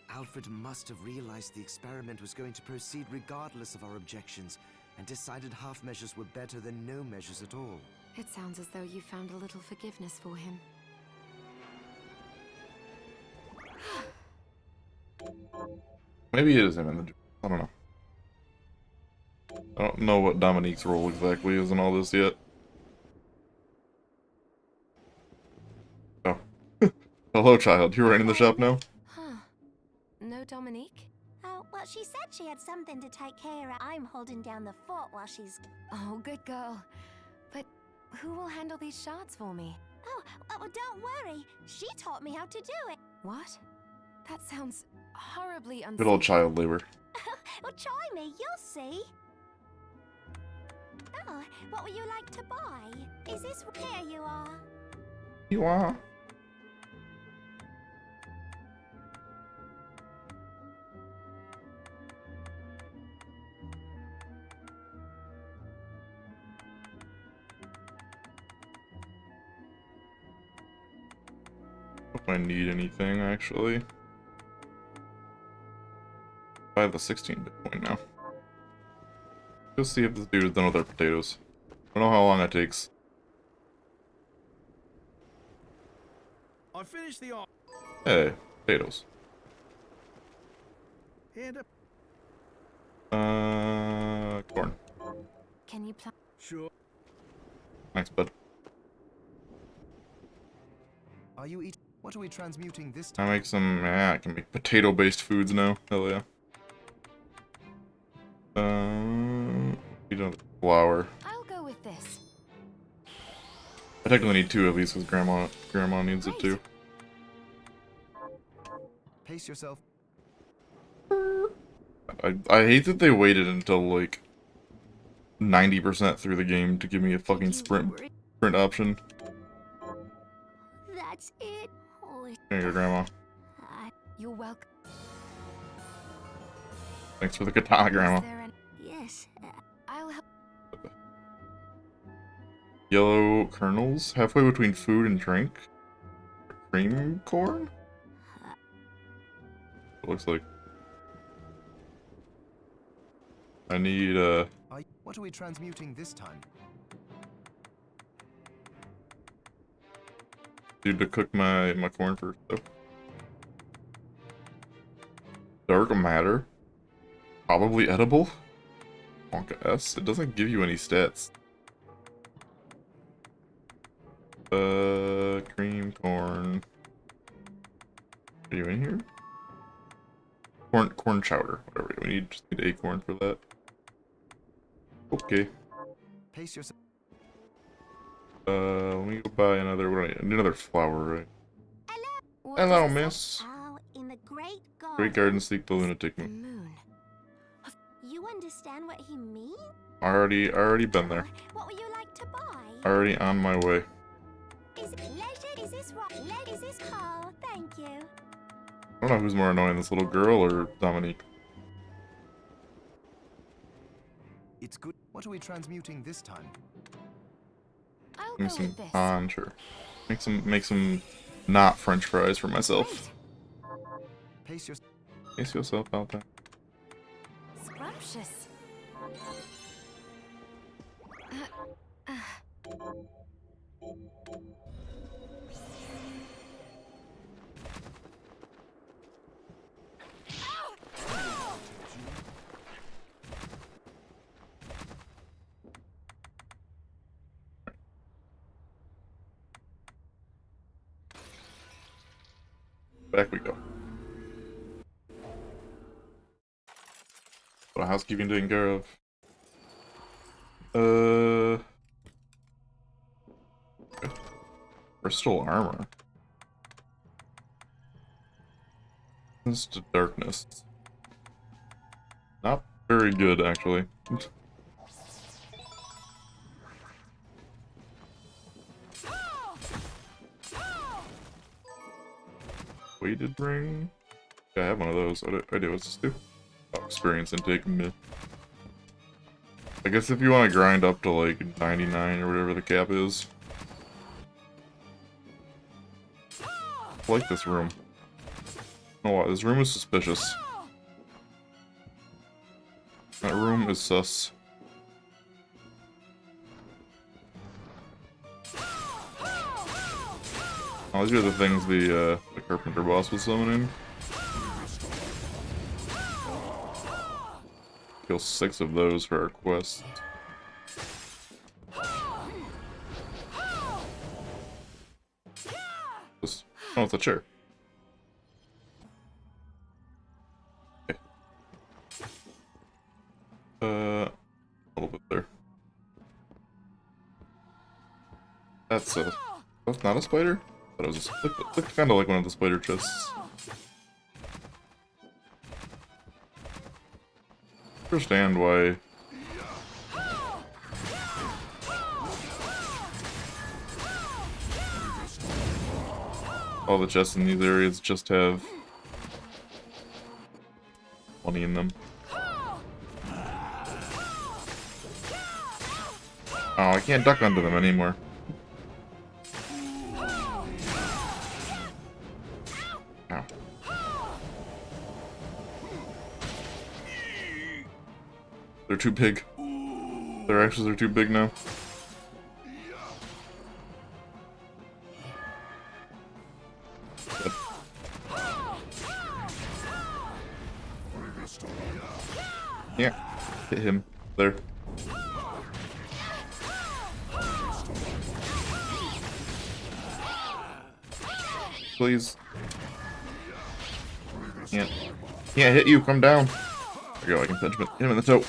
Alfred must have realized the experiment was going to proceed regardless of our objections, and decided half measures were better than no measures at all. It sounds as though you found a little forgiveness for him. Maybe it is him in the... I don't know. I don't know what Dominique's role exactly is in all this yet. Oh. Hello, child. You're right in the shop now? Huh. No Dominique? Oh, well, she said she had something to take care of. I'm holding down the fort while she's... Oh, good girl. But who will handle these shards for me? Oh, don't worry. She taught me how to do it. What? That sounds horribly unsafe. Good old child labor. Well, try me. You'll see. Oh, what would you like to buy? Is this... Here you are. You are? If I need anything, actually. I have the 16 Bitcoin now. Let's see if this dude is done with our potatoes. I don't know how long it takes. I finished the Hey, potatoes. hand up. Corn. Can you plant? Sure. Thanks, bud. Are you eating? What are we transmuting this I time? make some, yeah, I can make potato-based foods now. Hell yeah. You don't flour. I'll go with this. I technically need 2 of these because grandma needs it too. Pace yourself. I hate that they waited until like 90% through the game to give me a fucking sprint option. That's it. Oh, There you go, grandma. You're welcome. Thanks for the katana, grandma. Is there an... yes. I'll help. Yellow kernels, halfway between food and drink. Cream corn? It looks like. I need What are we transmuting this time? dude to cook my corn first though. Dark matter. Probably edible. Wonka S. It doesn't give you any stats. Cream corn. Are you in here? Corn chowder. Whatever. We just need acorn for that. Okay. Pace yourself. Let me go buy another. What do I need? I need another flower, right? What Hello, does it say? miss. Oh, in the Great Garden. Great garden, seek the lunatic The me. moon. You understand what he means? Already been there. What would you like to buy? Already on my way. Is it leisure? Is this right? Is this call? Thank you. I don't know who's more annoying, this little girl or Dominique. It's good. What are we transmuting this time? I'll Give me go some with this. con, sure. Make some not French fries for myself. Pace yourself. Pace yourself out there. Scrumptious. Back we go. What housekeeping taken care of? Okay. Crystal armor. This to darkness. Not very good, actually. Weighted ring? Yeah, I have one of those. I do. What's this do? Oh, experience intake mid. I guess if you want to grind up to like 99 or whatever the cap is. I like this room. Oh wow, this room is suspicious. That room is sus. Oh, these are the things the Carpenter boss was summoning. Kill 6 of those for our quest. Oh, it's a chair. Okay. A little bit there. That's not a spider? I thought it was looked kind of like one of the spider chests. Understand why. All the chests in these areas just have money in them. Oh, I can't duck under them anymore. Ow. They're too big. Their axes are too big now. Yeah, hit him. There. Please. Can't hit you, come down. There you go, I can punch him in the toe.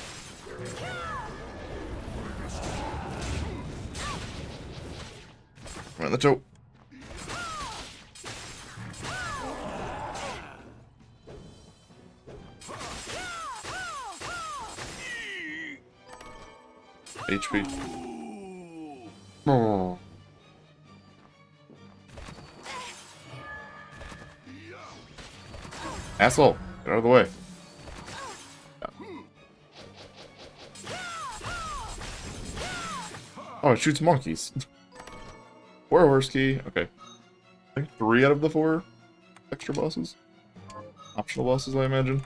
Come in the toe. HP. Oh. Asshole, get out of the way. Oh, it shoots monkeys. 4 horse key. Okay. I think 3 out of the 4 extra bosses. Optional bosses, I imagine.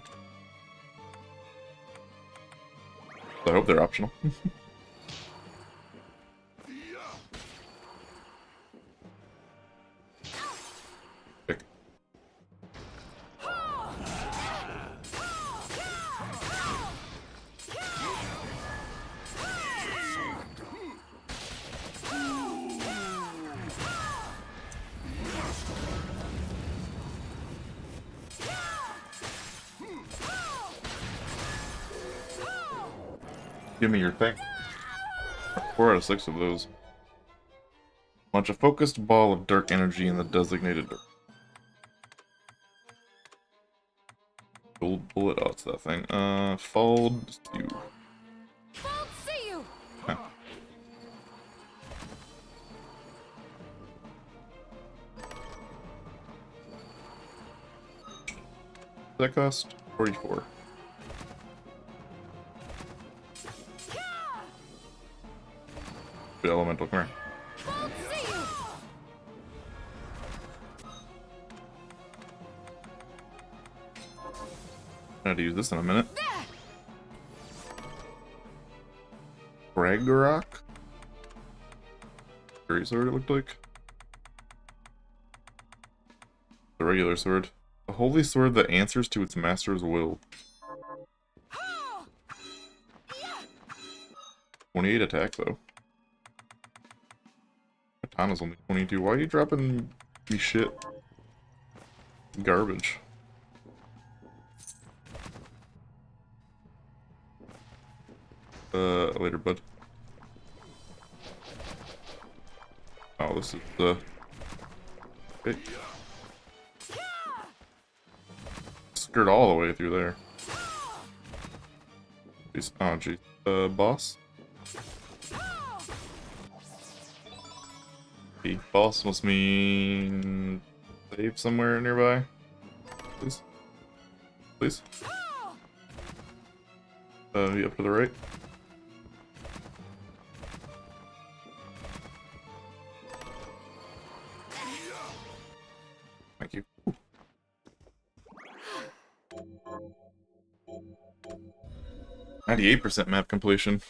I hope they're optional. Give me your thing. 4 out of 6 of those. Launch a focused ball of dark energy in the designated direction. Gold bullet. Oh, it's that thing. Fold you. See you. Huh. That cost 44. The elemental, come here. I had to use this in a minute. Ragnarok? Great sword, it looked like. The regular sword. The holy sword that answers to its master's will. 28 attack, though. Katana's only 22. Why are you dropping me shit? Garbage. Later, bud. Oh, this is the... Okay. Skirt all the way through there. Jeez. Oh, jeez. Boss? The boss must mean... save somewhere nearby? Please? Please? You up to the right? Thank you. 98% map completion.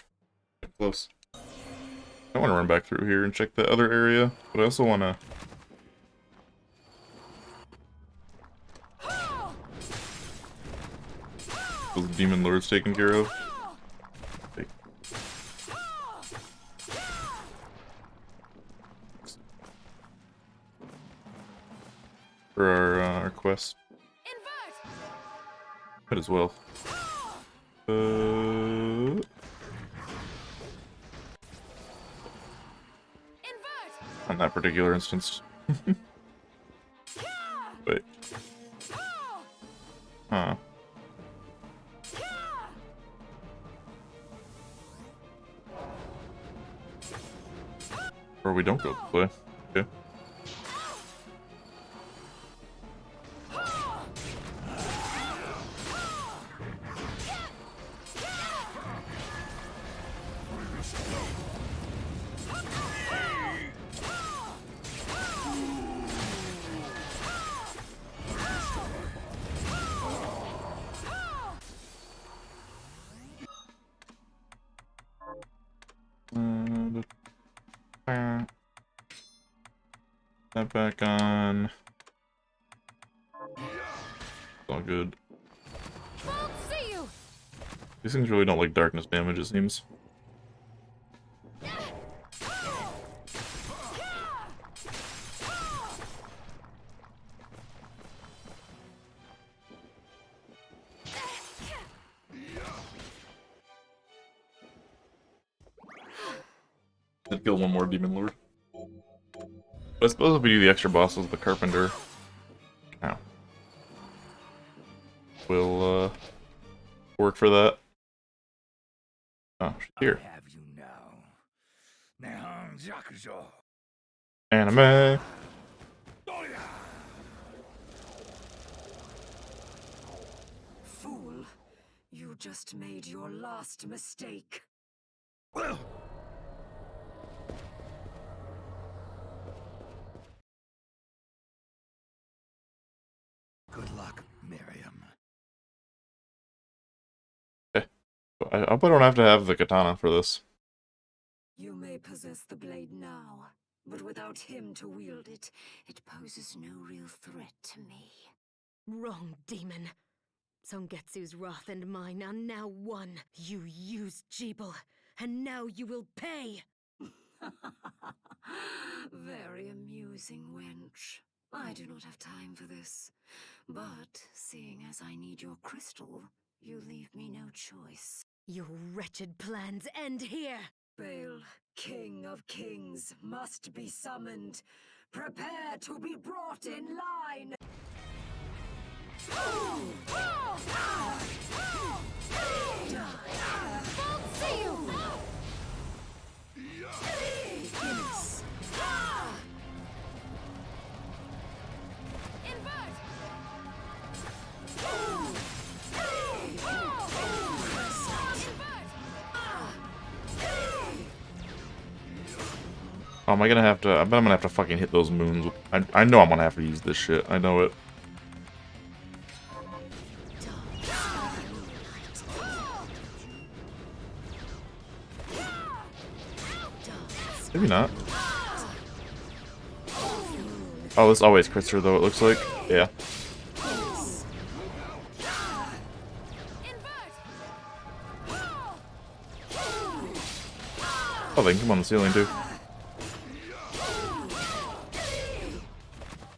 Get close. I want to run back through here and check the other area, but I also want to... those demon lords taken care of. our quest. Might as well. On that particular instance. Wait. Huh. Or we don't go this way. Okay. That back on. It's all good. These things really don't like darkness damage, it seems. Did kill one more demon lord. But I suppose if we do the extra bosses, the carpenter. Ow. Will work for that. Oh, she's here. I have you now. Anime. Fool, you just made your last mistake. Good luck, Miriam. I hope I don't have to have the katana for this. You may possess the blade now, but without him to wield it, it poses no real threat to me. Wrong, demon. Songetsu's wrath and mine are now one. You used Jeeble, and now you will pay! Very amusing, wench. I do not have time for this. But, seeing as I need your crystal, you leave me no choice. Your wretched plans end here! Baal, King of Kings, must be summoned. Prepare to be brought in line! See you! Oh, am I gonna have to? I bet I'm gonna have to fucking hit those moons. I know I'm gonna have to use this shit. I know it. Maybe not. Oh, this always crits her though, it looks like. Yeah. Oh, they can come on the ceiling too.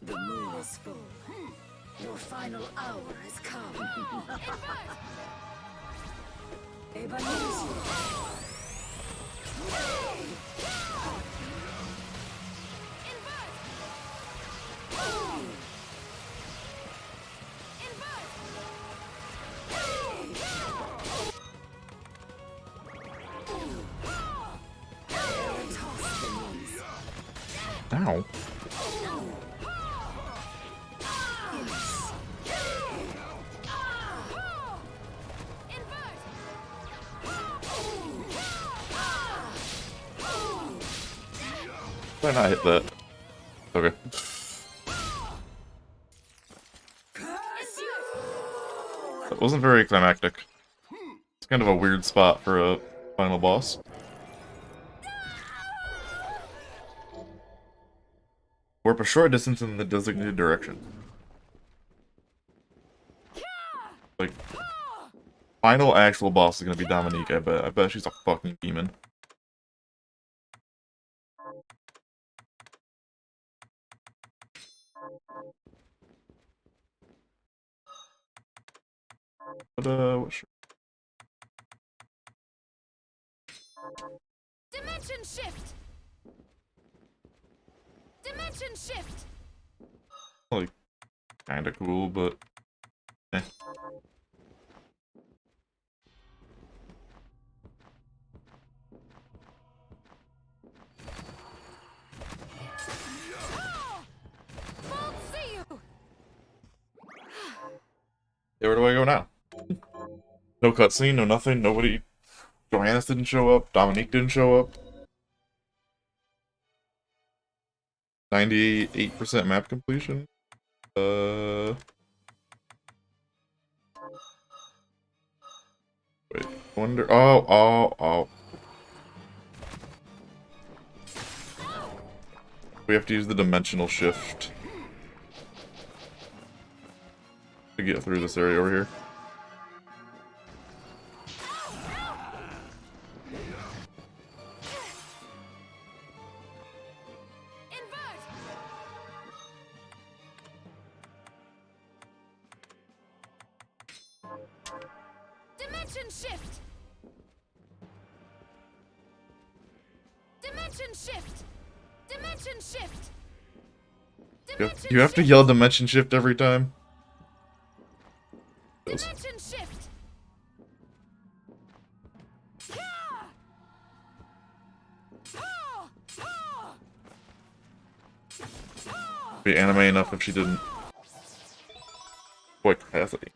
The moon is full. Your final hour has come. Ebenezer. Ow. Why not hit that? Okay. That wasn't very climactic. It's kind of a weird spot for a final boss. Warp a short distance in the designated direction. Like, final actual boss is gonna be Dominique, I bet. I bet she's a fucking demon. But what Dimension shift. Dimension shift. like kind of cool, but eh. Won't see you. Yeah, where do I go now? No cutscene, no nothing, nobody. Johannes didn't show up, Dominique didn't show up. 98% map completion. Wait, wonder. Oh. We have to use the dimensional shift to get through this area over here. Dimension shift. Dimension shift. Dimension shift. You have to yell dimension shift every time. Dimension shift. Be anime enough if she didn't. Boy, capacity.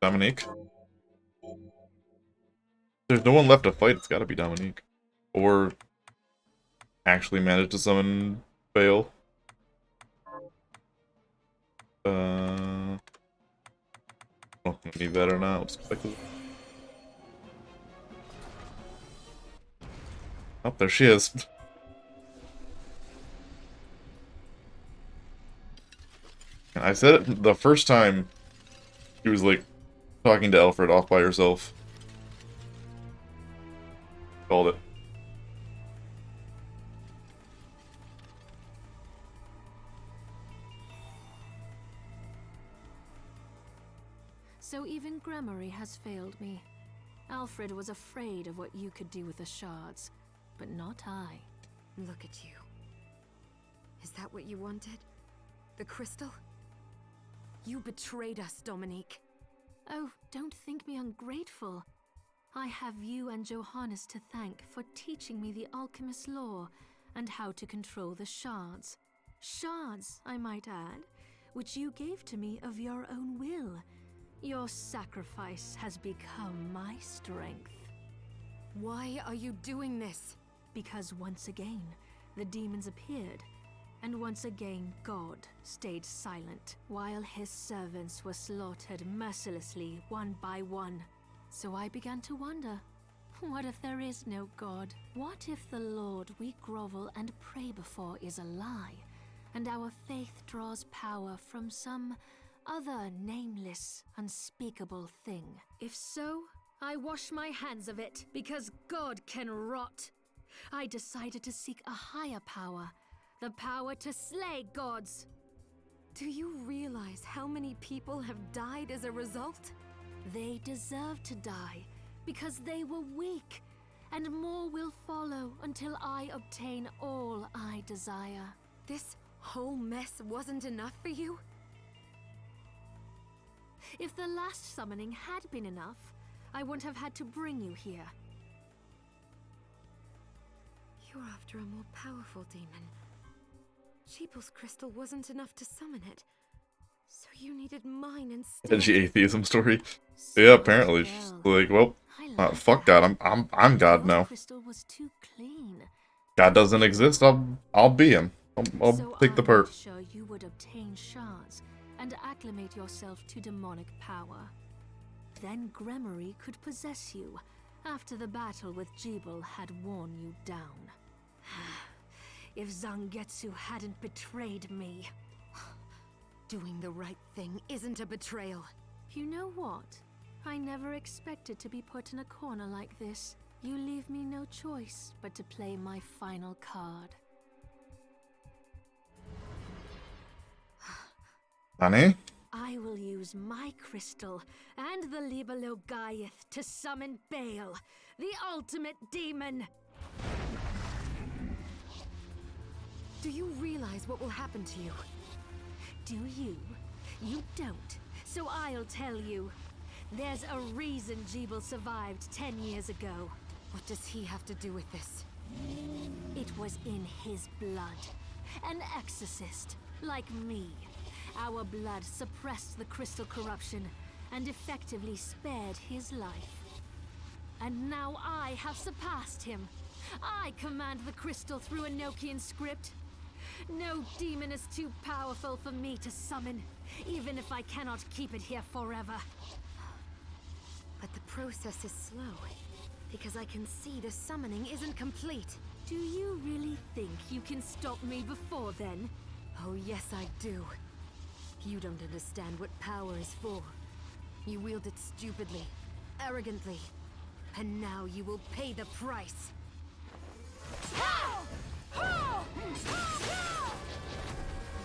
Dominique? There's no one left to fight, it's gotta be Dominique. Or actually manage to summon Bale. Oh, need that or not? Let's click it. Oh, there she is. And I said it the first time she was like talking to Alfred off by herself. Called it. So even Gremory has failed me. Alfred was afraid of what you could do with the shards, but not I. Look at you. Is that what you wanted? The crystal? You betrayed us, Dominique. Oh, don't think me ungrateful. I have you and Johannes to thank for teaching me the alchemist's lore and how to control the shards. Shards, I might add, which you gave to me of your own will. Your sacrifice has become my strength. Why are you doing this? Because once again, the demons appeared, and once again God stayed silent, while his servants were slaughtered mercilessly one by one. So I began to wonder, what if there is no God? What if the Lord we grovel and pray before is a lie, and our faith draws power from some other nameless, unspeakable thing? If so, I wash my hands of it, because God can rot. I decided to seek a higher power, the power to slay gods. Do you realize how many people have died as a result? They deserve to die, because they were weak, and more will follow until I obtain all I desire. This whole mess wasn't enough for you? If the last summoning had been enough, I wouldn't have had to bring you here. You're after a more powerful demon. Jeebel's crystal wasn't enough to summon it, so you needed mine instead. And she atheism story. Yeah, apparently she's like, well, fuck God, I'm God now. Crystal was too clean. God doesn't exist. I'll be him. I'll take the part. So sure you would obtain shards and acclimate yourself to demonic power. Then Gremory could possess you after the battle with Jeebel had worn you down. If Zangetsu hadn't betrayed me. Doing the right thing isn't a betrayal. You know what? I never expected to be put in a corner like this. You leave me no choice but to play my final card. Honey? I will use my crystal and the Libelo Gaiath to summon Baal, the ultimate demon. Do you realize what will happen to you? Do you? You don't. So I'll tell you. There's a reason Jeeble survived 10 years ago. What does he have to do with this? It was in his blood. An exorcist, like me. Our blood suppressed the crystal corruption and effectively spared his life. And now I have surpassed him. I command the crystal through Enochian script. No demon is too powerful for me to summon, even if I cannot keep it here forever. But the process is slow, because I can see the summoning isn't complete. Do you really think you can stop me before then? Oh yes, I do. You don't understand what power is for. You wield it stupidly, arrogantly, and now you will pay the price.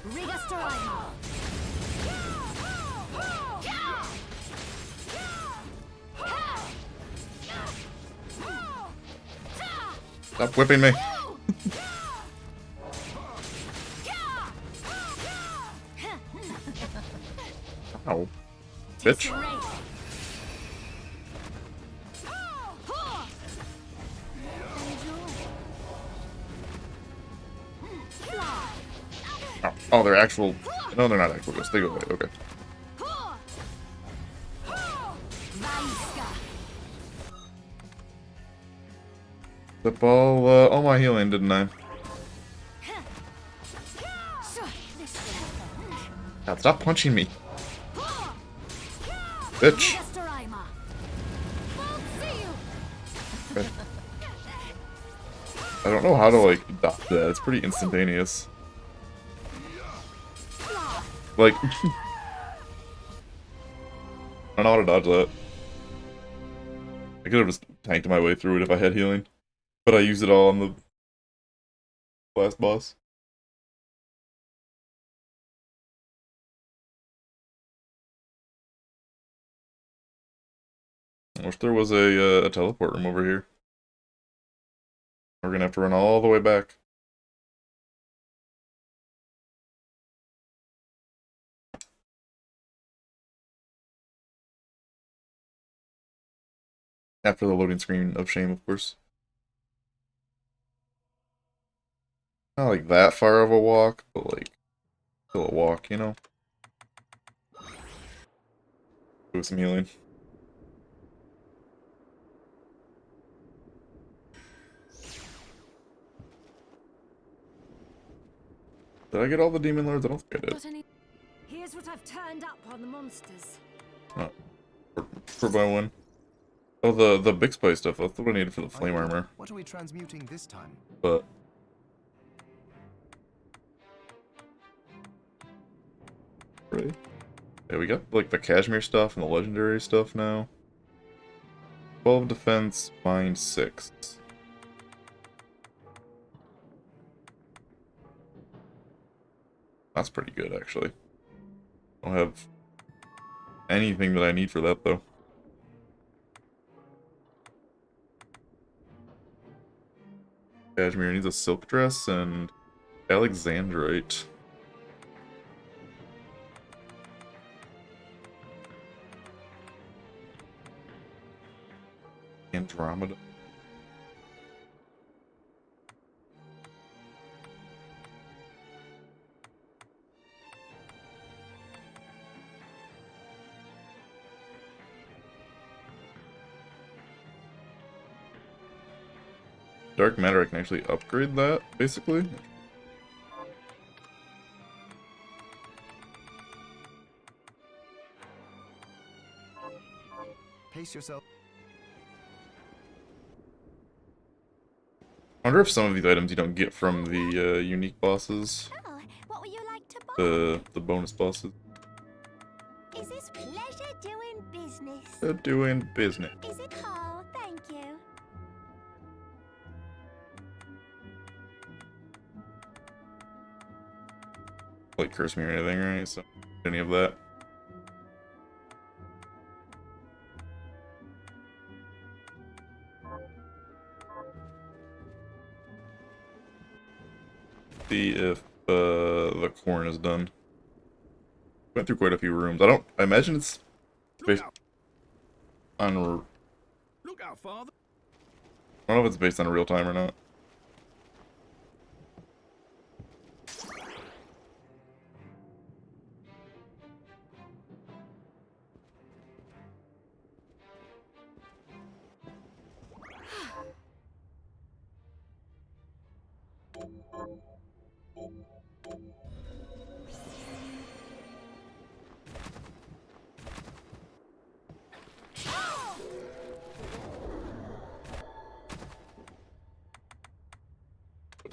Rigastorima! Stop whipping me. Ow. Bitch. Oh, they're actual... No, they're not actual ghosts. They go away. Okay. Flip all my healing, didn't I? God, stop punching me. Bitch. Okay. I don't know how to, like, dodge that. It's pretty instantaneous. Like... I don't know how to dodge that. I could have just tanked my way through it if I had healing. But I used it all on the last boss. I wish there was a teleport room over here. We're gonna have to run all the way back. After the loading screen of shame, of course. Not like that far of a walk, but like still a walk, you know? Do some healing. Did I get all the demon lords? I don't think I did. Here's what I've turned up on the monsters. Oh, for by one. Oh, the big spice stuff. That's what I needed for the flame armor. What are we transmuting this time? But really, yeah, we got like the cashmere stuff and the legendary stuff now. 12 defense, mine 6. That's pretty good, actually. Don't have anything that I need for that, though. Cashmere needs a silk dress and Alexandrite. Andromeda. Dark matter, I can actually upgrade that, basically. Pace yourself. I wonder if some of these items you don't get from the unique bosses. Oh, what would you like to buy? The bonus bosses. Is this pleasure doing business? They're doing business. Is it? Oh, thank you. Like curse me or anything, right? So any of that. See if the corn is done. Went through quite a few rooms. I imagine it's Look based out! on. Look out, father! I don't know if it's based on real time or not.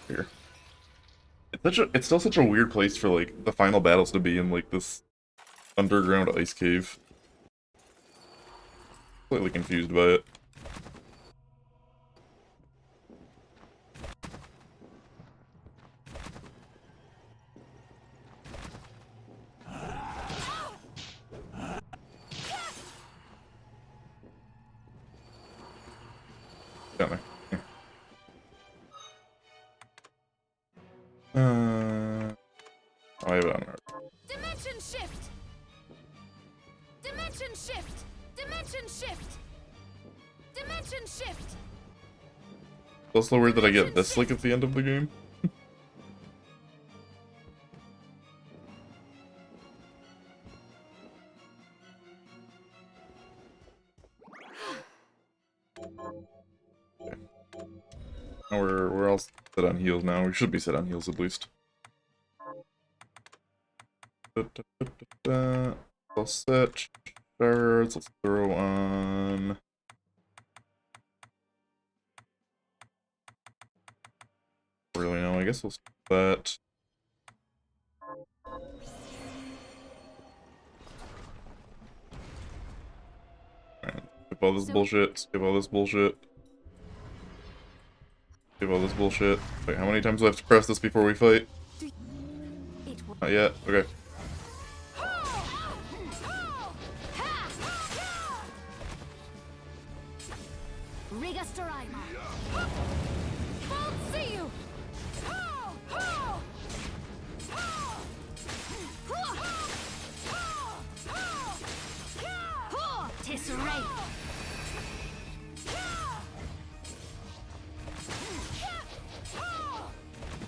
Here. It's still such a weird place for like the final battles to be in, like this underground ice cave. Slightly confused by it. Down there. I have it on there. Dimension shift! Dimension shift! Dimension shift! Dimension shift! It's also weird that I get this like at the end of the game. Okay. Now we're all set on heals now. We should be set on heals at least. All set. Shards. Let's throw on. Really no, I guess we'll skip that. Alright, skip all this bullshit. Skip all this bullshit. Skip all this bullshit. Wait, how many times do I have to press this before we fight? Not yet. Okay.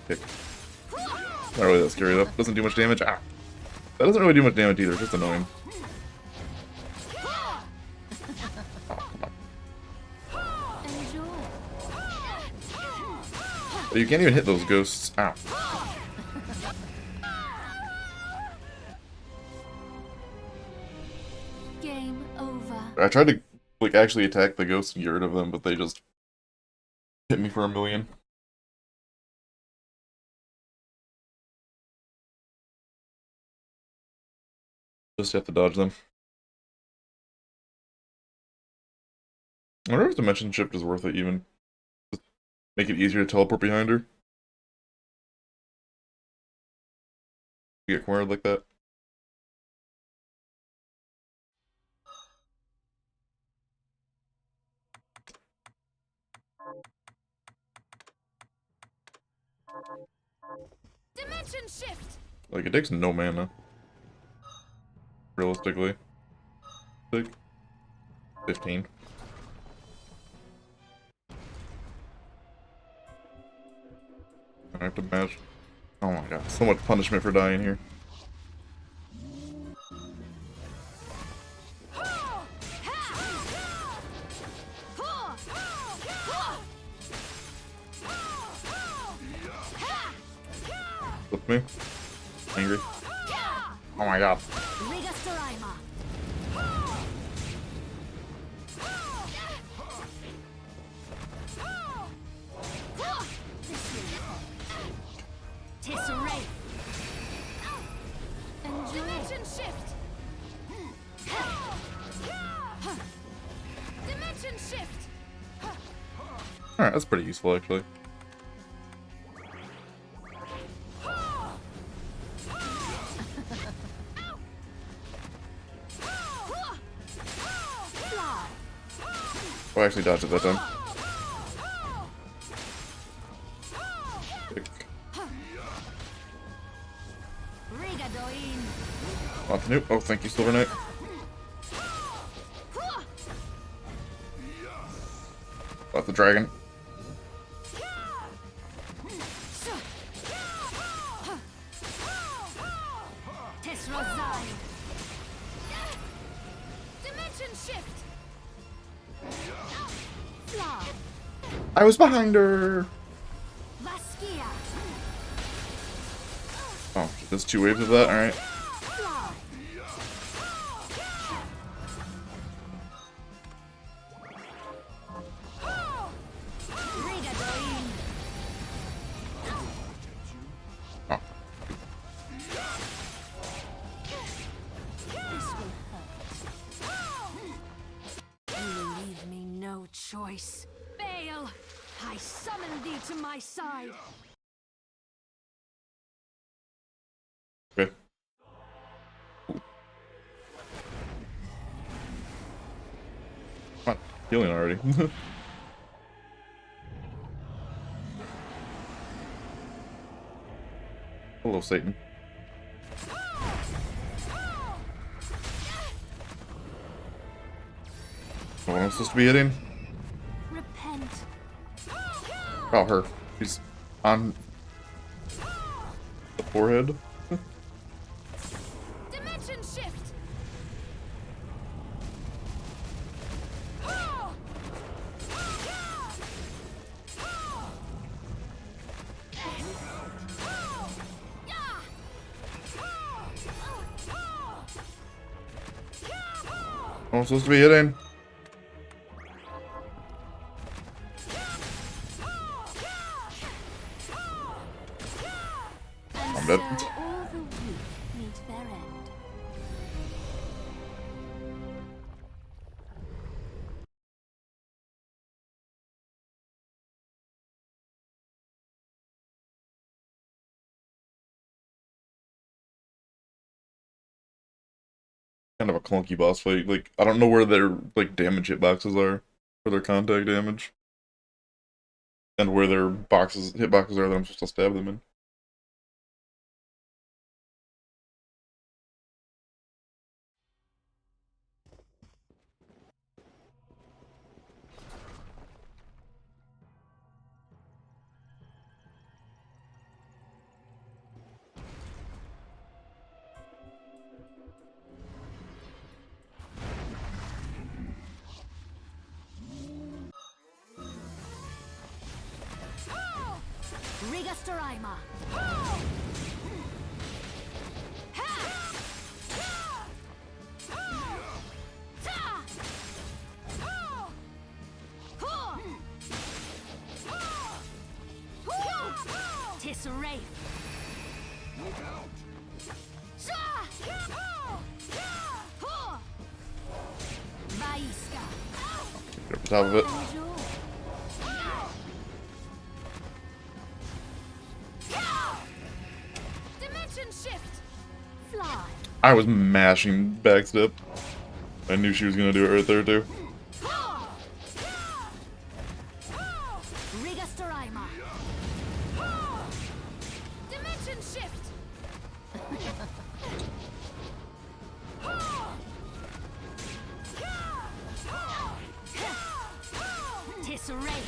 Kick. Not really that scary though. Doesn't do much damage. Ah! That doesn't really do much damage either, it's just annoying. But you can't even hit those ghosts. Ow. Game over. I tried to like actually attack the ghosts and get rid of them, but they just hit me for a million. Just have to dodge them. I wonder if dimension shift is worth it even. Just make it easier to teleport behind her. You get cornered like that. Dimension shift! Like, it takes no mana. Realistically. Like, 15. I have to match. Oh my god, so much punishment for dying here. With me? Angry? Oh my god. Dimension shift! Dimension shift! Alright, that's pretty useful actually. I actually dodged it that time. Not the new. Oh, thank you, Silver Knight. Got the dragon. I was behind her. Oh, there's 2 waves of that. All right. Oh. You will leave me no choice. Fail! I summon thee to my side. Okay. Come on, healing already. Hello, Satan. What am I supposed to be hitting? Repent. Oh, her. She's on the forehead. Dimension shift. What am I supposed to be hitting? I'm dead. So all the weak meet their end. Kind of a clunky boss fight. Like, I don't know where their, like, damage hitboxes are. For their contact damage. And where their hitboxes are that I'm supposed to stab them in. Rigastoraima. Tisserate. Vaiska. Get up the top of it. Dimension shift. Fly. I was mashing backstep. I knew she was gonna do it right there too. Rigastoraima. Dimension shift. Tisserate.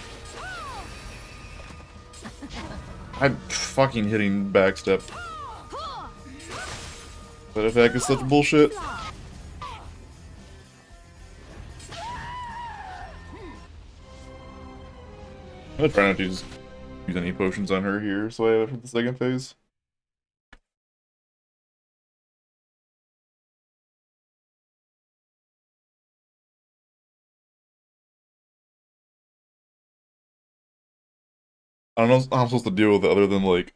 I'm fucking hitting backstep. That attack is such bullshit. I'm gonna try not to use any potions on her here, so I have it for the second phase. I don't know how I'm supposed to deal with it other than, like,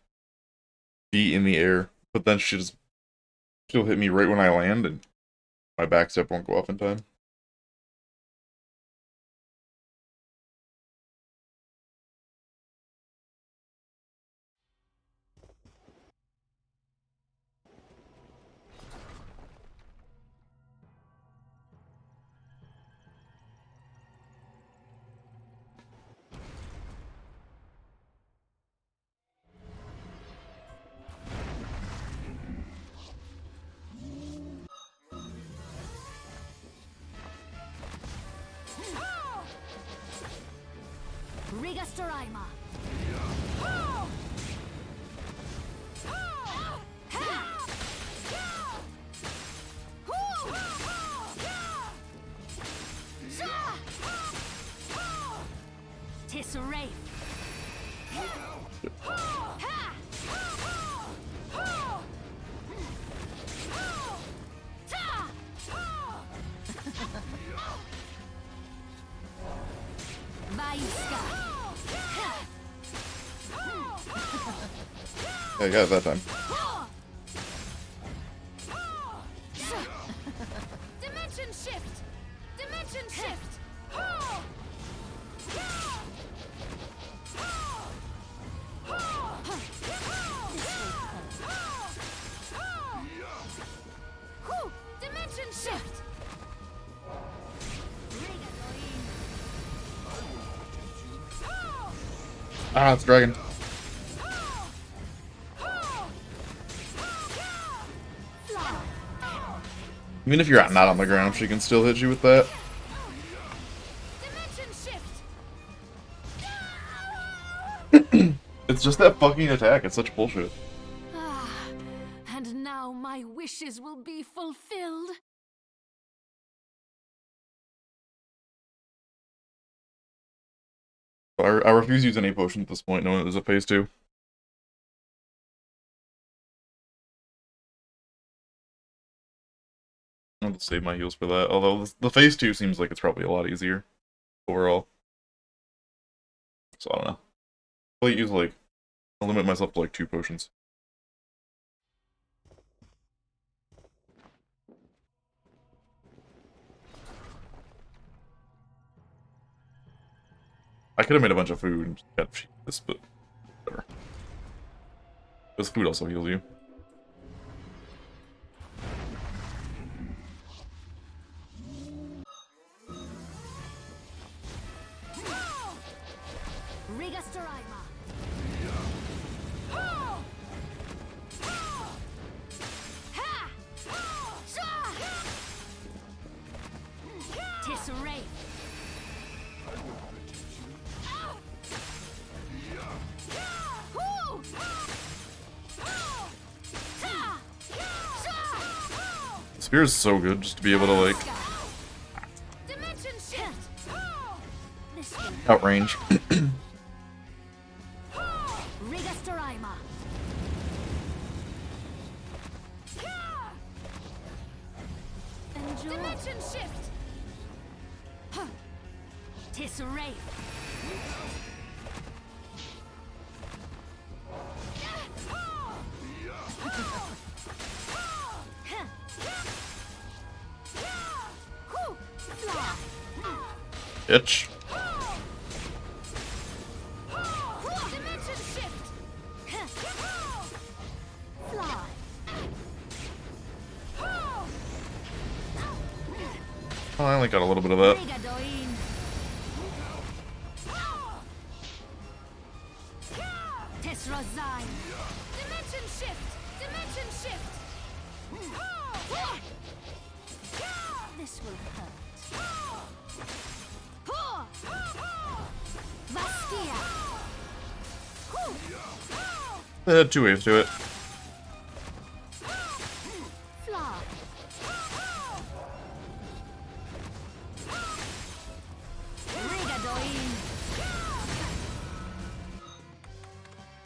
be in the air. But then she'll hit me right when I land, and my backstep won't go off in time. Rigastorima. Tisserate. Yeah, I got it that time. Dimension shift. Dimension shift. Dimension shift. Ah, it's dragon. Even if you're not on the ground, she can still hit you with that. It's just that fucking attack. It's such bullshit. And now my wishes will be fulfilled. I refuse to use any potion at this point, knowing there's a phase 2. I'll just save my heals for that. Although the phase 2 seems like it's probably a lot easier overall. So I don't know. I'll use like, I'll limit myself to like 2 potions. I could have made a bunch of food and got this, but whatever. This food also heals you. Rigastorima. Tisserate. The spear is so good just to be able to like outrange. Rigastorima. Enjoy. Dimension shift. Tisserate. Itch. Oh, I only got a little bit of that. Dimension shift. Dimension shift. This will hurt. Vaskia. It had 2 waves to it. Fly. Rigadoin.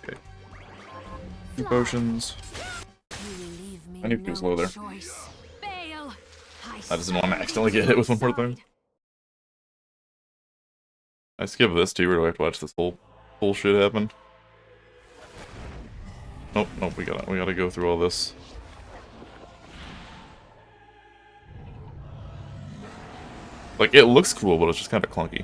Okay. 2 potions. I need to go slow there. I just didn't want to accidentally get hit with one more thing. I skip this too, or do I have to watch this whole bullshit happen? Nope, nope, we gotta go through all this. Like, it looks cool, but it's just kind of clunky.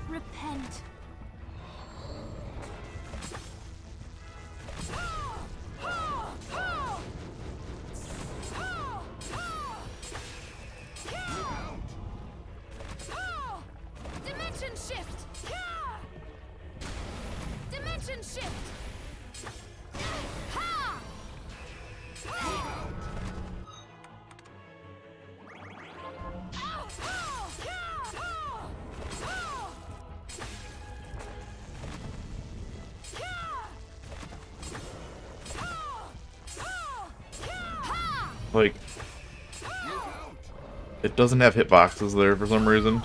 Repent. Dimension shift. Dimension shift. Like, it doesn't have hitboxes there for some reason.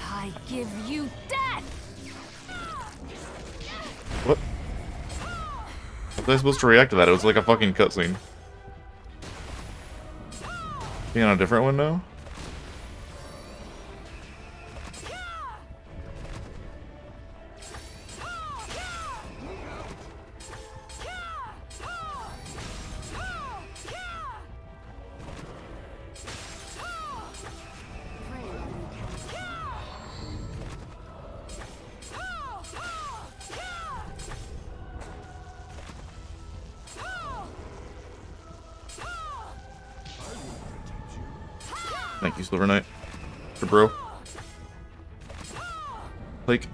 I give you death! What? How was I supposed to react to that? It was like a fucking cutscene. Be on a different one now? Thank you, Silver Knight. For bro. Like,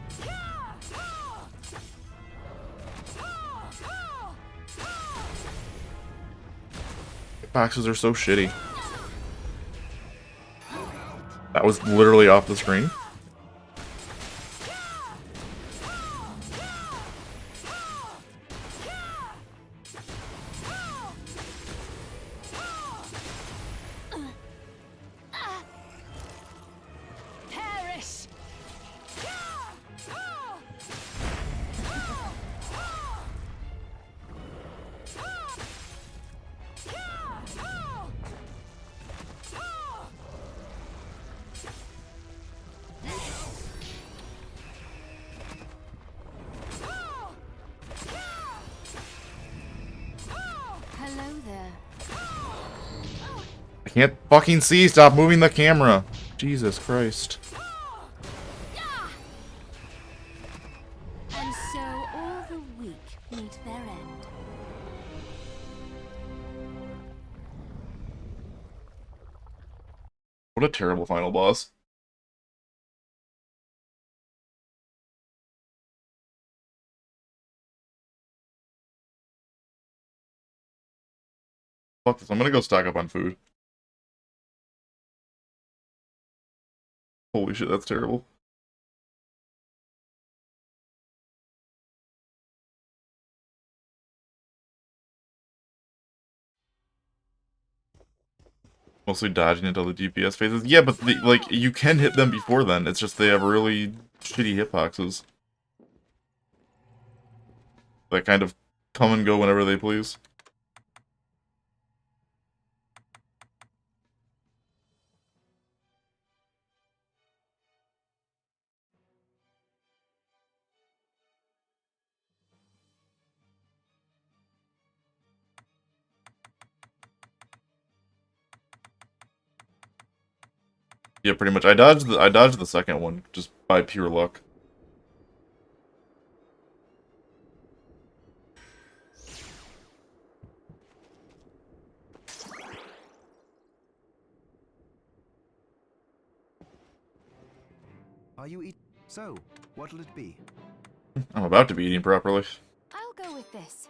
boxes are so shitty. That was literally off the screen. Perish! Hello there. I can't fucking see. Stop moving the camera. Jesus Christ. And so all the weak meet their end. What a terrible final boss. Fuck this. I'm gonna go stock up on food. Holy shit, that's terrible. Mostly dodging until the DPS phases. Yeah, but like you can hit them before then. It's just they have really shitty hitboxes that kind of come and go whenever they please. Yeah, pretty much. I dodged the second one just by pure luck. Are you eat? So, what'll it be? I'm about to be eating properly. I'll go with this.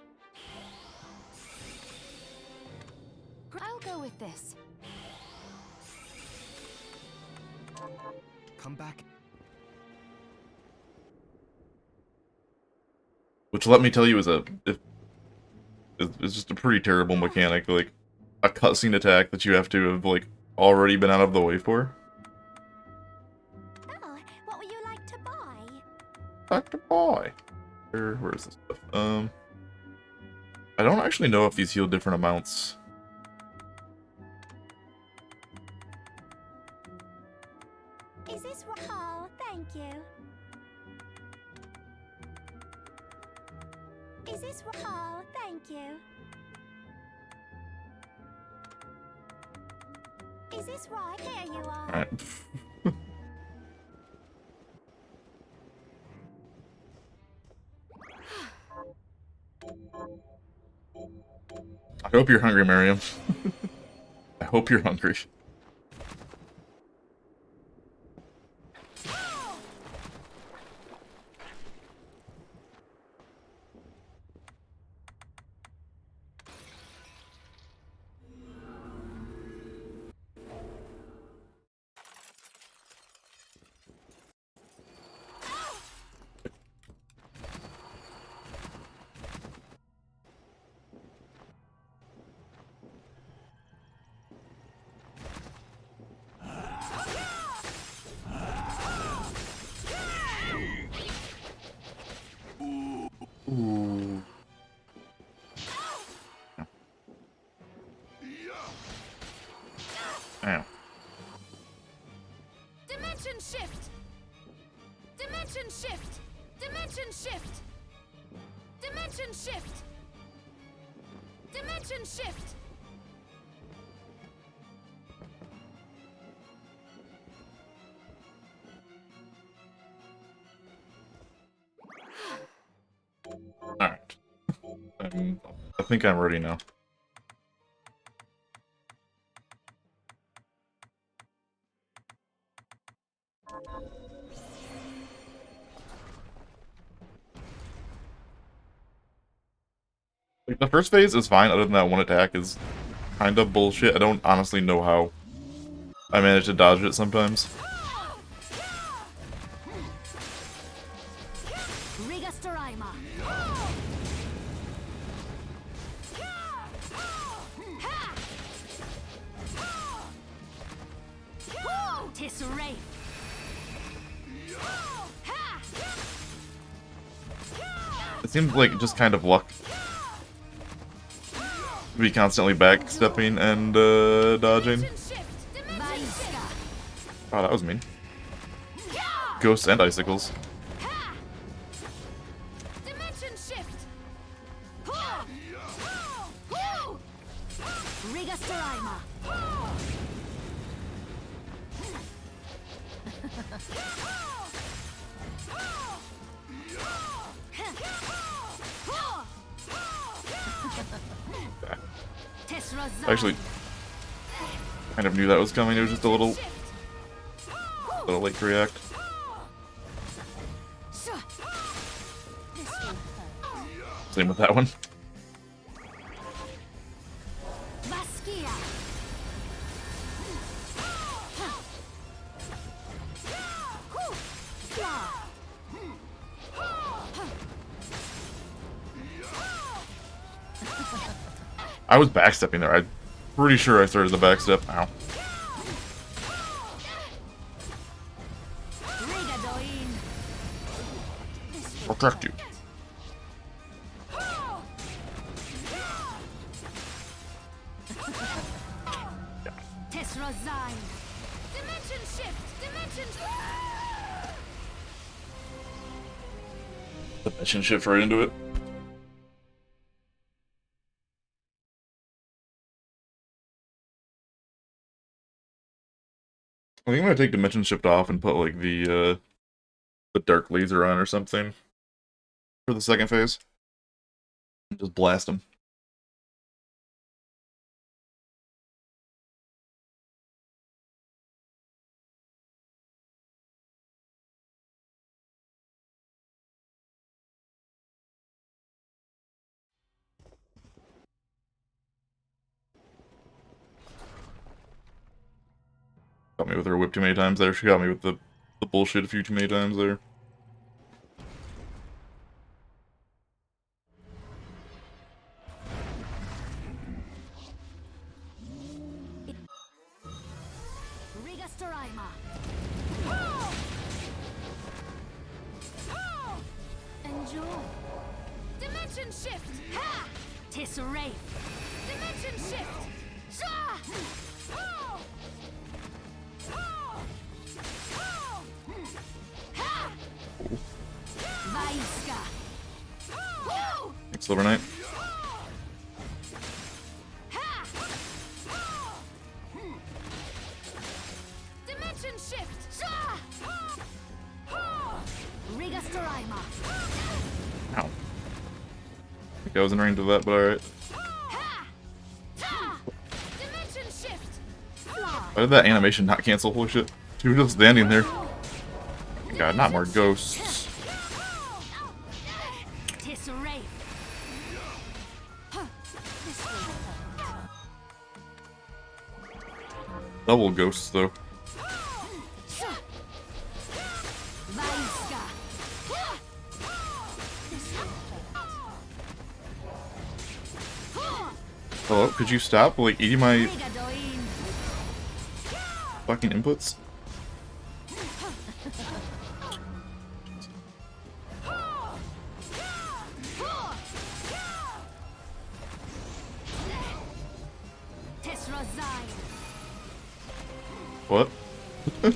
I'll go with this. Come back. Which, let me tell you, is just a pretty terrible mechanic. Like, a cutscene attack that you have to have, like, already been out of the way for. Oh, what would you like to buy? Dr. Boy. Where is this stuff? I don't actually know if these heal different amounts. Is this right? Oh, thank you. Is this right? Oh, thank you. Is this right? Here you are. Alright. I hope you're hungry, Miriam. I hope you're hungry. Ow. Dimension shift! Dimension shift! Dimension shift! Dimension shift! Dimension shift! Alright. I think I'm ready now. Like, the first phase is fine, other than that one attack is kind of bullshit. I don't honestly know how I manage to dodge it sometimes. It seems like just kind of luck to be constantly backstepping and dodging. Oh, that was mean. Ghosts and icicles. I actually kind of knew that was coming. It was just a little late to react. Same with that one. I was backstepping there. I'm pretty sure I started the backstep. Ow. Protect you. Dimension shift right into it. I think I'm gonna take Dimension Shift off and put like the Dark Laser on or something for the second phase. Just blast them. Got me with her whip too many times there. She got me with the bullshit a few too many times there. Enjoy. Dimension shift. Ha! Tisserate. Dimension shift. Sha! Oh! Oh! Oh! Ha! Vaiska. Oh! Silver Knight. Dimension shift. Sha! Rigastorima. Ow. I think I was in range of that, but alright. Dimension shift. Why did that animation not cancel? Holy shit. She was just standing there. God, not more ghosts. Double ghosts, though. Hello, could you stop, like, eating my fucking inputs? What? I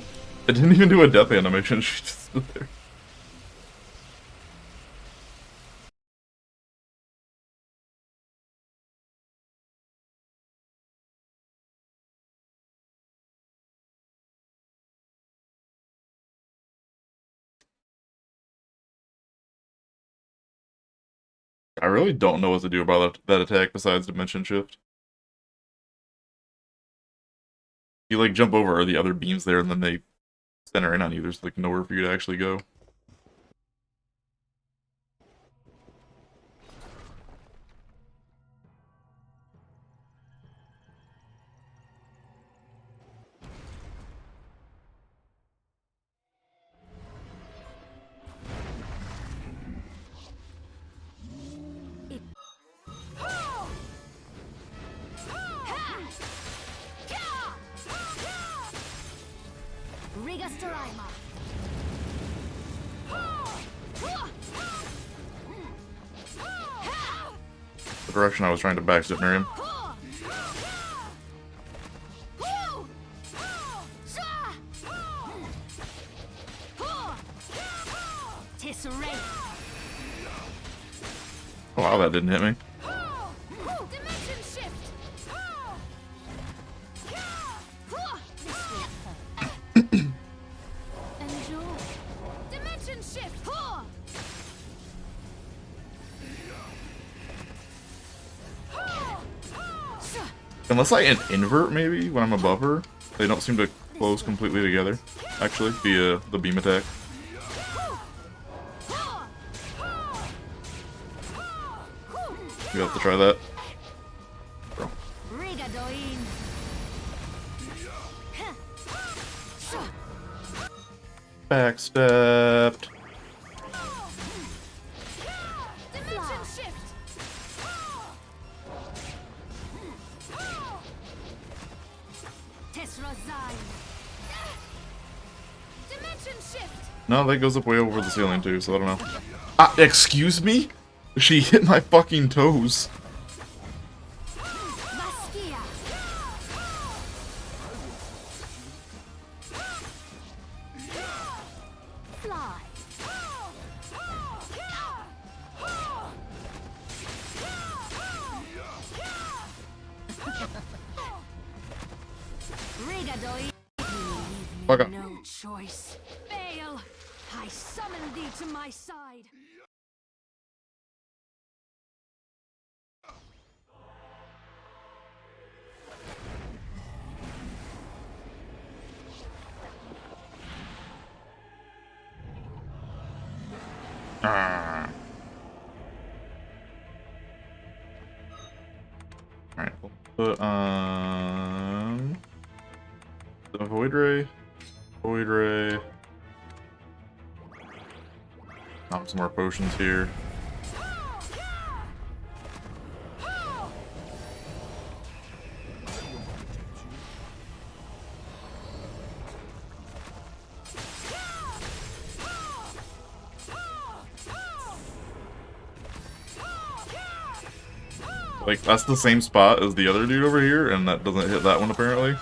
didn't even do a death animation, she just stood there. I really don't know what to do about that attack besides Dimension Shift. You like jump over the other beams there and then they center in on you. There's like nowhere for you to actually go. The direction I was trying to backstep Miriam. Oh, wow, that didn't hit me. Unless I invert, maybe, when I'm above her, they don't seem to close completely together, actually, the beam attack. You have to try that. Bro. Backstepped. No, that goes up way over the ceiling too, so I don't know. Ah, excuse me? She hit my fucking toes. Fuck up. No choice. Fail. I summon thee to my side. Ah. Alright, we'll put on the Void Ray. Void Ray. Some more potions here. Like, that's the same spot as the other dude over here, and that doesn't hit that one apparently.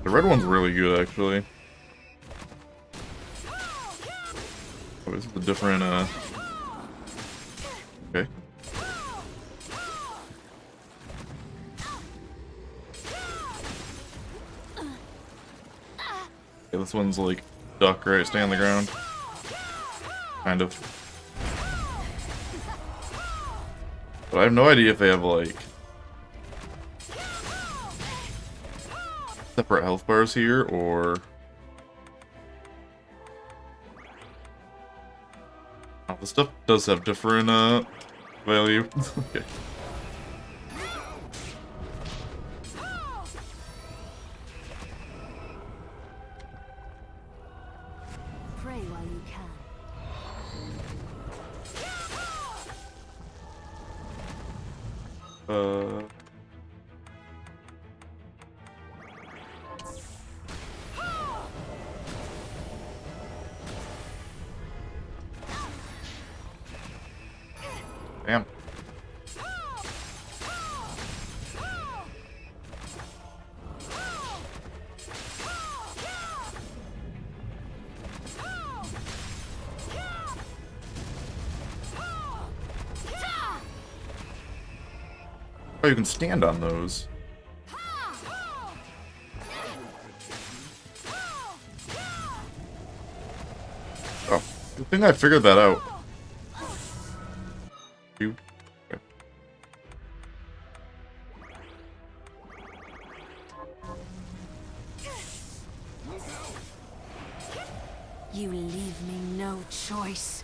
The red one's really good, actually. Oh, this is a different, okay. Okay, this one's like duck, right? Stay on the ground. Kind of. But I have no idea if they have, like, separate health bars here, or... Oh, the stuff does have different, value. Okay. Pray while you can. Oh, you can stand on those. Oh, good thing I figured that out. You. Okay. You leave me no choice.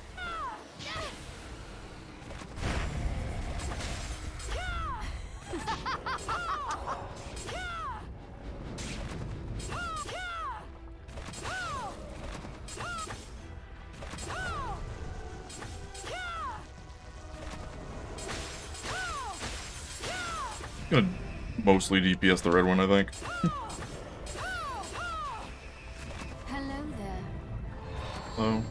I'm gonna mostly DPS the red one, I think. Hello there. Oh.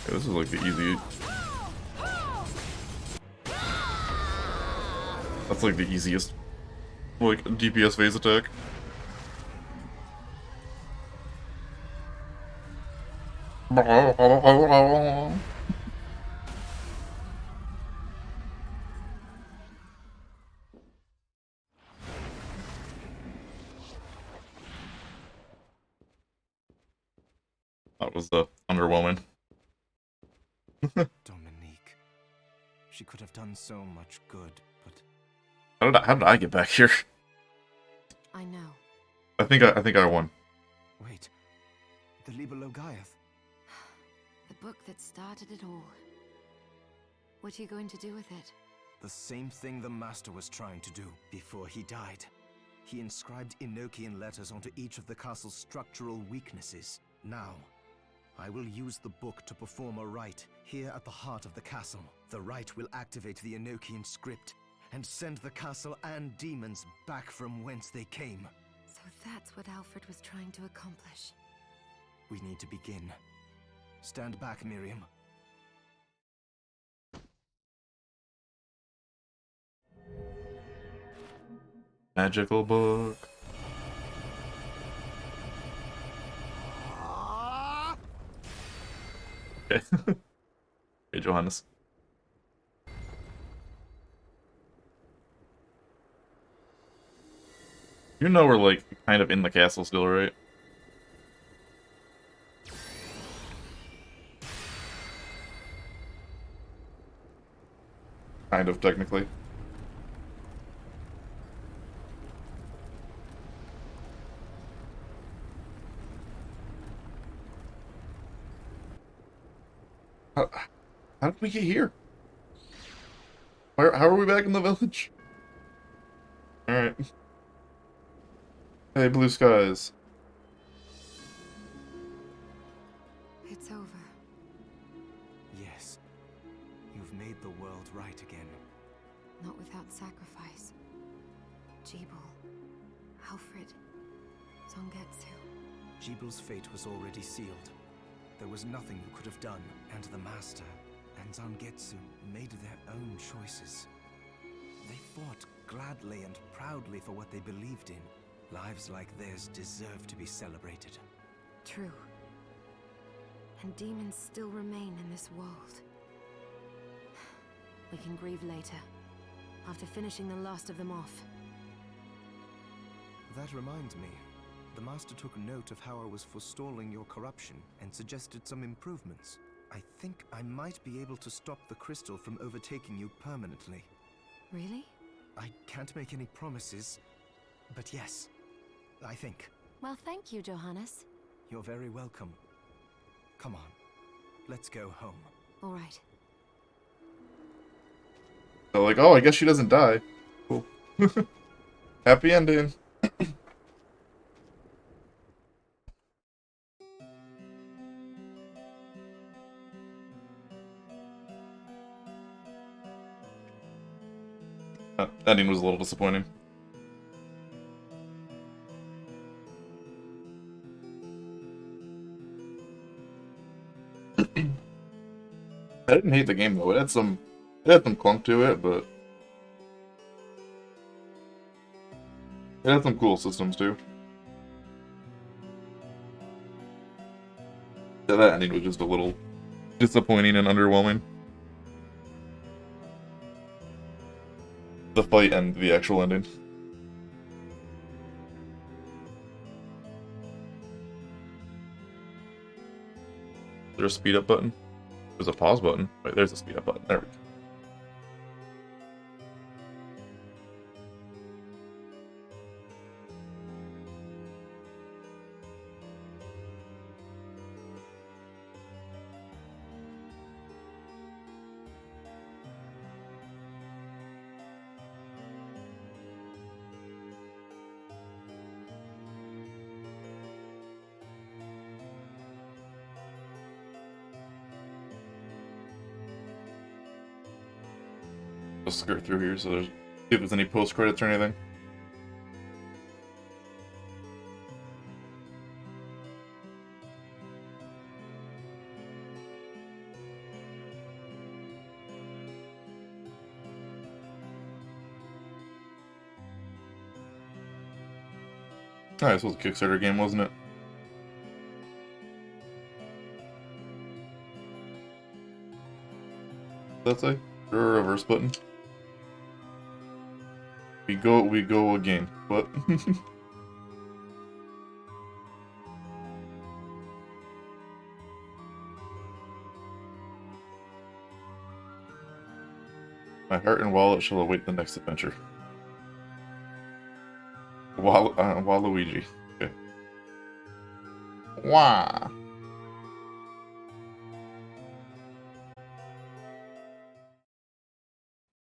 Yeah, this is like the easy. That's like the easiest, like, DPS phase attack. That was underwhelming. Dominique. She could have done so much good, but How did I get back here? I know. I think I won. wait. The Liber Logaeth. The book that started it all. What are you going to do with it? The same thing the Master was trying to do before he died. He inscribed Enochian letters onto each of the castle's structural weaknesses. Now, I will use the book to perform a rite here at the heart of the castle. The rite will activate the Enochian script and send the castle and demons back from whence they came. So that's what Alfred was trying to accomplish. We need to begin. Stand back, Miriam. Magical book. Okay. Hey, Johannes. You know we're, like, kind of in the castle still, right? Kind of, technically. How did we get here? How are we back in the village? Alright. Hey, blue skies. It's over. Yes. You've made the world right again. Not without sacrifice. Jeeble, Alfred, Zongetsu. Jeebel's fate was already sealed. There was nothing you could have done, and the Master and Zangetsu made their own choices. They fought gladly and proudly for what they believed in. Lives like theirs deserve to be celebrated. True. And demons still remain in this world. We can grieve later, after finishing the last of them off. That reminds me. The Master took note of how I was forestalling your corruption and suggested some improvements. I think I might be able to stop the crystal from overtaking you permanently. Really? I can't make any promises, but yes, I think. Well, thank you, Johannes. You're very welcome. Come on, let's go home. All right. They're like, oh, I guess she doesn't die. Cool. Happy ending. Ending was a little disappointing. I didn't hate the game though. It had some clunk to it, but it had some cool systems too. Yeah, that ending was just a little disappointing and underwhelming. The fight and the actual ending. Is there a speed up button? There's a pause button. Wait, there's a speed up button. There we go. Let's skirt through here so there's see if there's any post credits or anything. Alright, this was a Kickstarter game, wasn't it? What's that say? There a reverse button? We go again. What? My heart and wallet shall await the next adventure. Waluigi. Okay. Wah!